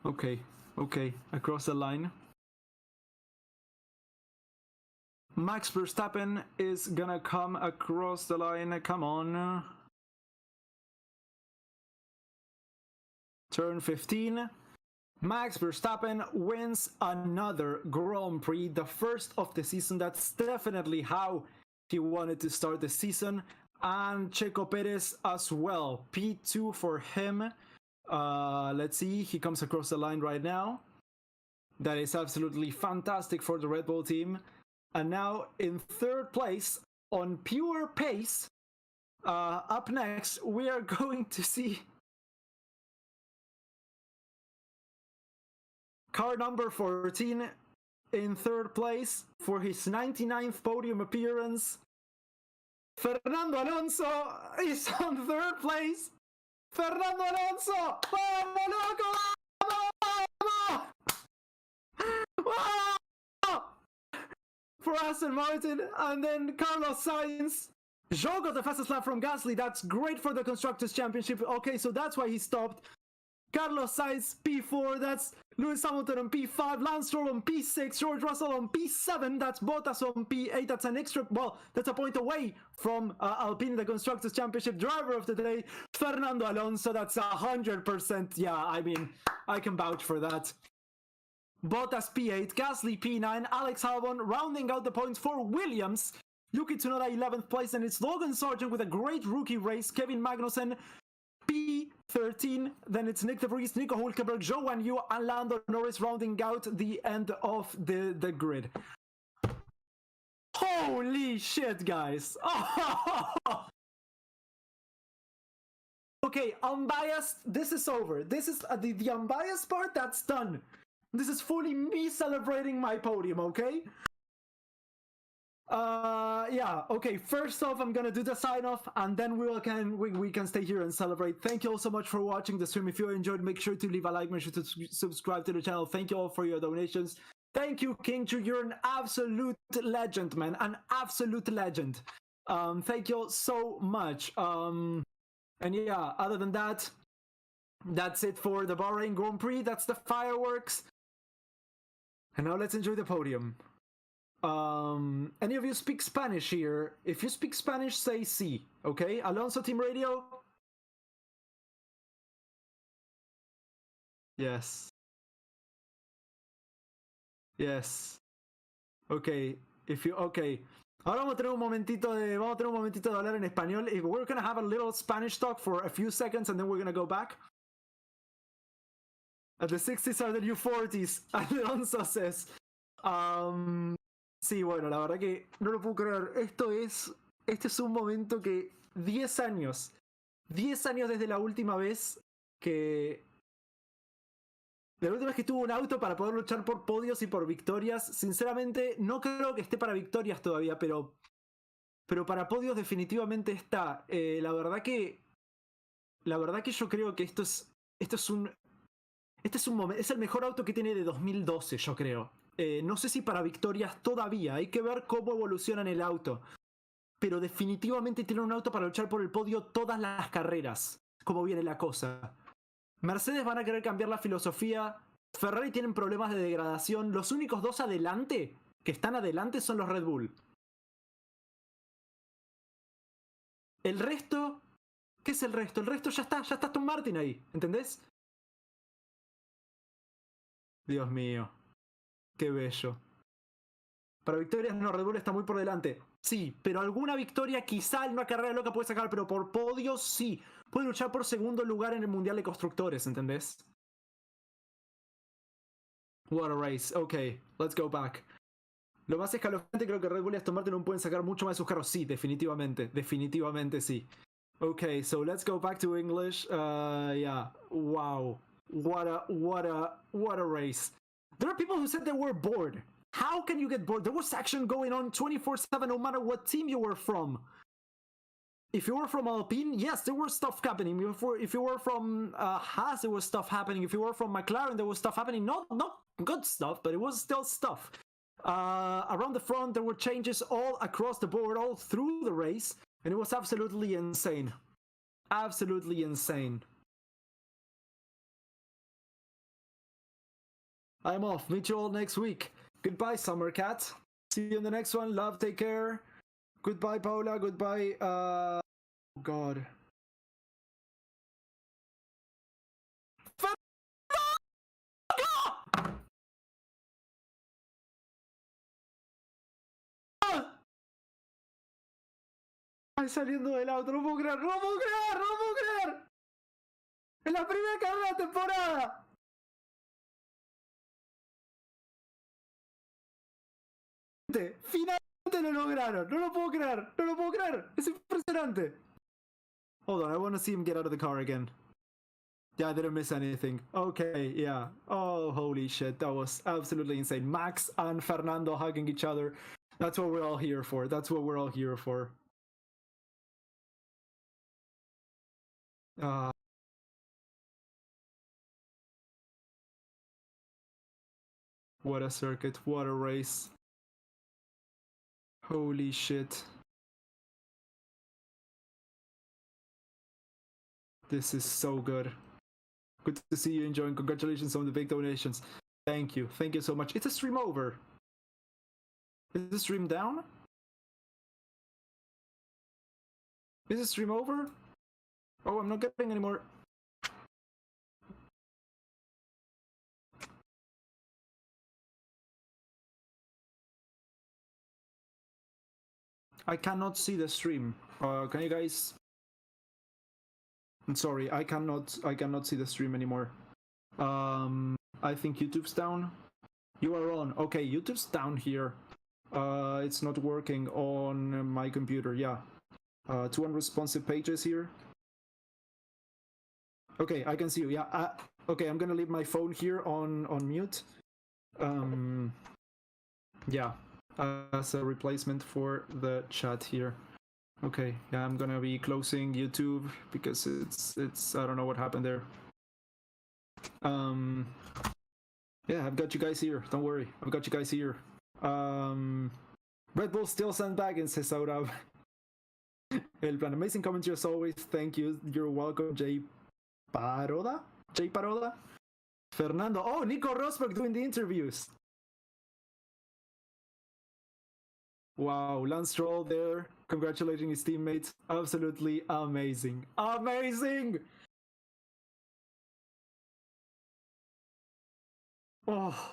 Okay, across the line. Max Verstappen is gonna come across the line, come on. Turn 15. Max Verstappen wins another Grand Prix, the first of the season. That's definitely how he wanted to start the season. And Checo Perez as well. P2 for him. Let's see, he comes across the line right now. That is absolutely fantastic for the Red Bull team. And now in third place, on pure pace, up next, we are going to see car number 14 in third place for his 99th podium appearance. Fernando Alonso is on third place. Fernando Alonso! ¡Vamos, loco! ¡Vamos! ¡Vamos! For Aston Martin, and then Carlos Sainz. Zhou got the fastest lap from Gasly. That's great for the Constructors' Championship. Okay, so that's why he stopped. Carlos Sainz, P4, that's Lewis Hamilton on P5, Lance Stroll on P6, George Russell on P7, that's Bottas on P8, that's an extra, well, that's a point away from Alpine, the Constructors' Championship driver of the day, Fernando Alonso, that's 100%, yeah, I mean, I can vouch for that. Bottas P8, Gasly P9, Alex Albon rounding out the points for Williams, Yuki Tsunoda 11th place, and it's Logan Sargent with a great rookie race, Kevin Magnussen P13, then it's Nick de Vries, Nico Hulkenberg, Zhou Guanyu, and Lando Norris rounding out the end of the grid. Holy shit, guys! Oh. Okay, unbiased, this is over. This is the unbiased part, that's done. This is fully me celebrating my podium, okay? Yeah, okay, first off, I'm gonna do the sign-off, and then we can stay here and celebrate. Thank you all so much for watching the stream. If you enjoyed, make sure to leave a like, make sure to subscribe to the channel. Thank you all for your donations. Thank you, King Chu, you're an absolute legend, man, an absolute legend. Thank you all so much. And yeah, other than that, that's it for the Bahrain Grand Prix. That's the fireworks. And now let's enjoy the podium. Any of you speak Spanish here? If you speak Spanish, say sí, okay? Alonso Team Radio? Yes. Yes. Okay, okay. Ahora vamos a tener un momentito de hablar en español. We're gonna have a little Spanish talk for a few seconds and then we're gonna go back. The 60s are the new 40s, Alonso says. Sí, bueno, la verdad que no lo puedo creer. Este es un momento que 10 años desde la última vez que tuvo un auto para poder luchar por podios y por victorias. Sinceramente, no creo que esté para victorias todavía, pero para podios definitivamente está. La verdad que yo creo que es el mejor auto que tiene de 2012, yo creo. No sé si para victorias todavía, hay que ver cómo evoluciona en el auto. Pero definitivamente tiene un auto para luchar por el podio todas las carreras, como viene la cosa. Mercedes van a querer cambiar la filosofía, Ferrari tienen problemas de degradación, los únicos dos que están adelante son los Red Bull. El resto, ¿qué es el resto? El resto ya está Aston Martin ahí, ¿entendés? Dios mío. Qué bello. Para victorias no, Red Bull está muy por delante. Sí, pero alguna victoria quizá en una carrera loca puede sacar, pero por podios sí. Puede luchar por segundo lugar en el Mundial de Constructores, ¿entendés? What a race. Ok, let's go back. Lo más escalofriante, creo que Red Bull y Aston Martin no pueden sacar mucho más de sus carros. Sí, definitivamente. Definitivamente sí. Okay, so let's go back to English. Yeah. Wow. What a race. There are people who said they were bored. How can you get bored? There was action going on 24/7 no matter what team you were from. If you were from Alpine, yes, there was stuff happening. If you were from Haas, there was stuff happening. If you were from McLaren, there was stuff happening. Not good stuff, but it was still stuff. Around the front, there were changes all across the board, all through the race, and it was absolutely insane. Absolutely insane. I'm off. Meet you all next week. Goodbye, Summer Cat. See you in the next one. Love, take care. Goodbye, Paula. Goodbye. God. Ay, saliendo del auto, no puedo creer, no puedo creer, no puedo creer. En la primera carrera de la temporada. Finalmente lo lograron, no lo puedo creer, no lo puedo creer. Es impresionante. Hold on, I want to see him get out of the car again. Yeah, I didn't miss anything. Okay, yeah. Oh, holy shit, that was absolutely insane. Max and Fernando hugging each other. That's what we're all here for. That's what we're all here for. What a circuit, what a race. Holy shit. This is so good. Good to see you enjoying. Congratulations on the big donations. Thank you. Thank you so much. Is the stream over? Is the stream down? Is the stream over? Oh, I'm not getting any more. I cannot see the stream. Can you guys? I'm sorry, I cannot see the stream anymore. I think YouTube's down. You are on. Okay, YouTube's down here. It's not working on my computer. Yeah. Two unresponsive pages here. Okay, I can see you. Yeah. Okay, I'm gonna leave my phone here on mute. Yeah, as a replacement for the chat here. Okay, yeah, I'm gonna be closing YouTube because it's I don't know what happened there. Yeah, I've got you guys here. Don't worry, I've got you guys here. Red Bull still sandbagging, says Saurab. El plan, amazing commentary as always. Thank you. You're welcome, Jay Paroda. Fernando. Oh, Nico Rosberg doing the interviews. Wow, Lance Stroll there, congratulating his teammates. Absolutely amazing. Amazing! Oh.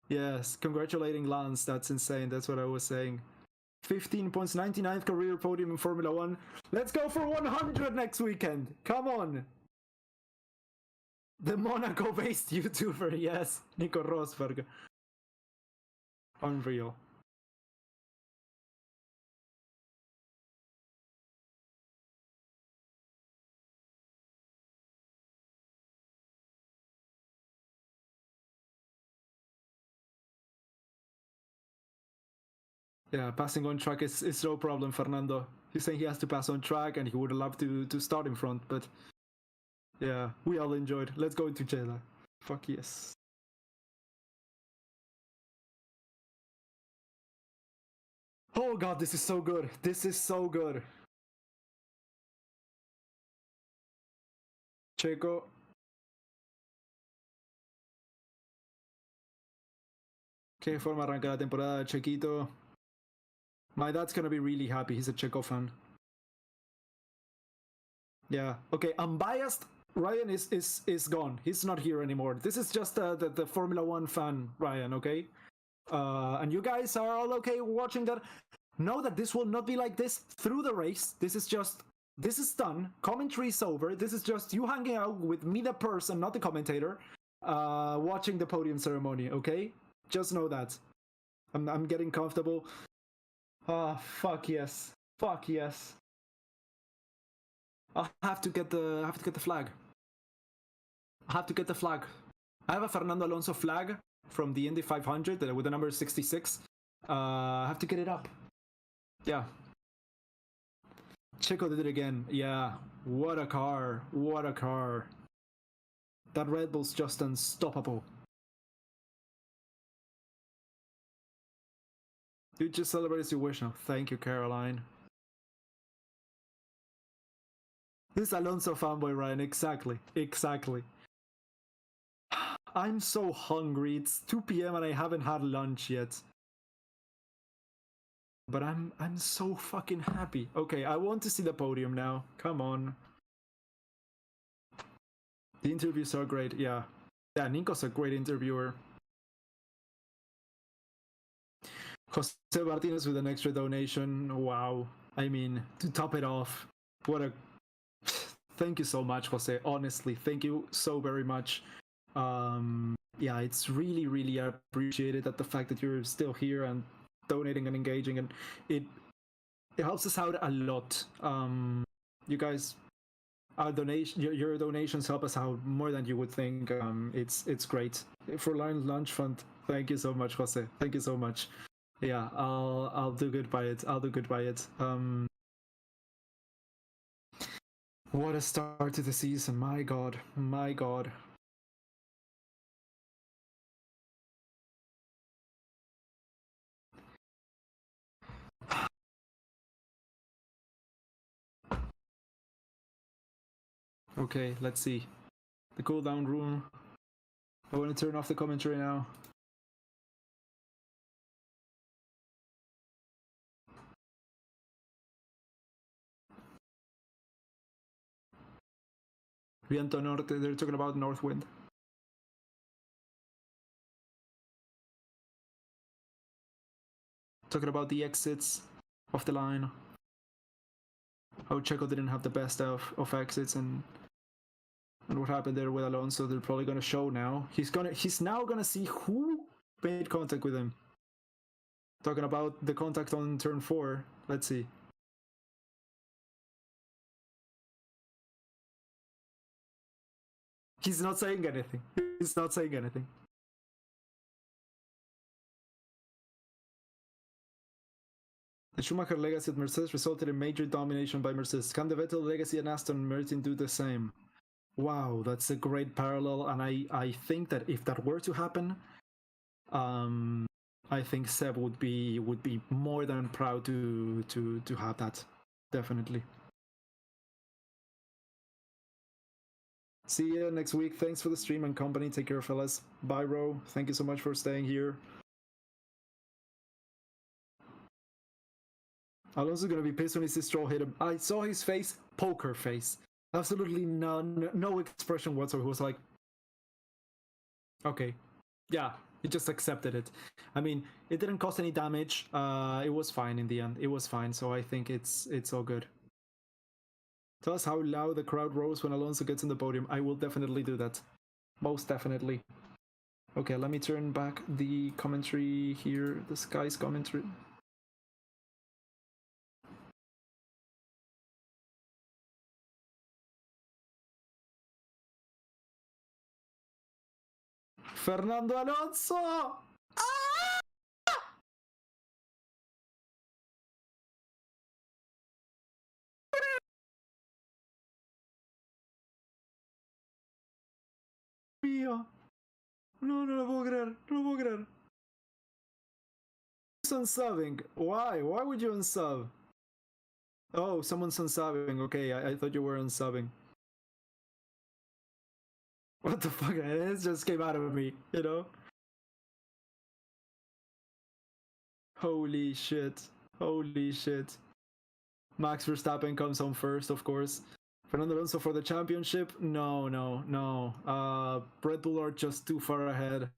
Yes, congratulating Lance. That's insane. That's what I was saying. 15 points, 99th career podium in Formula 1. Let's go for 100 next weekend. Come on. The Monaco-based YouTuber, yes. Nico Rosberg. Unreal. Yeah, passing on track is no problem, Fernando. He's saying he has to pass on track and he would love to start in front, but yeah, we all enjoyed. Let's go into Jeddah. Fuck yes. Oh god, this is so good. This is so good. Checo. Qué forma arranca la temporada, Chequito. My dad's gonna be really happy. He's a Checo fan. Yeah. Okay, unbiased Ryan is gone. He's not here anymore. This is just the Formula 1 fan, Ryan, okay? And you guys are all okay watching that. Know that this will not be like this through the race. This is done. Commentary's over. This is just you hanging out with me, the person, not the commentator, watching the podium ceremony, okay? Just know that. I'm getting comfortable. Ah, fuck yes. Fuck yes. I have to get the flag. I have to get the flag. I have a Fernando Alonso flag from the Indy 500 with the number 66. I have to get it up. Yeah. Checo did it again. Yeah. What a car. What a car. That Red Bull's just unstoppable. You just celebrate as you wish now. Thank you, Caroline. This Alonso fanboy, Ryan. Exactly. Exactly. I'm so hungry. It's 2 p.m. and I haven't had lunch yet. But I'm so fucking happy. Okay, I want to see the podium now. Come on. The interviews are great. Yeah. Yeah, Nico's a great interviewer. Jose Martinez with an extra donation. Wow. I mean, to top it off, what a... Thank you so much, Jose. Honestly, thank you so very much. Yeah, it's really, really appreciated that the fact that you're still here and donating and engaging, and it helps us out a lot. You guys, our your donations help us out more than you would think. It's great. For lunch fund, thank you so much, Jose. Thank you so much. Yeah, I'll do good by it. I'll do good by it. What a start to the season. My god. My god. Okay, let's see. The cooldown room. I want to turn off the commentary now. Viento Norte, they're talking about North Wind. Talking about the exits of the line. How Checo didn't have the best of exits, and what happened there with Alonso. They're probably gonna show now. He's now gonna see who made contact with him. Talking about the contact on turn 4. Let's see. He's not saying anything. He's not saying anything. The Schumacher legacy at Mercedes resulted in major domination by Mercedes. Can the Vettel legacy and Aston Martin do the same? Wow, that's a great parallel, and I think that if that were to happen, I think Seb would be more than proud to have that. Definitely. See you next week. Thanks for the stream and company. Take care, fellas. Bye, Ro. Thank you so much for staying here. Alonso's gonna be pissed when he sees Stroll hit him. I saw his face, poker face. Absolutely no expression whatsoever. He was like, okay, yeah, he just accepted it. I mean, it didn't cause any damage. It was fine in the end. It was fine. So I think it's all good. Tell us how loud the crowd roars when Alonso gets on the podium. I will definitely do that. Most definitely. Okay, let me turn back the commentary here, the Sky's commentary. Fernando Alonso! Ah! Mío. No lo puedo creer, no lo puedo creer. Who's unsubbing? Why? Why would you unsub? Oh, someone's unsubbing. Okay, I thought you were unsubbing. What the fuck? It just came out of me, you know? Holy shit. Holy shit. Max Verstappen comes home first, of course. Fernando Alonso for the championship? No. Red Bull are just too far ahead.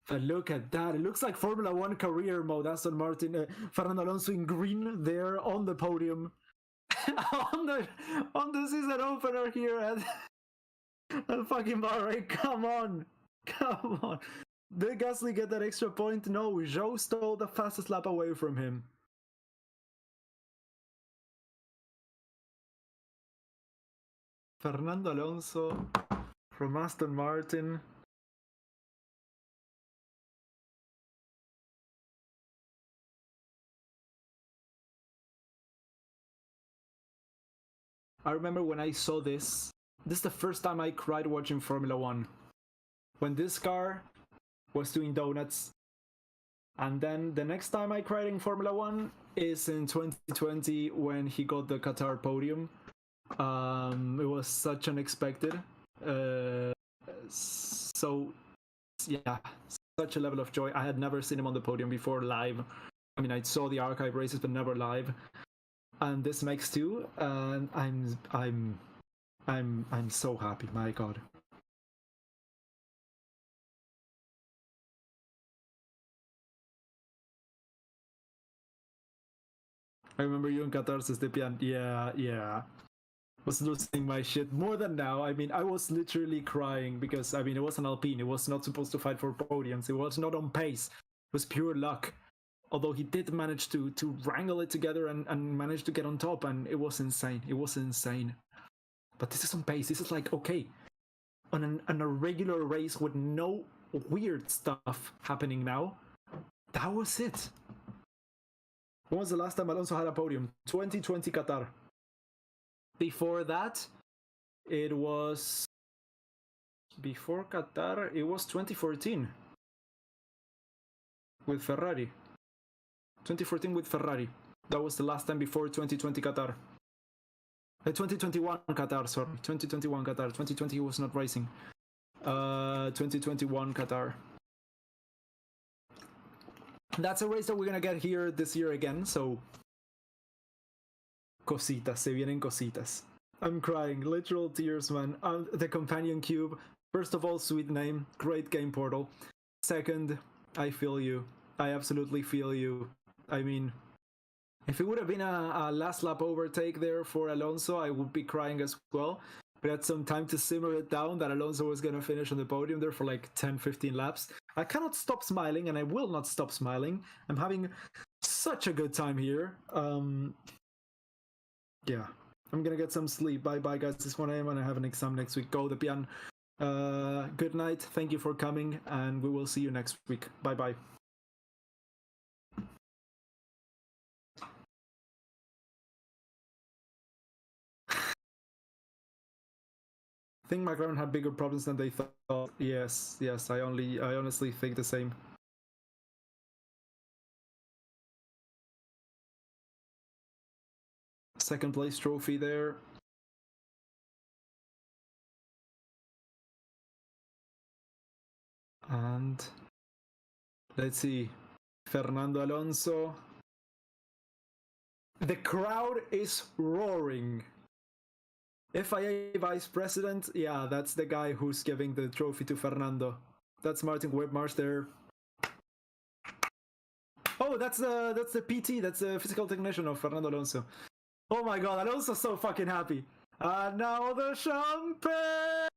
But look at that. It looks like Formula 1 career mode. Aston Martin, Fernando Alonso in green there on the podium. on the season opener here at fucking Bahrain. Come on. Did Gasly get that extra point? No, Zhou stole the fastest lap away from him. Fernando Alonso from Aston Martin. I remember when I saw this is the first time I cried watching Formula 1. When this car was doing donuts. And then the next time I cried in Formula 1 is in 2020 when he got the Qatar podium. It was such unexpected. So, yeah, such a level of joy. I had never seen him on the podium before live. I mean, I saw the archive races, but never live. And this makes two, and I'm so happy. My God. I remember you in Qatar, Stepian. Yeah. Was losing my shit more than now. I mean, I was literally crying because, I mean, it was an Alpine. It was not supposed to fight for podiums. It was not on pace. It was pure luck. Although he did manage to wrangle it together and manage to get on top, and it was insane. It was insane. But this is on pace. This is like, okay, on a regular race with no weird stuff happening now, that was it. When was the last time Alonso had a podium? 2020 Qatar. Before that, it was... Before Qatar, it was 2014. With Ferrari. 2014 with Ferrari. That was the last time before 2020 Qatar. 2021 Qatar, sorry. 2021 Qatar. 2020 he was not racing. 2021 Qatar. That's a race that we're gonna get here this year again, so... Cositas, se vienen cositas. I'm crying, literal tears, man. The companion cube, first of all, sweet name, great game portal. Second, I feel you. I absolutely feel you. I mean, if it would have been a last lap overtake there for Alonso, I would be crying as well. But I had some time to simmer it down that Alonso was going to finish on the podium there for like 10-15 laps. I cannot stop smiling, and I will not stop smiling. I'm having such a good time here. Yeah, I'm gonna get some sleep. Bye guys, it's 1 a.m. and I have an exam next week. Go the pian. Good night, thank you for coming, and we will see you next week. Bye. I think McLaren had bigger problems than they thought. Yes, I honestly think the same. Second place trophy there. And let's see, Fernando Alonso. The crowd is roaring. FIA vice president, yeah, that's the guy who's giving the trophy to Fernando. That's Martin Webmarsh there. Oh, that's the PT, that's the physical technician of Fernando Alonso. Oh my God, Alonso's so fucking happy. And now the champagne!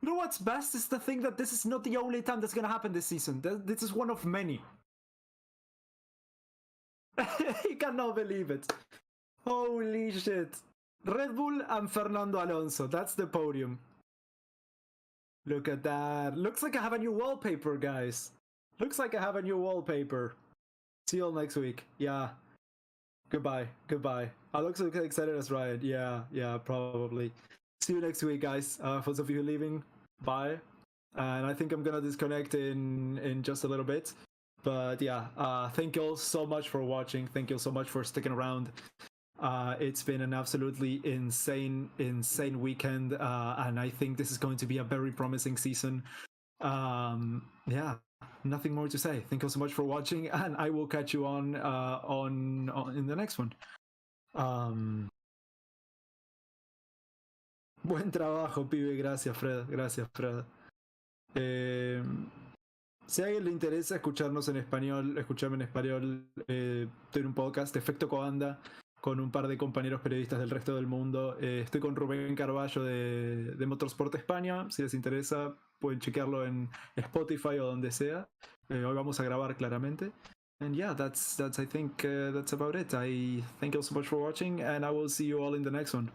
You know what's best is the thing that this is not the only time that's gonna happen this season. This is one of many. He cannot believe it. Holy shit. Red Bull and Fernando Alonso. That's the podium. Look at that. Looks like I have a new wallpaper, guys. Looks like I have a new wallpaper. See you all next week. Yeah. Goodbye. I look so excited as Ryan. Yeah, probably. See you next week, guys. For those of you leaving, bye. And I think I'm gonna disconnect in just a little bit. But yeah, thank you all so much for watching. Thank you so much for sticking around. It's been an absolutely insane weekend, and I think this is going to be a very promising season. Yeah, nothing more to say. Thank you so much for watching, and I will catch you on in the next one. Buen trabajo, pibe. Gracias, Fred. Si a alguien le interesa escucharme en español, tengo un podcast, Efecto Coanda. con un par de compañeros periodistas del resto del mundo. Estoy con Rubén Carballo de Motorsport España. Si les interesa, pueden chequearlo en Spotify o donde sea. Hoy vamos a grabar claramente. And yeah, that's I think that's about it. I thank you so much for watching, and I will see you all in the next one.